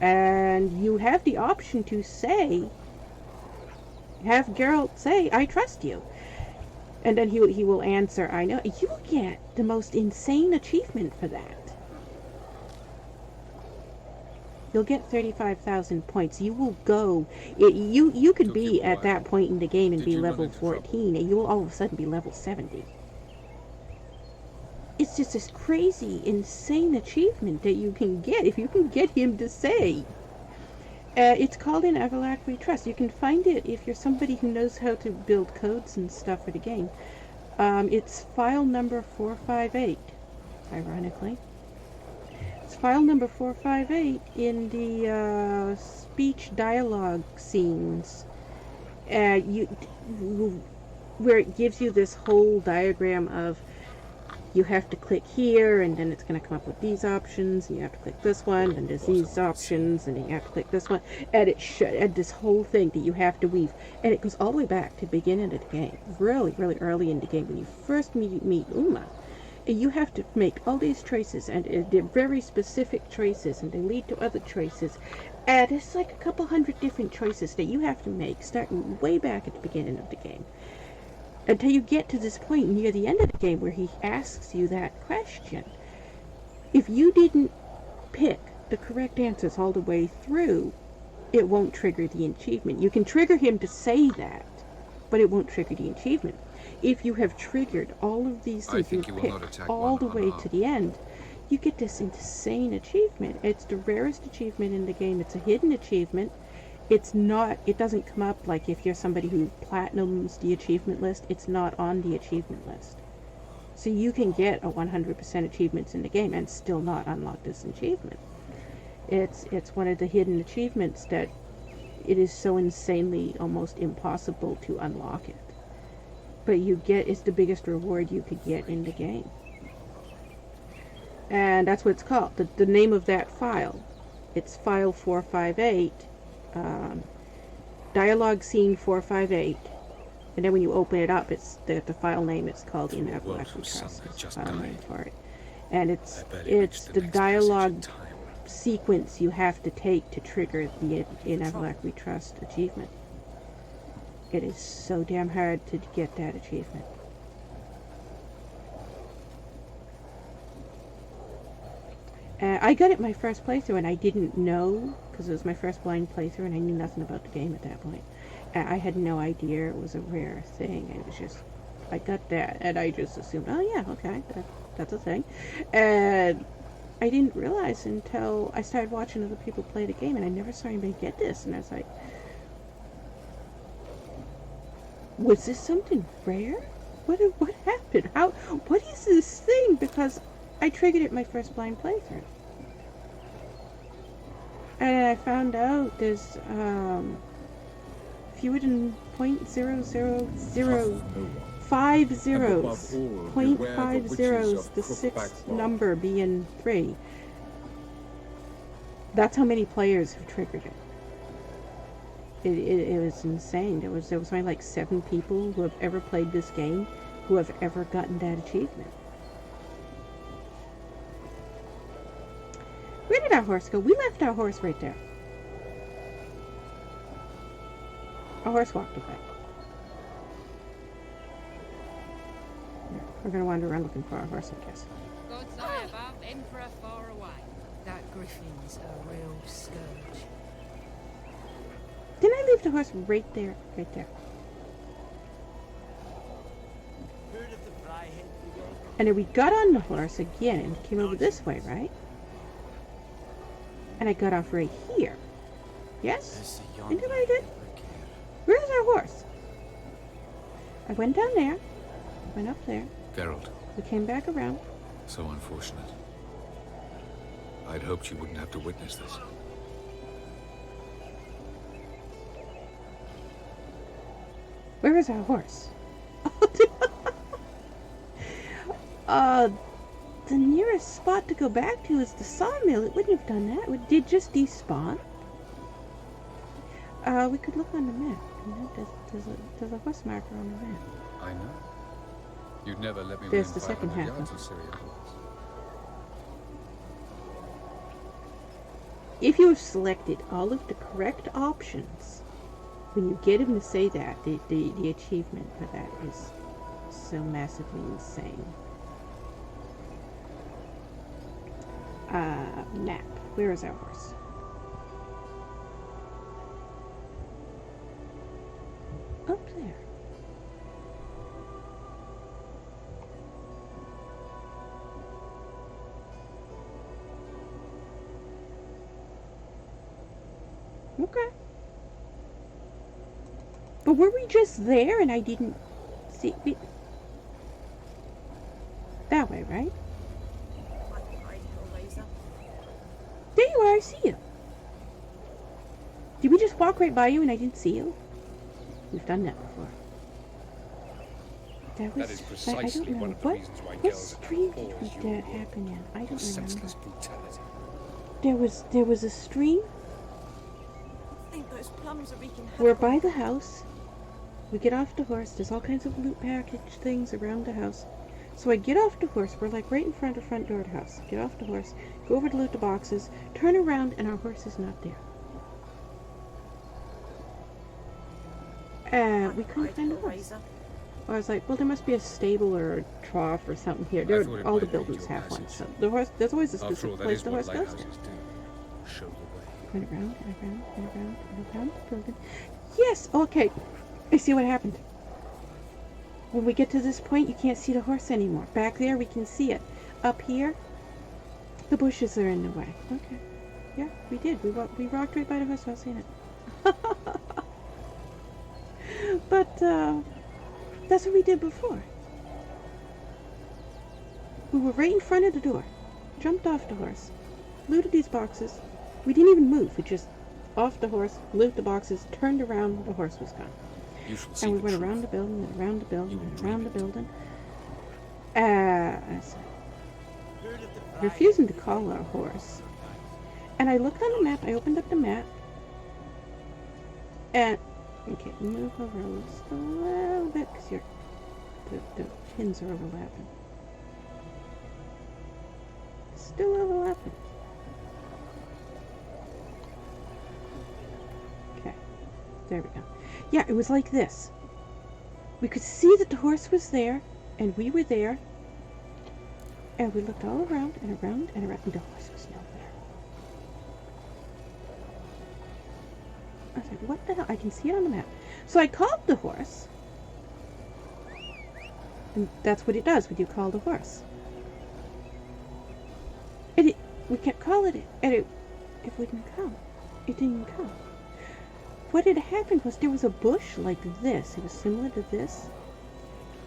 And you have the option to have Geralt say, I trust you. And then he will answer, I know. You get the most insane achievement for that. You'll get 35,000 points. You will go. You could be at that point in the game and be level 14, and you'll all of a sudden be level 70. It's just this crazy, insane achievement that you can get if you can get him to say. It's called In Avallac'h We Trust. You can find it if you're somebody who knows how to build codes and stuff for the game. It's file number 458, ironically. It's file number 458 in the speech dialogue scenes. Where it gives you this whole diagram of you have to click here, and then it's going to come up with these options, and you have to click this one, and there's these options, and then you have to click this one, and and this whole thing that you have to weave, and it goes all the way back to the beginning of the game, really, really early in the game, when you first meet Uma, and you have to make all these choices, and they're very specific choices, and they lead to other choices, and it's like a couple hundred different choices that you have to make, starting way back at the beginning of the game. Until you get to this point near the end of the game where he asks you that question. If you didn't pick the correct answers all the way through, it won't trigger the achievement. You can trigger him to say that, but it won't trigger the achievement. If you have triggered all of these things, you picked all the way to the end, you get this insane achievement. It's the rarest achievement in the game. It's a hidden achievement. It doesn't come up like if you're somebody who platinums the achievement list, it's not on the achievement list. So you can get a 100% achievements in the game and still not unlock this achievement. It's one of the hidden achievements that it is so insanely almost impossible to unlock it. But it's the biggest reward you could get in the game. And that's what it's called. The name of that file, it's file 458. Dialogue scene 458, and then when you open it up, it's the file name. It's called In Avallac'h We Trust. It's the file name for it, and it's the dialogue sequence you have to take to trigger the In Avallac'h We Trust achievement. It is so damn hard to get that achievement. I got it my first playthrough, and I didn't know, because it was my first blind playthrough, and I knew nothing about the game at that point. I had no idea it was a rare thing. It was just, I got that, and I just assumed, oh yeah, okay, that's a thing. And I didn't realize until I started watching other people play the game, and I never saw anybody get this, and I was like, was this something rare? What happened? What is this thing? Because I triggered it my first blind playthrough. And I found out there's fewer than 0.0005 zeros. 0.5 zeros, the sixth number being 3. That's how many players have triggered it. It was insane. There was only like 7 people who have ever played this game who have ever gotten that achievement. Where did our horse go? We left our horse right there. Our horse walked away. Yeah, we're going to wander around looking for our horse, I guess. God's eye above, emperor far away. That green Everything's a real scourge. Didn't I leave the horse right there? Right there. Heard of the Fryhead Brigade? And then we got on the horse again and came over this way, right? And I got off right here. Yes? I think I did. Where's our horse? I went down there. Went up there. Geralt, We came back around. so unfortunate. I'd hoped you wouldn't have to witness this. Where is our horse? The nearest spot to go back to is the sawmill. It wouldn't have done that. It did just despawn. We could look on the map. You know, there's a horse marker on the map. I know. You'd never let me There's within the second 500 half yards of of Syria otherwise. If you have selected all of the correct options, when you get him to say that, the achievement for that is so massively insane. Map. Where is our horse? Up there. Okay. But were we just there and I didn't see it? That way, right? There you are, I see you. Did we just walk right by you and I didn't see you? We've done that before. That is precisely I don't know. one of the reasons why What girls stream always did use that happen in? I don't remember. senseless brutality. There was a stream. I think those plums are wreaking havoc. We're by the house. We get off the horse. There's all kinds of loot package things around the house. So I get off the horse. We're like right in front of the front door of the house. Get off the horse. Go over to loot the boxes. Turn around and our horse is not there. We couldn't find the horse. I was like, well, there must be a stable or a trough or something here. I thought it All the might lead buildings to a have one. passage. So the horse, there's always a After all, specific that place is the what horse goes to. lighthouses do. Show the way. Went around and around and around and around the building. Yes, okay. I see what happened. When we get to this point, you can't see the horse anymore. Back there, we can see it. Up here, the bushes are in the way. Okay. Yeah, we did. We rocked right by the horse without seeing it. But, that's what we did before. We were right in front of the door. Jumped off the horse. Looted these boxes. We didn't even move. We just off the horse, looted the boxes, turned around, the horse was gone. You shall see And we the went truth. around the building and around the building You and will around the dream building. Heard of the Fryhead Refusing to call our horse. And I looked on the map, I opened up the map. And, okay, move over just a little bit because the pins are overlapping. Still overlapping. Okay, there we go. Yeah, it was like this. We could see that the horse was there, and we were there, and we looked all around and around and around, and the horse was nowhere. I was like, what the hell? I can see it on the map. So I called the horse, and that's what it does when you call the horse. And we kept calling it, and it wouldn't come. It didn't come. What had happened was there was a bush like this. It was similar to this.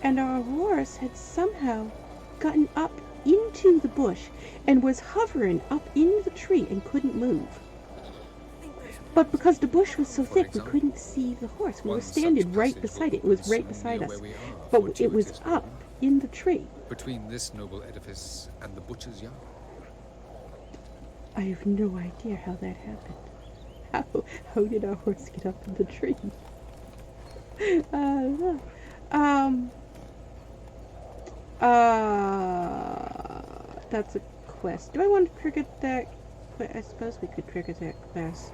And our horse had somehow gotten up into the bush and was hovering up in the tree and couldn't move. But because the bush was so thick, we couldn't see the horse. We were One such standing right passage beside will it. It was open right soon beside near us. where we are, But it was fortuitous up moment, in the tree. between this noble edifice and the butcher's yard. I have no idea how that happened. How did our horse get up in the tree? That's a quest. Do I want to trigger that? I suppose we could trigger that quest.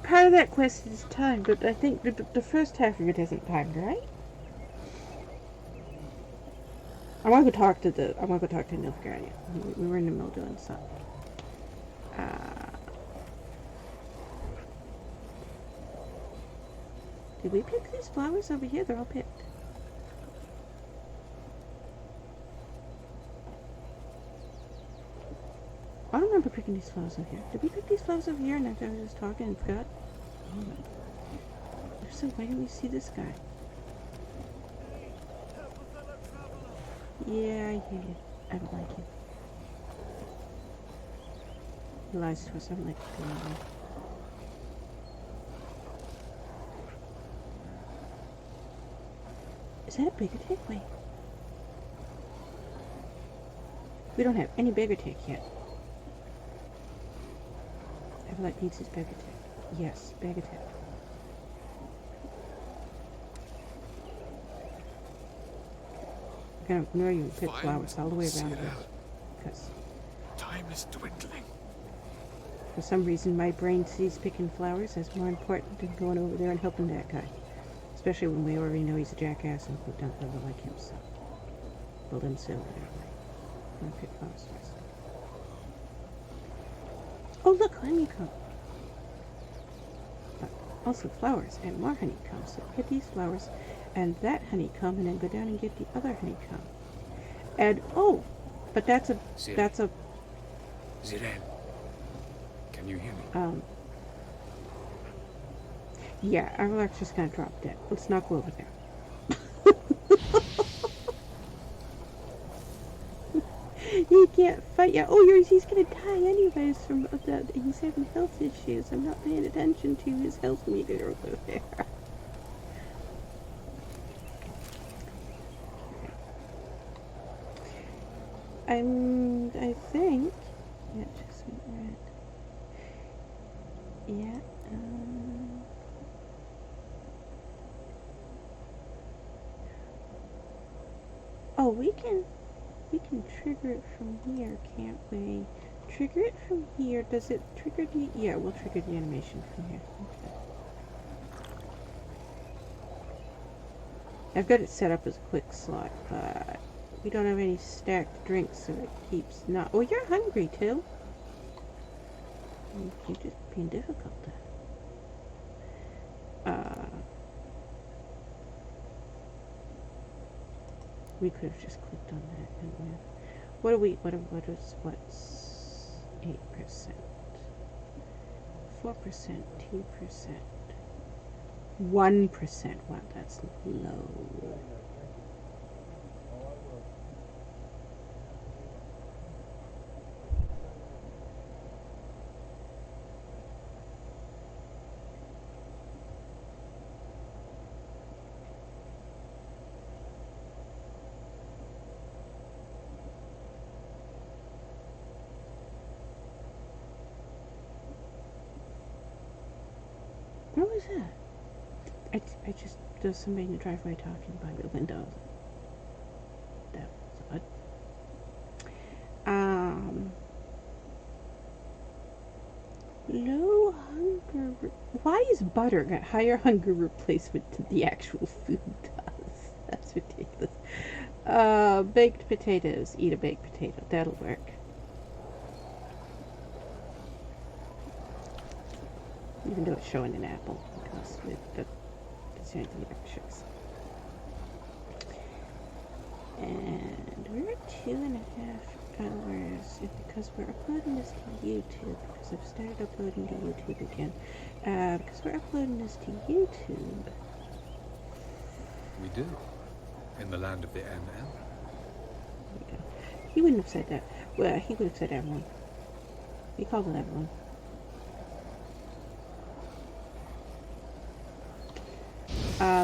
Part of that quest is timed, but I think the first half of it isn't timed, right? I want to go talk to Nilfgaardian. We were in the middle doing something. Did we pick these flowers over here? They're all picked. I don't remember picking these flowers over here. Did we pick these flowers over here and after I was just talking and forgot? Oh my. So why didn't we see this guy? Yeah, I hear you. I don't like him. He lies to us. I don't like him. Is that a bigger tick? Wait. We don't have any bigger tick yet. Avallac'h needs his bigger tick. Yes, bigger tick. I'm gonna ignore you and pick flowers all the way around this. Because Time is dwindling. for some reason my brain sees picking flowers as more important than going over there and helping that guy. Especially when we already know he's a jackass and we don't really like him, so we'll let him sit over there. I'm gonna pick flowers first. Oh look, honeycomb! But also flowers and more honeycomb. So get these flowers and that honeycomb and then go down and get the other honeycomb. And oh, but that's a Ziren, can you hear me? Yeah, Avallac'h's just gonna drop dead. Let's not go over there. He can't fight yet. Oh, he's gonna die anyways from that. He's having health issues. I'm not paying attention to his health meter over there. I think. Yeah, it just went red. Yeah. Oh, we can trigger it from here, can't we? Trigger it from here. Does it trigger the... Yeah, we'll trigger the animation from here. Okay. I've got it set up as a quick slot, but we don't have any stacked drinks, so it keeps not... Oh, you're hungry, too. You're just being difficult. We could have just clicked on that, couldn't we? What's 8%? 4%, 2%, 1%. Wow, that's low. What was that? I just, there's somebody in the driveway talking by the window. That was odd. Low hunger. Why is butter got higher hunger replacement than the actual food does? That's ridiculous. Baked potatoes. Eat a baked potato. That'll work. Even though it's showing an apple, because that's anything about sugars. And we're at 2.5 hours because we're uploading this to YouTube. Because I've started uploading to YouTube again. Because we're uploading this to YouTube. We do. In the land of the NL. Yeah. He wouldn't have said that. Well, he would have said everyone. He called it everyone.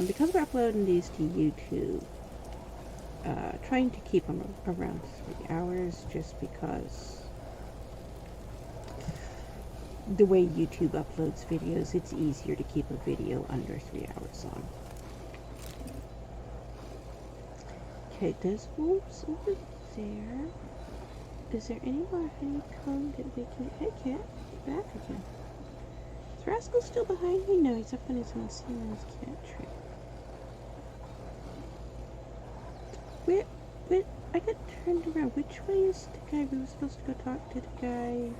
Because we're uploading these to YouTube, trying to keep them around 3 hours just because the way YouTube uploads videos, it's easier to keep a video under 3 hours long. Okay, there's wolves over there. Is there any more honeycomb that we can... Hey, cat, back again. Is Rascal still behind me? No, he's up on his own Simon's cat tree. Where, I I got turned around. Which way is the guy? We were supposed to go talk to the guy.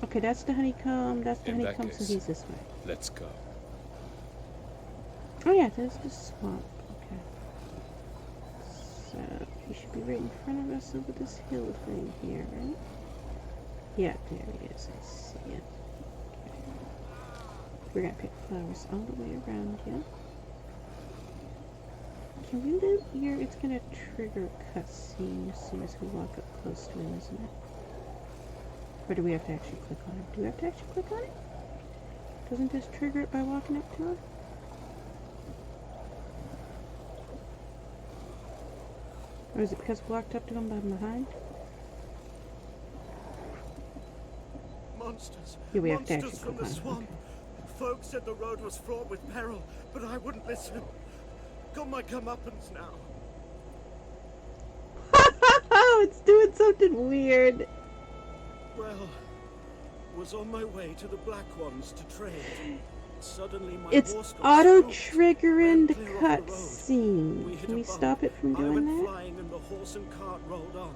Okay, that's the honeycomb. That's the In that honeycomb, so case, he's this way. let's go. Oh yeah, there's the swamp. Okay. So he should be right in front of us over this hill thing here, right? Yeah, there he is. I see it. Okay. We're gonna pick flowers all the way around here. Can we live here? It's gonna trigger a cutscene as soon as we walk up close to him, isn't it? Or do we have to actually click on it? Do we have to actually click on it? Doesn't this trigger it by walking up to him? Or is it because we walked up to him by behind? Monsters. Yeah, we have to Monsters actually from click the on it. swamp. Folks said the road was fraught with peril, but I wouldn't listen. Got my comeuppance now. Oh, it's doing something weird. Well, was on my way to the Black Ones to trade. Suddenly my It's horse got auto-triggering the ran clear off the road. cutscene. Can we stop it from I doing went that? flying and the horse and cart rolled on.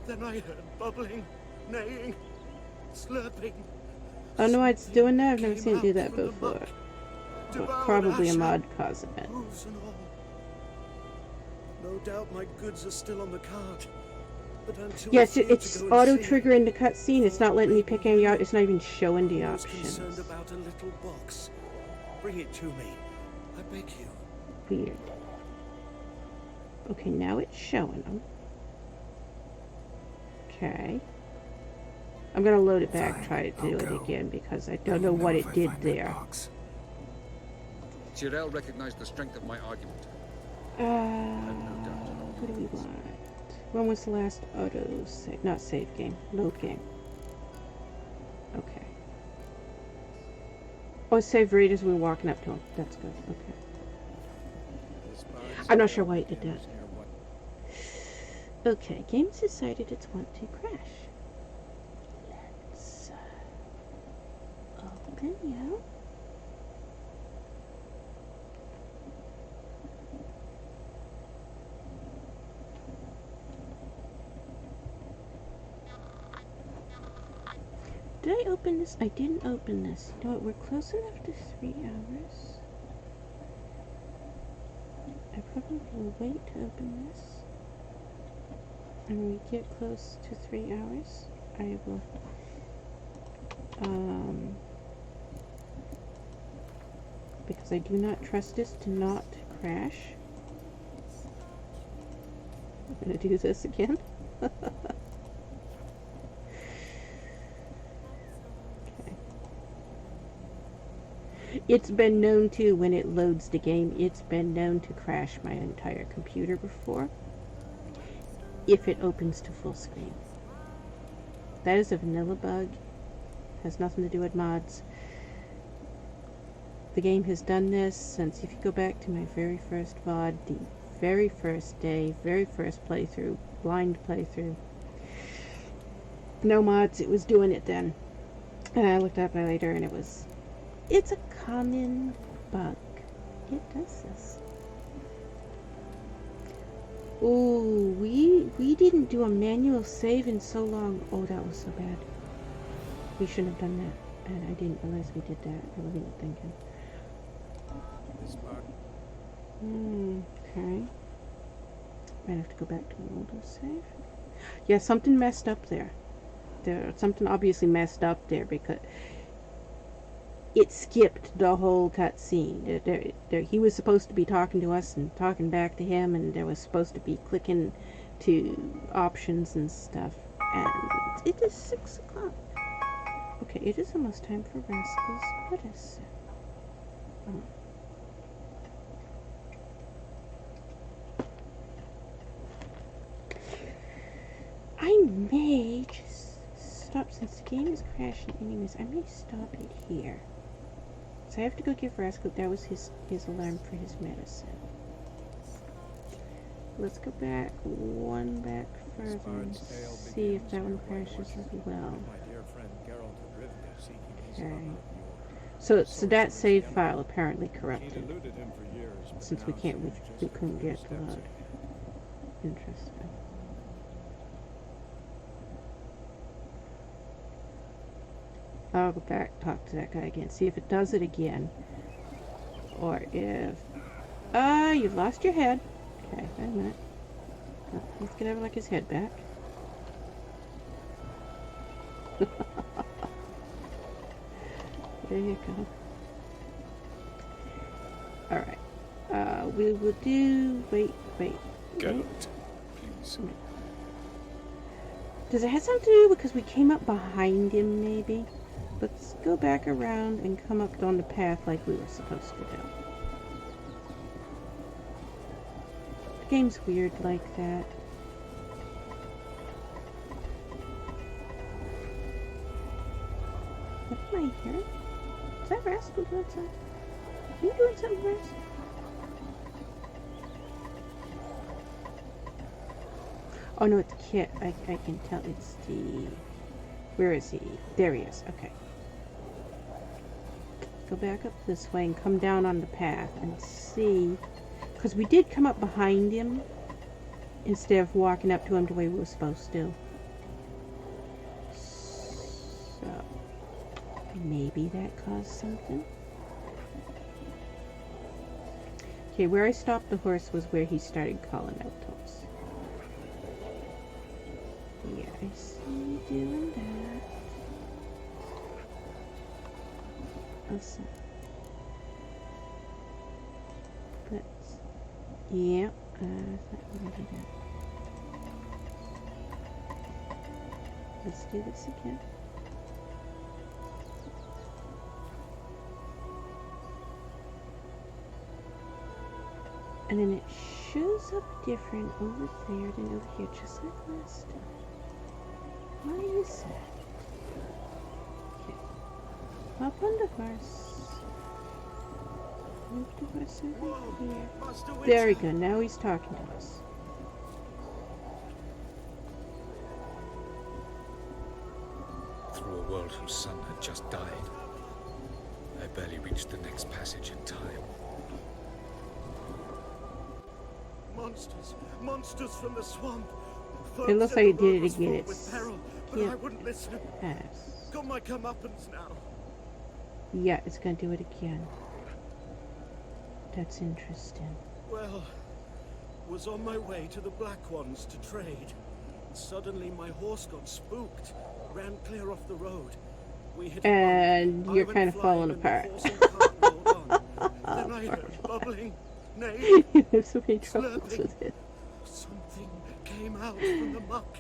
Then I heard bubbling, neighing, slurping. Oh no, it's doing that? I've never Came seen it do out that from the before. muck, But devoured probably a Asher, mod causing it. hooves and all. No doubt my goods are still on the cart. But until Yes, I came it's to go and see, auto-triggering the cutscene. It's not letting me pick any out. It's not even showing the I was options. concerned about a little box. Bring it to me. I beg you. Weird. Okay, now it's showing them. Okay. I'm gonna load it back, Fine, try to do I'll it go. again because I don't know what it did there. Tyrell recognized the strength of my argument. What do we want? When was the last auto save? Not save game, load game. Okay. Oh, save right as we were walking up to him. That's good. Okay. I'm not sure why it did that. Okay, game's decided it's want to crash. Let's open you. Did I open this? I didn't open this. You know what? We're close enough to 3 hours. I probably will wait to open this. And when we get close to 3 hours, I will because I do not trust this to not crash. I'm gonna do this again. It's been known to, when it loads the game, it's been known to crash my entire computer before if it opens to full screen. That is a vanilla bug. Has nothing to do with mods. The game has done this since, if you go back to my very first VOD, the very first day, very first playthrough, blind playthrough. No mods, it was doing it then. And I looked up later and it's a common bug. It does this. Oh, we didn't do a manual save in so long. Oh, that was so bad. We shouldn't have done that. And I didn't realize we did that. I wasn't thinking. Okay. Might have to go back to an older save. Yeah, something messed up there. Something obviously messed up there because it skipped the whole cutscene. He was supposed to be talking to us and talking back to him, and there was supposed to be clicking to options and stuff. And it is 6 o'clock. Okay, it is almost time for Rascals. What is it? Oh. I may just stop, since the game is crashing anyways, I may stop it here. So I have to go give Rascal, that was his alarm for his medicine. Let's go back one back further and see if that one crashes as well. Okay. So that save file apparently corrupted. Since we couldn't get to load. Interesting. I'll go back, talk to that guy again, see if it does it again. Or if... you lost your head. Okay, wait a minute. Oh, he's gonna have like his head back. There you go. Alright. We will do... Wait. Geralt, please. Does it have something to do because we came up behind him, maybe? Let's go back around and come up on the path like we were supposed to do. The game's weird like that. What am I hearing? Is that Rascal doing something? Are you doing something, Rascal? Oh no, it's Kit. I can tell it's the... Where is he? There he is. Okay. Go back up this way and come down on the path and see... Because we did come up behind him instead of walking up to him the way we were supposed to. So... Maybe that caused something? Okay, where I stopped the horse was where he started calling out to us. Yeah, I see you doing that. Awesome. But, yeah, I thought we were gonna do that. Let's do this again. And then it shows up different over there than over here, just like last time. Why is that? Okay. Up on the horse. Move the horse over here. There we go, now he's talking to us. Through a world whose sun had just died, I barely reached the next passage in time. Monsters from the swamp. It looks like it did it again. With peril, but I wouldn't listen. Pass. Got my comeuppance now. Yeah, it's gonna do it again. That's interesting. Well, was on my way to the Black Ones to trade. Suddenly my horse got spooked, ran clear off the road. We hit and you're kind of falling apart. Then I heard bubbling, neighing, There's so many troubles slurping. with it. Something came out from the muck,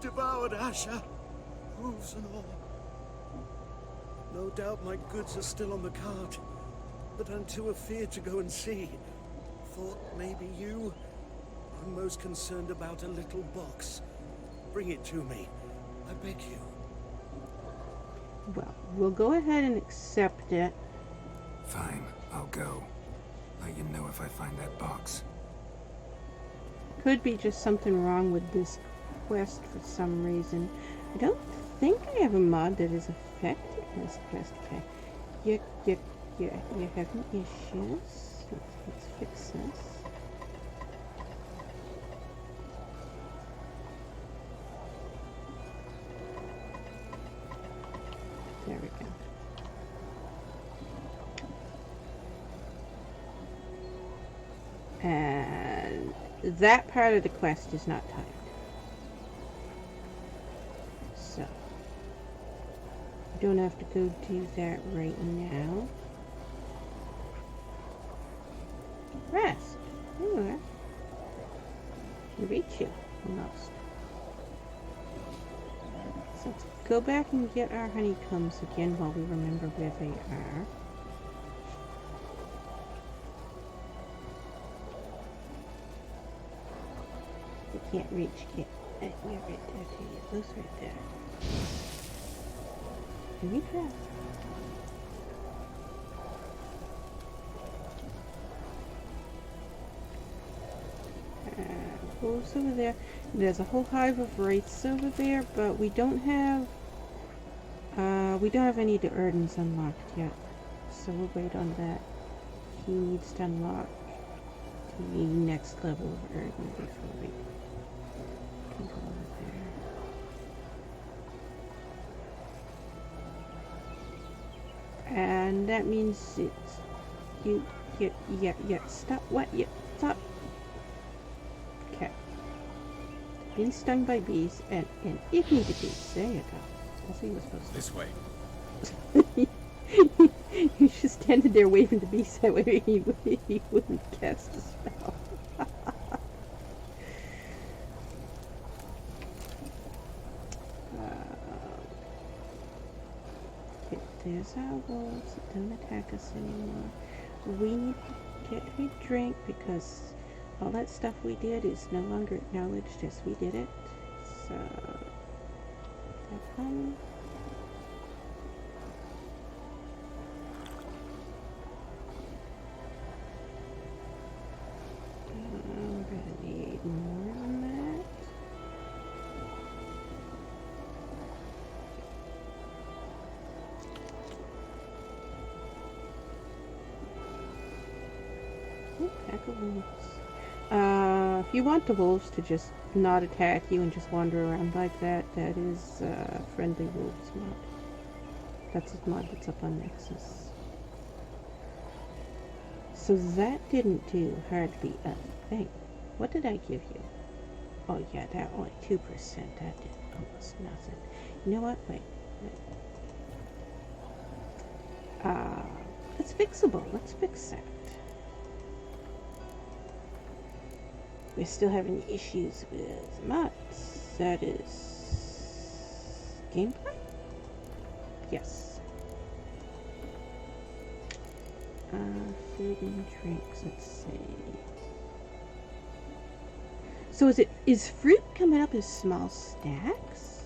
devoured Asher, hooves and all. No doubt my goods are still on the cart, but I'm too afeard to go and see. Thought maybe you. I'm most concerned about a little box. Bring it to me, I beg you. Well, we'll go ahead and accept it. Fine, I'll go. Let you know if I find that box. Could be just something wrong with this quest for some reason. I don't think I have a mod that is affected this quest. Okay, you're having issues. Let's fix this. There we go. And that part of the quest is not timed. So, you don't have to go do that right now. Rest. There you are. Can reach you, almost. So let's go back and get our honeycombs again while we remember where they are. You can't reach, you're right there too. Those right there. Can we try? Wolves over there. There's a whole hive of wraiths over there, but we don't have any of the Erdens unlocked yet. So we'll wait on that. He needs to unlock the next level of Erdman before we can go over there. And that means it's stop. What? Stop. Okay. Being stung by bees and igni the bees. There you go. That's what you were supposed to do. This way. You just standing there waving the bees that way he wouldn't cast a spell. Okay, there's our wolves. Don't attack us anymore. We need to get a drink because all that stuff we did is no longer acknowledged as we did it. So, have fun. We're gonna need more than that. Ooh, pack of wolves. If you want the wolves to just not attack you and just wander around like that, that is friendly wolves mod. That's a mod that's up on Nexus. So that didn't do hardly a thing. What did I give you? Oh yeah, that only 2%. That did almost nothing. You know what? Wait. It's fixable. Let's fix that. We're still having issues with mods. That is gameplay? Yes. Food and drinks, let's see. So is fruit coming up as small stacks?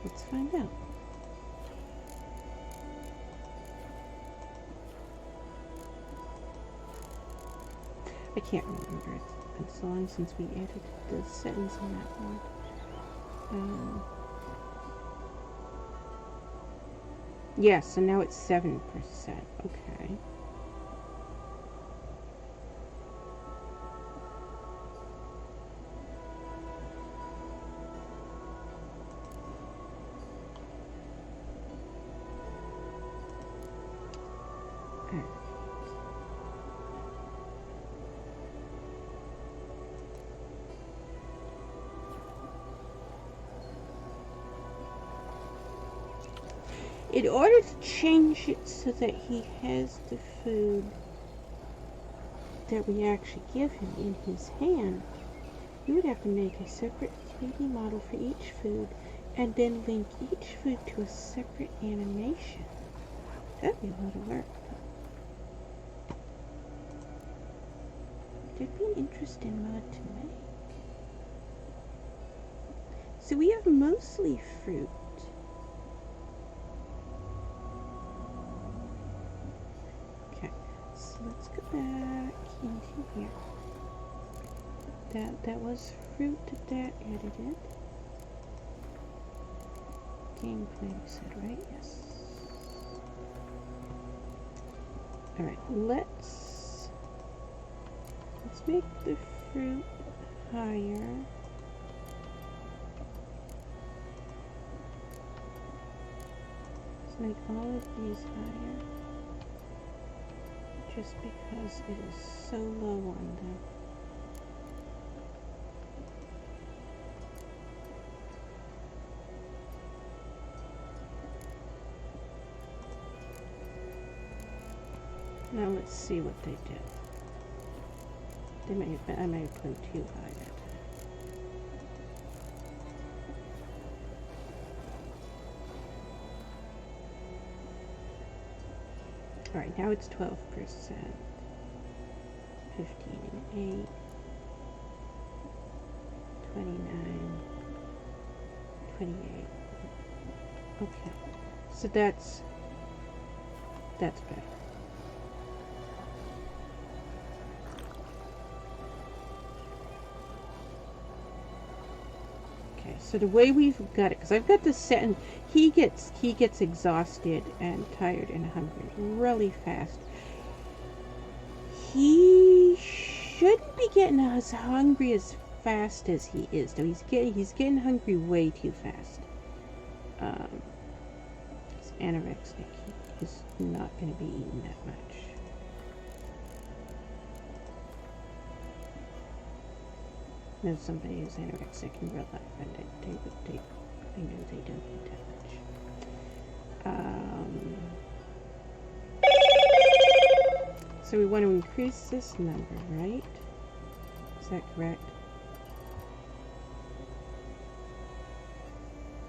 Let's find out. I can't remember. It's been so long since we added the settings on that one. Yeah, so now it's 7%. Okay. In order to change it so that he has the food that we actually give him in his hand, you would have to make a separate 3D model for each food and then link each food to a separate animation. That'd be a lot of work. That'd be an interesting mod to make. So we have mostly fruit. Let's go back into here. That was fruit that edited. Gameplay, you said, right? Yes. Alright, let's make the fruit higher. Let's make all of these higher. Just because it is so low on them. Now let's see what they did. I may have put them too high that time. Alright, now it's 12%. 15 and 8. 29. 28. Okay. So that's better. Okay, so the way we've got it, because I've got this set, and he gets exhausted and tired and hungry really fast. He shouldn't be getting as hungry as fast as he is, though. He's getting hungry way too fast. He's anorexic. He's not going to be eating that much. I know somebody who's anorexic in real life, and I know they don't eat that much. So we want to increase this number, right? Is that correct?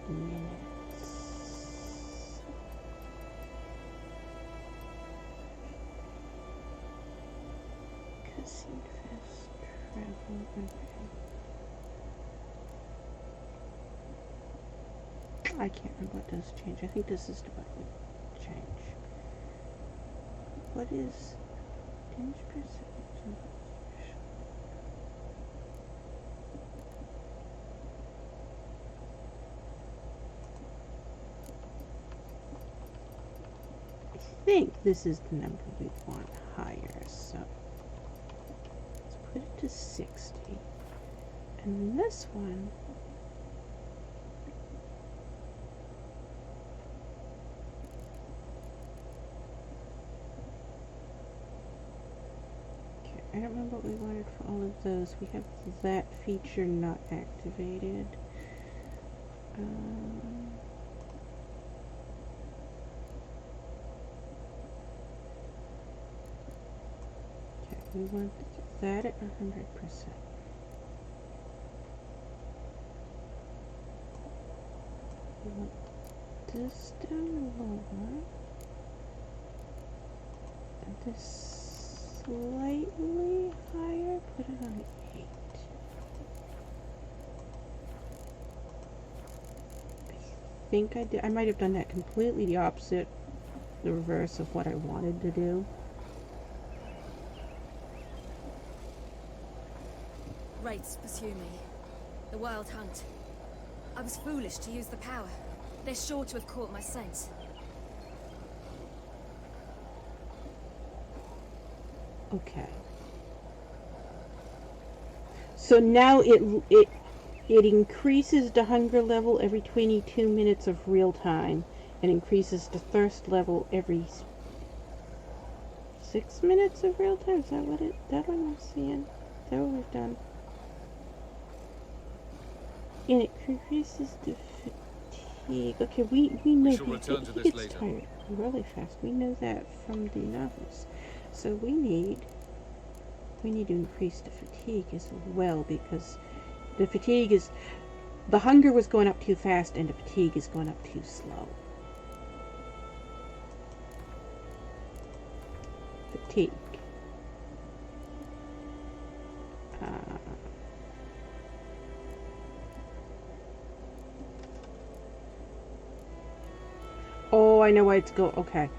Minutes. Cussing fast travel. Okay. I can't remember what does change. I think this is the button change. What is tinge perception? I think this is the number we want higher, so let's put it to 60. And this one, I don't remember what we wanted for all of those. We have that feature not activated. Okay, we want that at 100%. We want this down lower. And this slightly higher, put it on 8. I think I might have done that completely the opposite, the reverse of what I wanted to do. Wraiths pursue me. The wild hunt. I was foolish to use the power. They're sure to have caught my scent. Okay. So now it increases the hunger level every 22 minutes of real time, and increases the thirst level every 6 minutes of real time. Is that what I'm seeing? Is that what we've done? And it increases the fatigue. Okay, we know We shall return to he this gets later. tired really fast. We know that from the novels. So we need to increase the fatigue as well, because the hunger was going up too fast and the fatigue is going up too slow. Fatigue. Oh, I know why it's okay.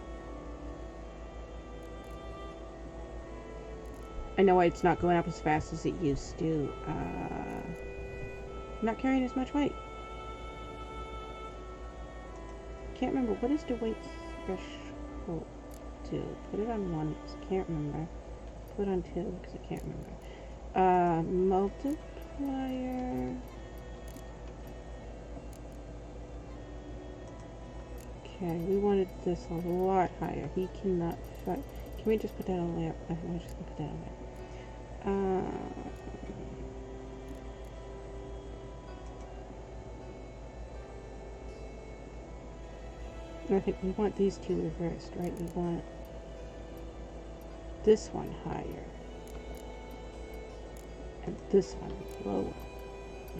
I know why it's not going up as fast as it used to. I'm not carrying as much weight. Can't remember. What is the weight threshold to? Put it on 1 because I can't remember. Put it on 2 because I can't remember. Multiplier. Okay, we wanted this a lot higher. He cannot fight. Can we just put that on there? I'm just gonna put that on there. I think we want these two reversed, right? We want this one higher and this one lower.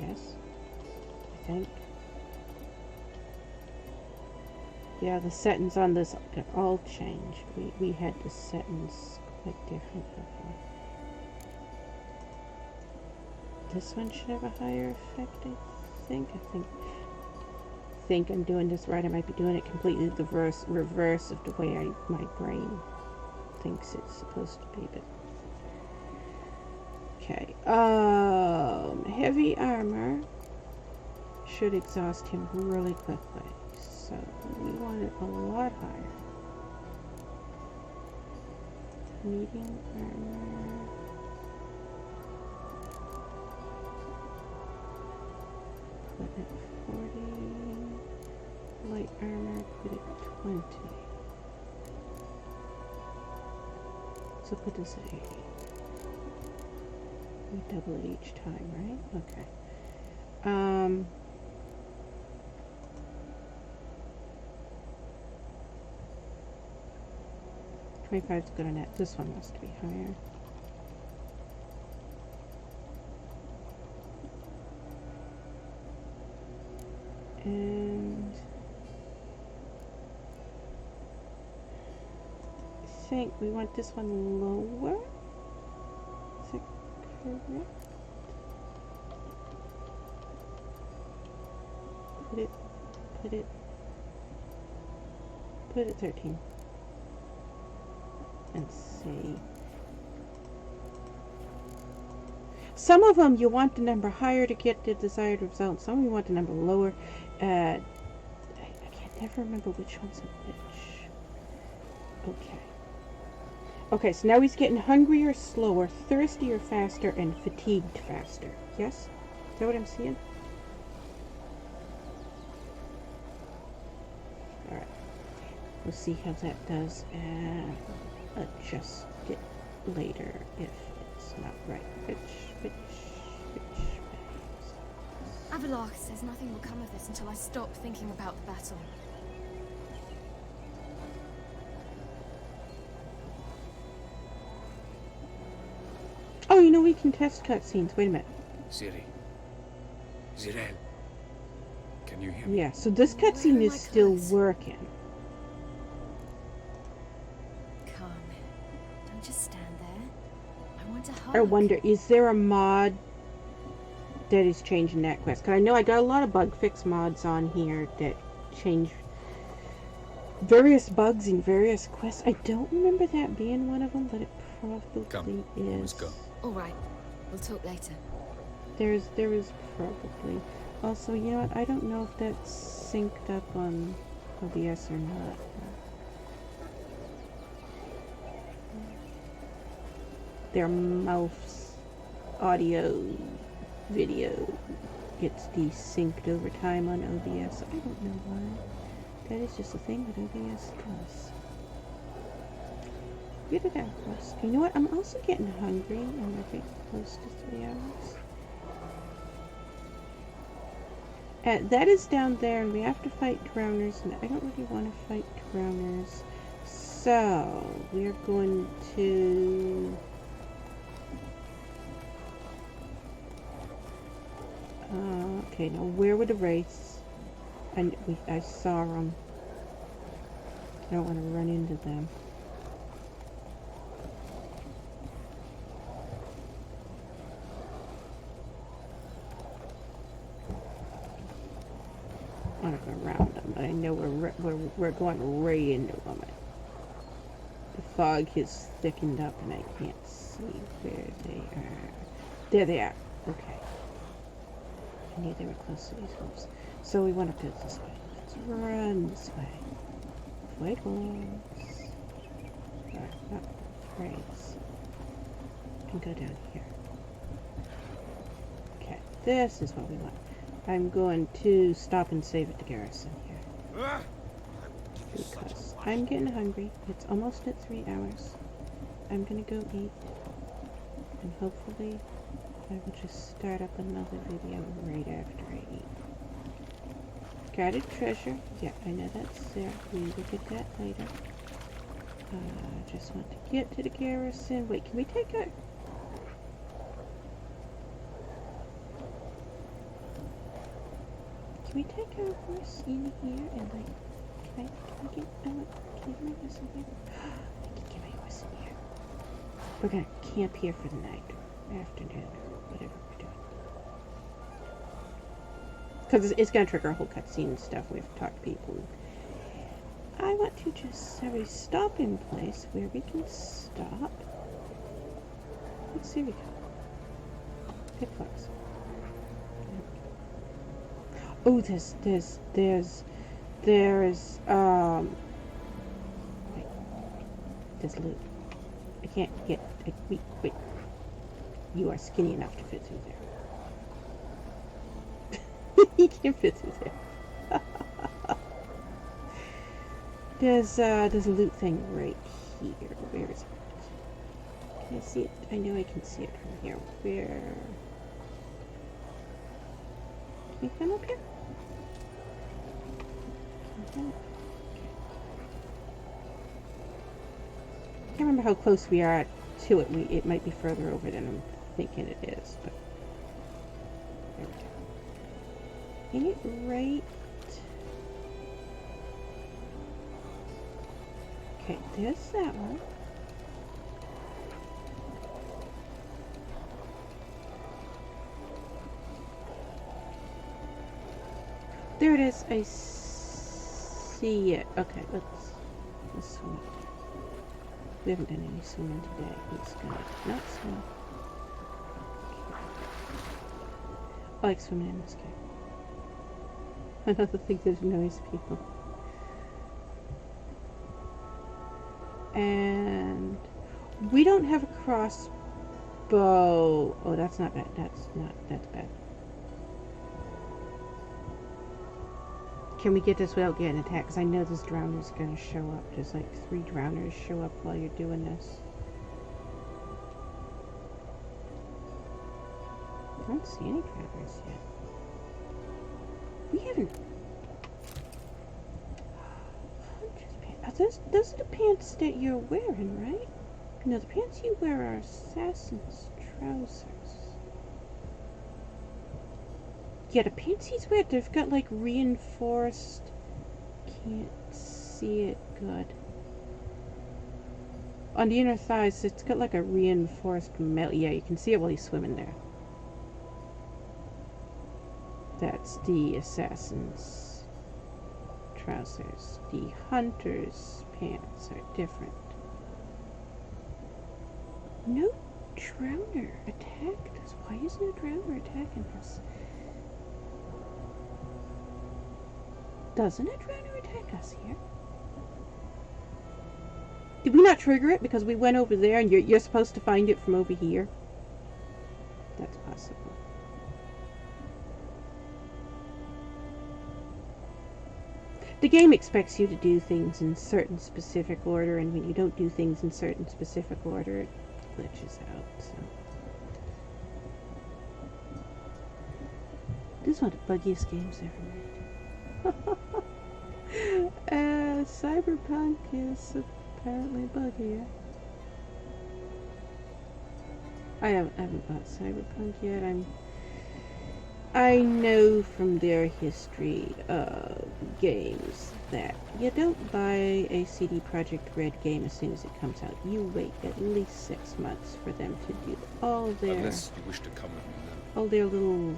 Yes, I think. Yeah, the settings on this all changed. We had the settings quite different before. This one should have a higher effect, I think I'm doing this right. I might be doing it completely the reverse of the way my brain thinks it's supposed to be, but okay. Heavy armor should exhaust him really quickly. So we want it a lot higher. Medium armor. Put it 40. Light armor, put it 20. So put this at 80. We double it each time, right? Okay. 25 is good on that. This one must be higher. And I think we want this one lower. Is that correct? Put it 13. And see. Some of them you want the number higher to get the desired result. Some you want the number lower. I can't never remember which one's which. Okay. Okay, so now he's getting hungrier, slower, thirstier, faster, and fatigued faster. Yes? Is that what I'm seeing? Alright. We'll see how that does and adjust it later if it's not right. Avallac'h says nothing will come of this until I stop thinking about the battle. Oh, you know, we can test cutscenes. Wait a minute. Ciri. Zirel. Can you hear me? Yeah, so this cutscene is still working. Come. Don't just stand there. I want to hug. I wonder, is there a mod that is changing that quest? Because I know I got a lot of bug fix mods on here that change various bugs in various quests. I don't remember that being one of them, but it probably is. Let's go. All right. We'll talk later. There is probably. Also, you know what? I don't know if that's synced up on OBS or not. Their mouse audio video gets desynced over time on OBS. I don't know why. That is just a thing that OBS does. Get it out, Russ. You know what? I'm also getting hungry, and we're getting close to 3 hours. That is down there, and we have to fight drowners, and I don't really want to fight drowners. So, we're going to... okay, now where were the wraiths? I saw them. I don't want to run into them. I'm not going around them, but I know we're going right into them. The fog has thickened up, and I can't see where they are. There they are. Okay. I knew they were close to these hoops. So we want to go this way. Let's run this way. Fuegos. Alright, not wraiths. And go down here. Okay, this is what we want. I'm going to stop and save at the garrison here. Because I'm getting hungry. It's almost at 3 hours. I'm gonna go eat. And hopefully I will just start up another video right after I eat. Guarded treasure. Yeah, I know that's there. We will get that later. Just want to get to the garrison. Wait, can we take a... Can we take our horse in here and like, can I get my horse in here? I can get my horse in here. We're gonna camp here for the night, or afternoon, or whatever we're doing. Because it's gonna trigger a whole cutscene and stuff. We have to talk to people. I want to just have a stopping place where we can stop. Let's see, we go. Pickpocks. Oh, there's loot. I can't get a wait, wait. You are skinny enough to fit through there. He can't fit through there. There's a loot thing right here. Where is it? Can I see it? I know I can see it from here. Where? Can you come up here? I can't remember how close we are to it. It might be further over than I'm thinking it is, but there we go. Ain't it right? Okay, there's that one. There it is. I see it. Okay, let's swim it. We haven't done any swimming today. He's gonna not swim. I like swimming in this game. Another thing that annoys people. And we don't have a crossbow. Oh, that's not bad. That's bad. Can we get this without getting attacked? Because I know this drowner's going to show up. Just like 3 drowners show up while you're doing this. I don't see any drowners yet. We haven't... Those are the pants that you're wearing, right? No, the pants you wear are assassin's trousers. Yeah, the pants he's wearing, they've got like reinforced. Can't see it good. On the inner thighs, it's got like a reinforced metal. Yeah, you can see it while he's swimming there. That's the assassin's trousers. The hunter's pants are different. No drowner attacked us. Why is no drowner attacking us? Doesn't a drowner attack us here? Did we not trigger it because we went over there and you're supposed to find it from over here? That's possible. The game expects you to do things in certain specific order, and when you don't do things in certain specific order, it glitches out, so. This is one of the buggiest games ever made. Cyberpunk is apparently buggy. I haven't bought Cyberpunk yet. I know from their history of games that you don't buy a CD Projekt Red game as soon as it comes out. You wait at least 6 months for them to do all their Unless you wish to come with me now. all their little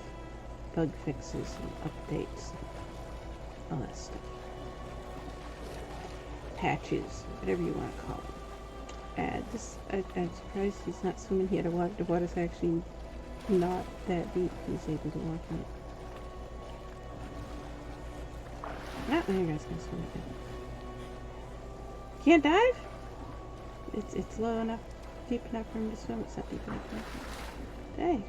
bug fixes and updates and all that stuff. Patches, whatever you want to call them. I'm surprised he's not swimming here. The water's actually not that deep. He's able to walk in it. Ah, there you guys can swim again. Can't dive? It's low enough, deep enough for him to swim. It's not deep enough for him. There you go.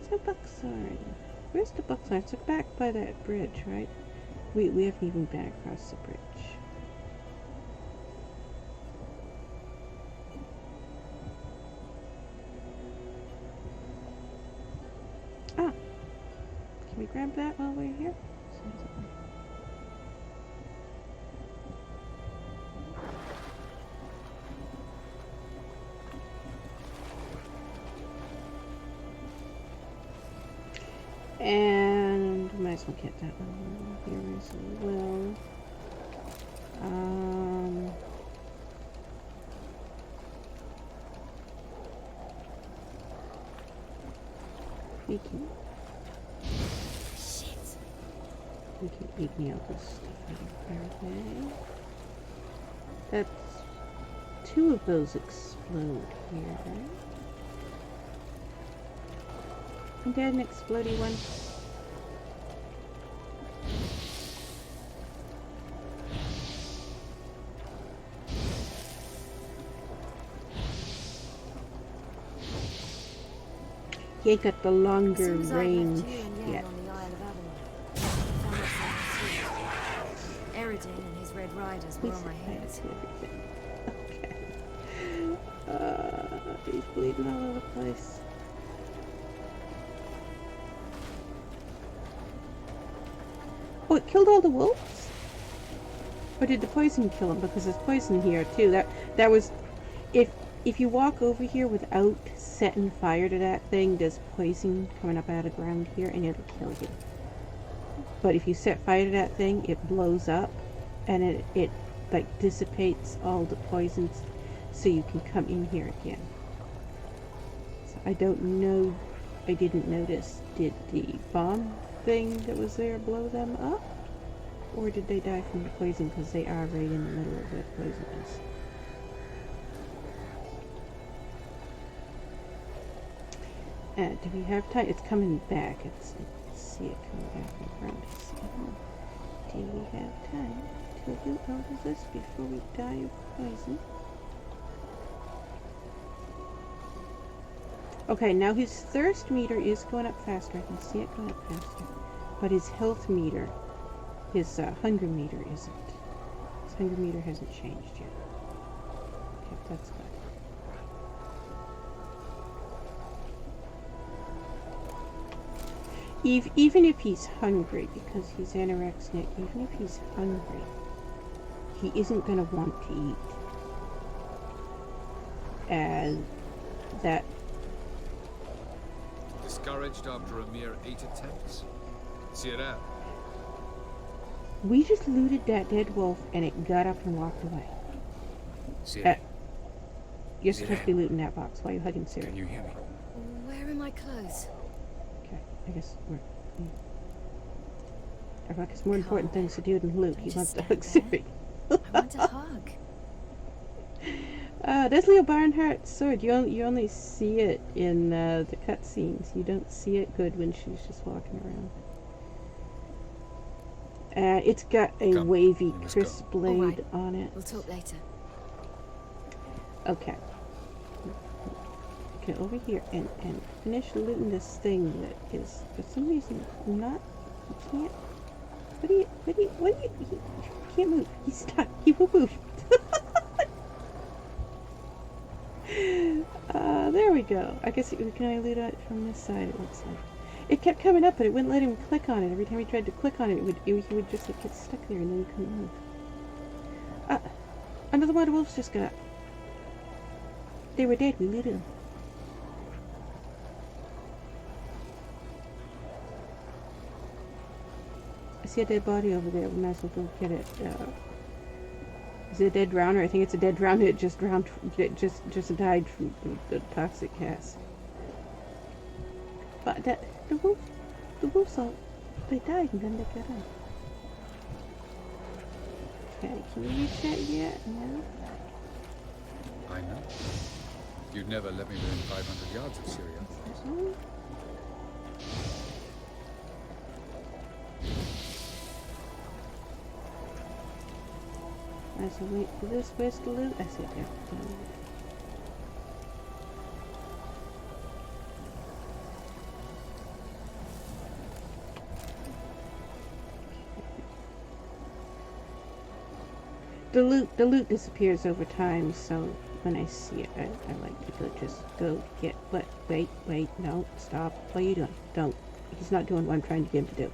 There's no Bucksard. Where's the Bucksard? It's back by that bridge, right? We haven't even been across the bridge. Ah! Can we grab that while we're here? And might as well get that one here as well. We can ignore this stuff out of there. That's 2 of those explode here. Isn't there an explodey one? He ain't got the longer As soon as I range left you and Yen yet. on the Isle of Avallac'h, I found myself pursued. Eridin and his Red Riders were Please on my say heels. everything. Okay. He's bleeding all over the place. Oh, it killed all the wolves? Or did the poison kill them? Because there's poison here too. That was, if you walk over here without setting fire to that thing, there's poison coming up out of the ground here, and it'll kill you. But if you set fire to that thing, it blows up, and it like dissipates all the poisons, so you can come in here again. So I don't know. I didn't notice. Did the bomb thing that was there blow them up? Or did they die from the poison because they are right in the middle of where the poison is? Do we have time? It's coming back. Let's see it coming back in front. Do we have time to do all of this before we die of poison? Okay, now his thirst meter is going up faster. I can see it going up faster. But his health meter, his hunger meter isn't. His hunger meter hasn't changed yet. Okay, that's good. Even if he's hungry, because he's anorexic, even if he's hungry, he isn't going to want to eat. And that... Discouraged after a mere 8 attempts? Sierra. We just looted that dead wolf and it got up and walked away. Sierra, You're supposed to be looting that box. Why are you hugging Sarah? can you hear me? Where are my clothes? Okay, I guess we're... Avallac'h has more important things to do than loot. He wants to hug Siri. I want a hug. There's Leo Barnhart's sword. You only see it in the cutscenes. You don't see it good when she's just walking around. It's got a wavy, crisp blade on it. We'll talk later. Okay. Get over here and finish looting this thing that is, for some reason, not... You can't... What do you... He can't move. He's stuck. He won't move. There we go. I guess we can only loot it from this side, it looks like. It kept coming up, but it wouldn't let him click on it. Every time he tried to click on it, he would just like, get stuck there and then he couldn't move. Another one of the wolves just got up. They were dead. We looted them. I see a dead body over there. We might as well go get it. Is it a dead drowner? I think it's a dead drowner. It just drowned. It just died from the toxic gas. But the wolves all, they died and then they got up. Okay, can we reach that yet? No. I know. You'd never let me within 500 yards of Syria. I shall wait for this. Where's the loot? I see it there. The loot disappears over time, so when I see it, I like to go get. What? Wait, no, stop. What are you doing? Don't. He's not doing what I'm trying to get him to do.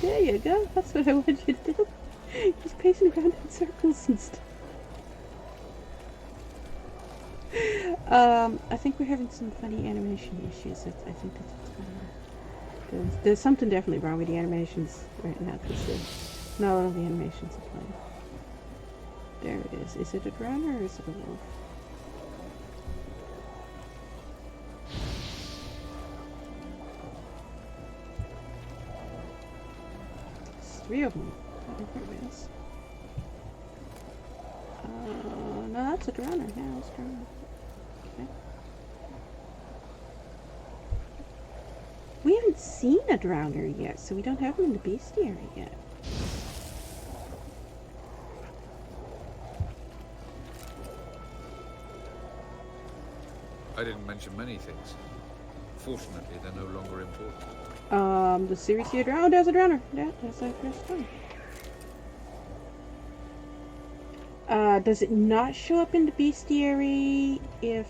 There you go. That's what I want you to do. He's pacing around in circles and stuff. I think we're having some funny animation issues. I think that's what's going on. There's something definitely wrong with the animations right now, because not all of the animations are playing. There it is. Is it a drowner or is it a wolf? There's 3 of them. Whatever it is. No, that's a drowner. Yeah, that's a drowner. Okay. We haven't seen a drowner yet, so we don't have him in the bestiary yet. I didn't mention many things. Fortunately, they're no longer important. The series here drowned. Oh, there's a drowner. That's our first one. Does it not show up in the bestiary if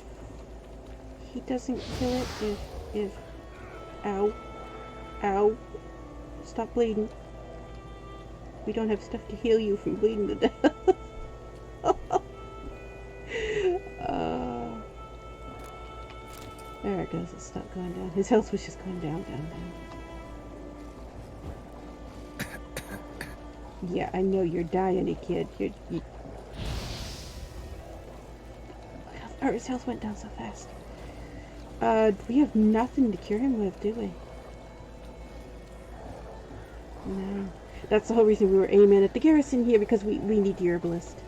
he doesn't kill it? If ow, stop bleeding. We don't have stuff to heal you from bleeding to death. There it goes. It stopped going down. His health was just going down. Yeah, I know you're dying, kid. You. Oh, his health went down so fast. We have nothing to cure him with, do we? No. That's the whole reason we were aiming at the garrison here, because we need the herbalist.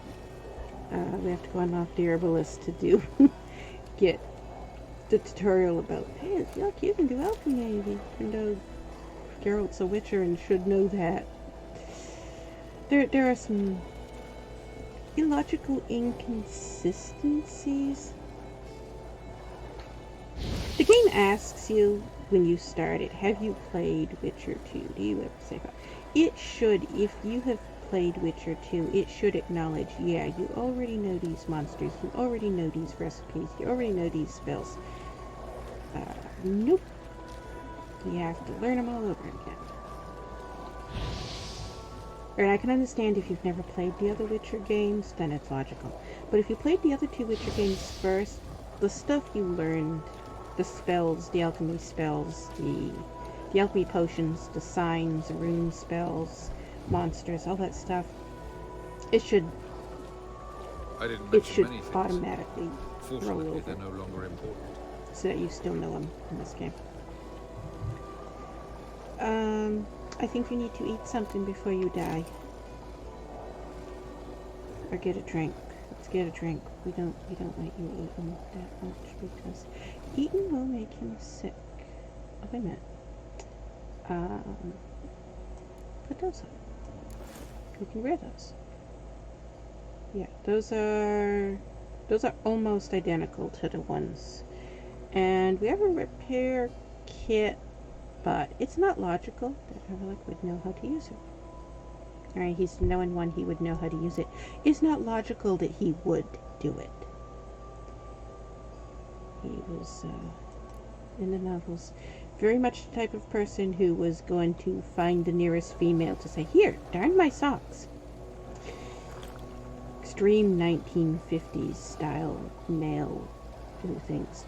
We have to go unlock the herbalist to get the tutorial about, hey, look, you can do alchemy, even though Geralt's a witcher and should know that. There are some illogical inconsistencies. The game asks you when you start it, have you played Witcher 2? Do you ever say that? It should, if you have played Witcher 2, it should acknowledge, yeah, you already know these monsters, you already know these recipes, you already know these spells. Nope. You have to learn them all over again. And I can understand if you've never played the other Witcher games, then it's logical. But if you played the other two Witcher games first, the stuff you learned, the spells, the alchemy spells, the alchemy potions, the signs, the rune spells, monsters, all that stuff, it should automatically roll over. They're no longer important. So that you still know them in this game. I think you need to eat something before you die. Or get a drink. Let's get a drink. We don't let you eat them that much because eating will make him sick. Oh, wait a minute. Put those up. We can wear those. Yeah, those are almost identical to the ones. And we have a repair kit, but it's not logical that Avallac'h would know how to use it. Alright, he's knowing one, he would know how to use it. It's not logical that he would do it. He was, in the novels, very much the type of person who was going to find the nearest female to say, here, darn my socks. Extreme 1950s style male who thinks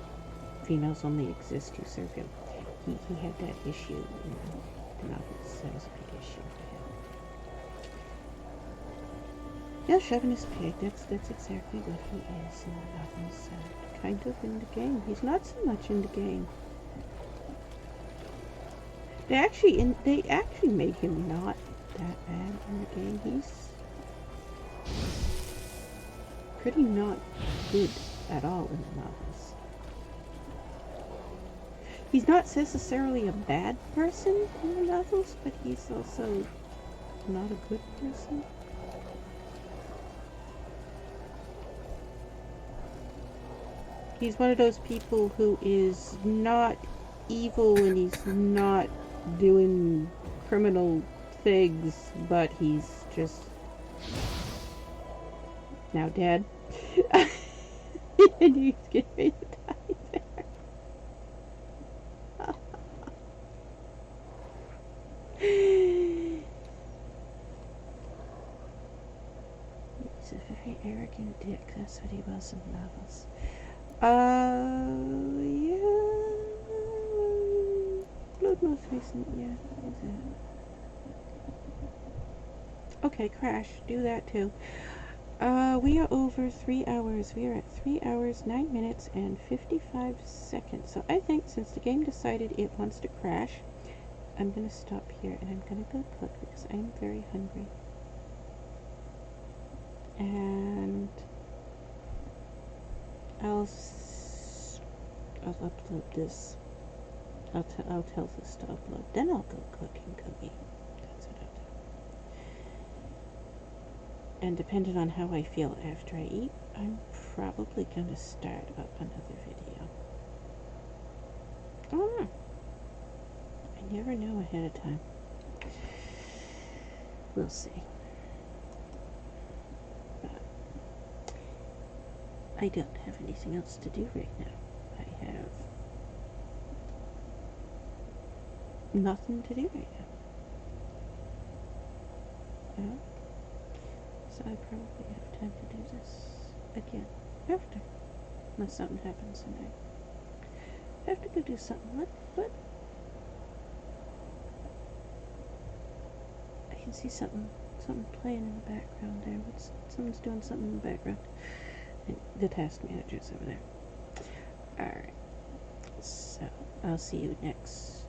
females only exist to serve him. He had that issue in the novels. That was a big issue for him. Yeah, chauvinist pig. That's exactly what he is in the novels. Kind of in the game. He's not so much in the game. They actually made him not that bad in the game. He's pretty not good at all in the novels. He's not necessarily a bad person in the novels, but he's also not a good person. He's one of those people who is not evil and he's not doing criminal things, but he's just now dead. And he's getting ready to die there. He's a very arrogant dick. That's what he was in the novels. Yeah. Blood most recent, yeah. Is it? Okay, crash. Do that too. We are over 3 hours. We are at 3 hours, 9 minutes, and 55 seconds. So I think since the game decided it wants to crash, I'm going to stop here and I'm going to go cook because I'm very hungry. And I'll upload this. I'll tell this to upload. Then I'll go cook and go eat. That's what I'll do. And depending on how I feel after I eat, I'm probably going to start up another video. I don't know. I never know ahead of time. We'll see. But I don't have anything else to do right now. I have nothing to do right now. So I probably have time to do this again after. Unless something happens tonight. I have to go do something. What? I can see something playing in the background there. Someone's doing something in the background. The task manager's over there. Alright. So, I'll see you next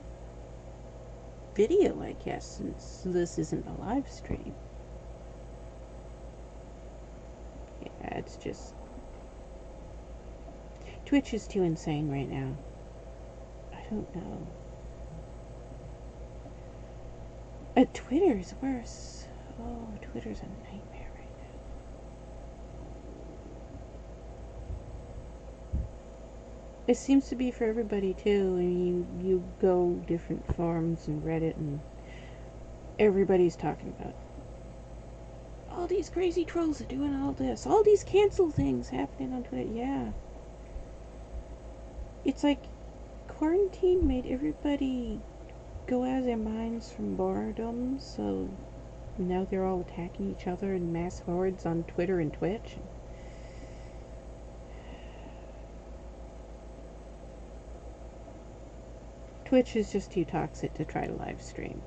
video, I guess, since this isn't a live stream. Yeah, it's just... Twitch is too insane right now. I don't know. Twitter's worse. Oh, Twitter's a nightmare right now. It seems to be for everybody too. I mean, you go different forums and Reddit and everybody's talking about it. All these crazy trolls are doing all this. All these cancel things happening on Twitter. Yeah. It's like quarantine made everybody go out of their minds from boredom, so now they're all attacking each other in mass hordes on Twitter and Twitch. Twitch is just too toxic to try to live stream.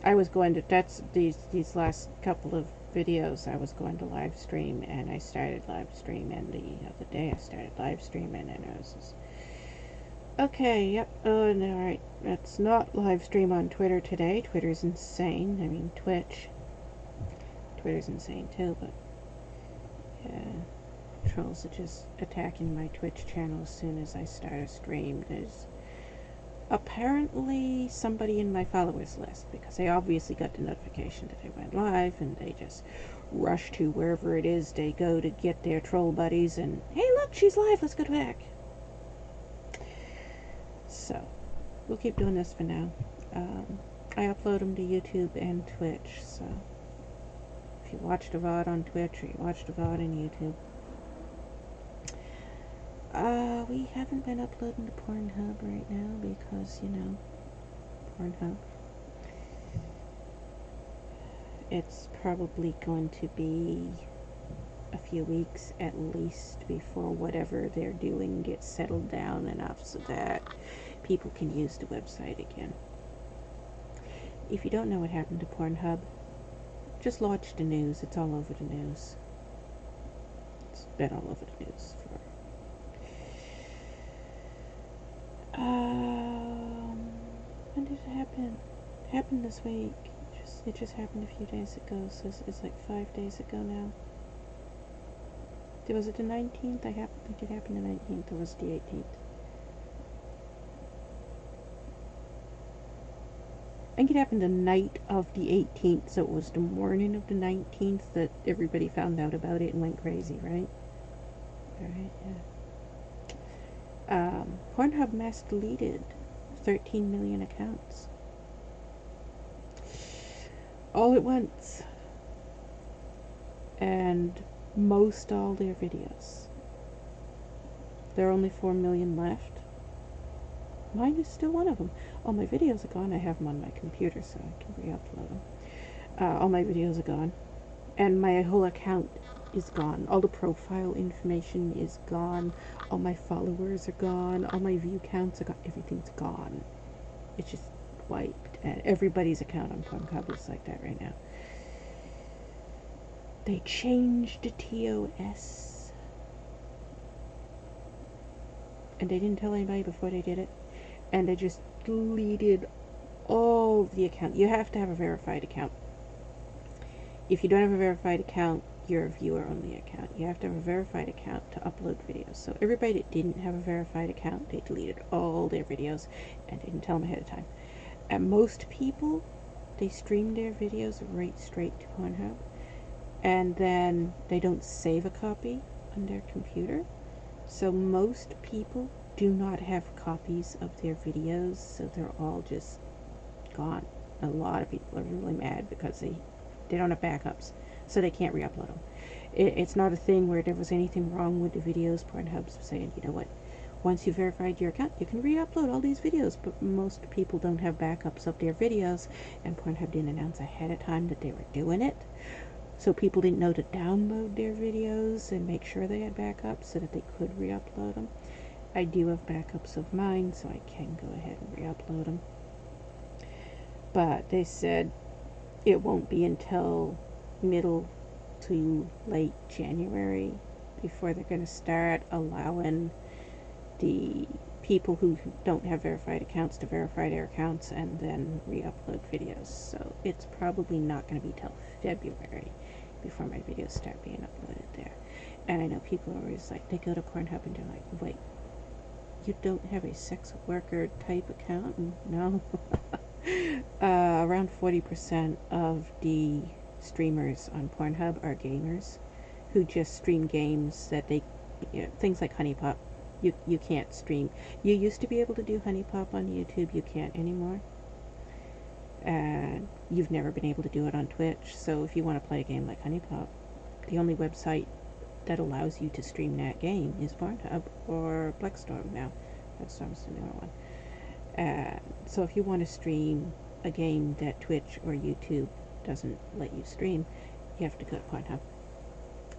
I was going to, that's these last couple of videos I was going to live stream, and I started live stream, and the other day I started live streaming, and I was just, okay, yep, oh, no, alright, let's not live stream on Twitter today. Twitter's insane. I mean, Twitter's insane too, but, yeah, trolls are just attacking my Twitch channel as soon as I start a stream. There's apparently somebody in my followers list, because they obviously got the notification that I went live, and they just rush to wherever it is they go to get their troll buddies, and, hey look, she's live, let's go back. So, we'll keep doing this for now. I upload them to YouTube and Twitch, so if you watched a VOD on Twitch or you watched a VOD on YouTube, we haven't been uploading to Pornhub right now because, you know, Pornhub. It's probably going to be a few weeks at least before whatever they're doing gets settled down enough so that people can use the website again. If you don't know what happened to Pornhub, just watch the news. It's all over the news. It's been all over the news for... when did it happen? It happened this week. It just happened a few days ago, so it's like 5 days ago now. Was it the 19th? I think it happened the 19th, or was it the 18th? I think it happened the night of the 18th, so it was the morning of the 19th that everybody found out about it and went crazy, right? Alright, yeah. Pornhub mass deleted 13 million accounts. All at once. And most all their videos. There are only 4 million left. Mine is still one of them. All my videos are gone. I have them on my computer so I can re-upload them. All my videos are gone. And my whole account is gone. All the profile information is gone. All my followers are gone. All my view counts are gone. Everything's gone. It's just wiped. And everybody's account on Pornhub is like that right now. They changed the TOS. And they didn't tell anybody before they did it. And they just deleted all the account. You have to have a verified account. If you don't have a verified account, you're a viewer-only account. You have to have a verified account to upload videos. So everybody that didn't have a verified account, they deleted all their videos and didn't tell them ahead of time. And most people, they stream their videos right straight to Pornhub. And then they don't save a copy on their computer. So most people do not have copies of their videos, so they're all just gone. A lot of people are really mad because they don't have backups, so they can't re-upload them. It's not a thing where there was anything wrong with the videos. Pornhub's saying, you know what, once you verified your account, you can re-upload all these videos, but most people don't have backups of their videos, and Pornhub didn't announce ahead of time that they were doing it. So people didn't know to download their videos and make sure they had backups so that they could re-upload them. I do have backups of mine, so I can go ahead and re-upload them. But they said it won't be until middle to late January before they're going to start allowing the people who don't have verified accounts to verify their accounts and then re-upload videos. So it's probably not going to be till February before my videos start being uploaded there. And I know people are always like, they go to Pornhub and they're like, wait, you don't have a sex worker type account? No. Around 40% of the streamers on Pornhub are gamers who just stream games that they, you know, things like Honeypop. You can't stream. You used to be able to do Honeypop on YouTube. You can't anymore. And you've never been able to do it on Twitch. So if you want to play a game like Honeypop, the only website that allows you to stream that game is Pornhub or Blackstorm now. Blackstorm's the newer one. So if you want to stream a game that Twitch or YouTube doesn't let you stream, you have to go to Pornhub.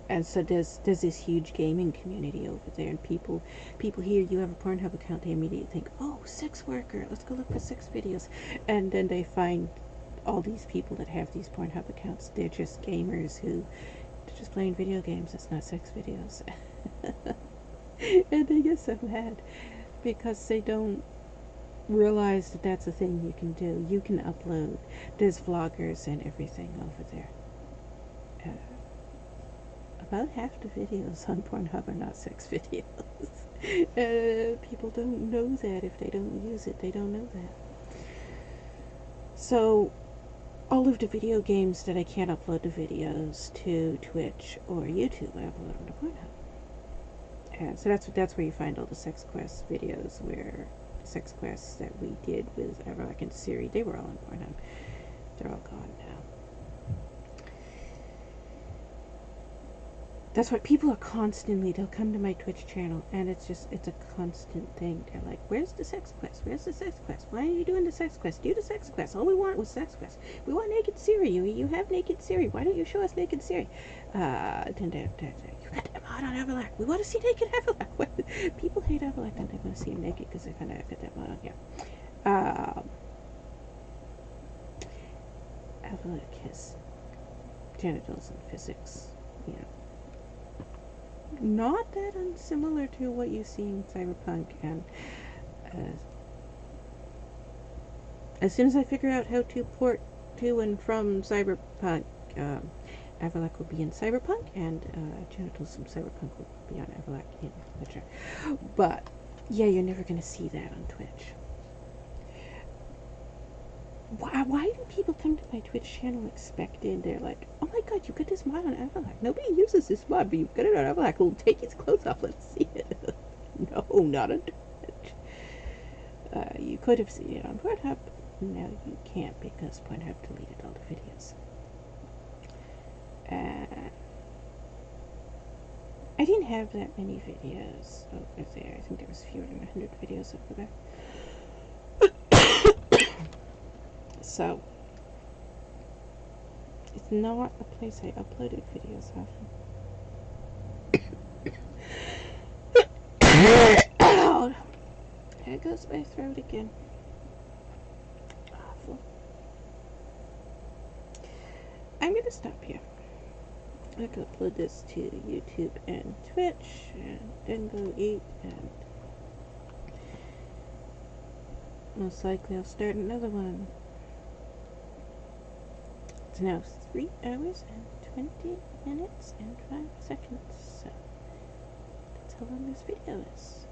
And so there's this huge gaming community over there, and people hear you have a Pornhub account, they immediately think, oh, sex worker, let's go look for sex videos. And then they find all these people that have these Pornhub accounts, they're just gamers who they're just playing video games. It's not sex videos. And they get so mad because they don't realize that that's a thing you can do. You can upload. There's vloggers and everything over there. About half the videos on Pornhub are not sex videos. People don't know that. If they don't use it, they don't know that. So all of the video games that I can't upload the videos to Twitch or YouTube, I upload them to Pornhub. And so that's where you find all the Sex Quest videos, where Sex Quests that we did with Avallac'h and Siri, they were all on Pornhub. They're all gone now. That's why people are constantly, they'll come to my Twitch channel, and it's a constant thing. They're like, where's the Sex Quest? Where's the Sex Quest? Why are you doing the Sex Quest? Do the Sex Quest. All we want was Sex Quest. We want Naked Siri. You have Naked Siri. Why don't you show us Naked Siri? Then you got that mod on Avallac'h. We want to see Naked Avallac'h. People hate Avallac'h and they want to see him naked because they found out I got that mod on here. Avallac'h has genitals and physics, you know. Not that unsimilar to what you see in Cyberpunk, and as soon as I figure out how to port to and from Cyberpunk, Avallac'h will be in Cyberpunk, and genitals from Cyberpunk will be on Avallac'h in Witcher. But yeah, you're never gonna see that on Twitch. Why do people come to my Twitch channel expecting? They're like, oh my god, you got this mod on Avallac'h. Nobody uses this mod, but you've got it on Avallac'h. Well, take his clothes off, let's see it. No, not on Twitch. You could have seen it on Pornhub. No, you can't because Pornhub deleted all the videos. I didn't have that many videos over there. I think there was fewer than 100 videos over there. So, it's not a place I uploaded videos often. There goes my throat again. Awful. I'm gonna stop here. I can upload this to YouTube and Twitch, and then go eat, and most likely I'll start another one. It's now 3 hours and 20 minutes and 5 seconds, so that's how long this video is.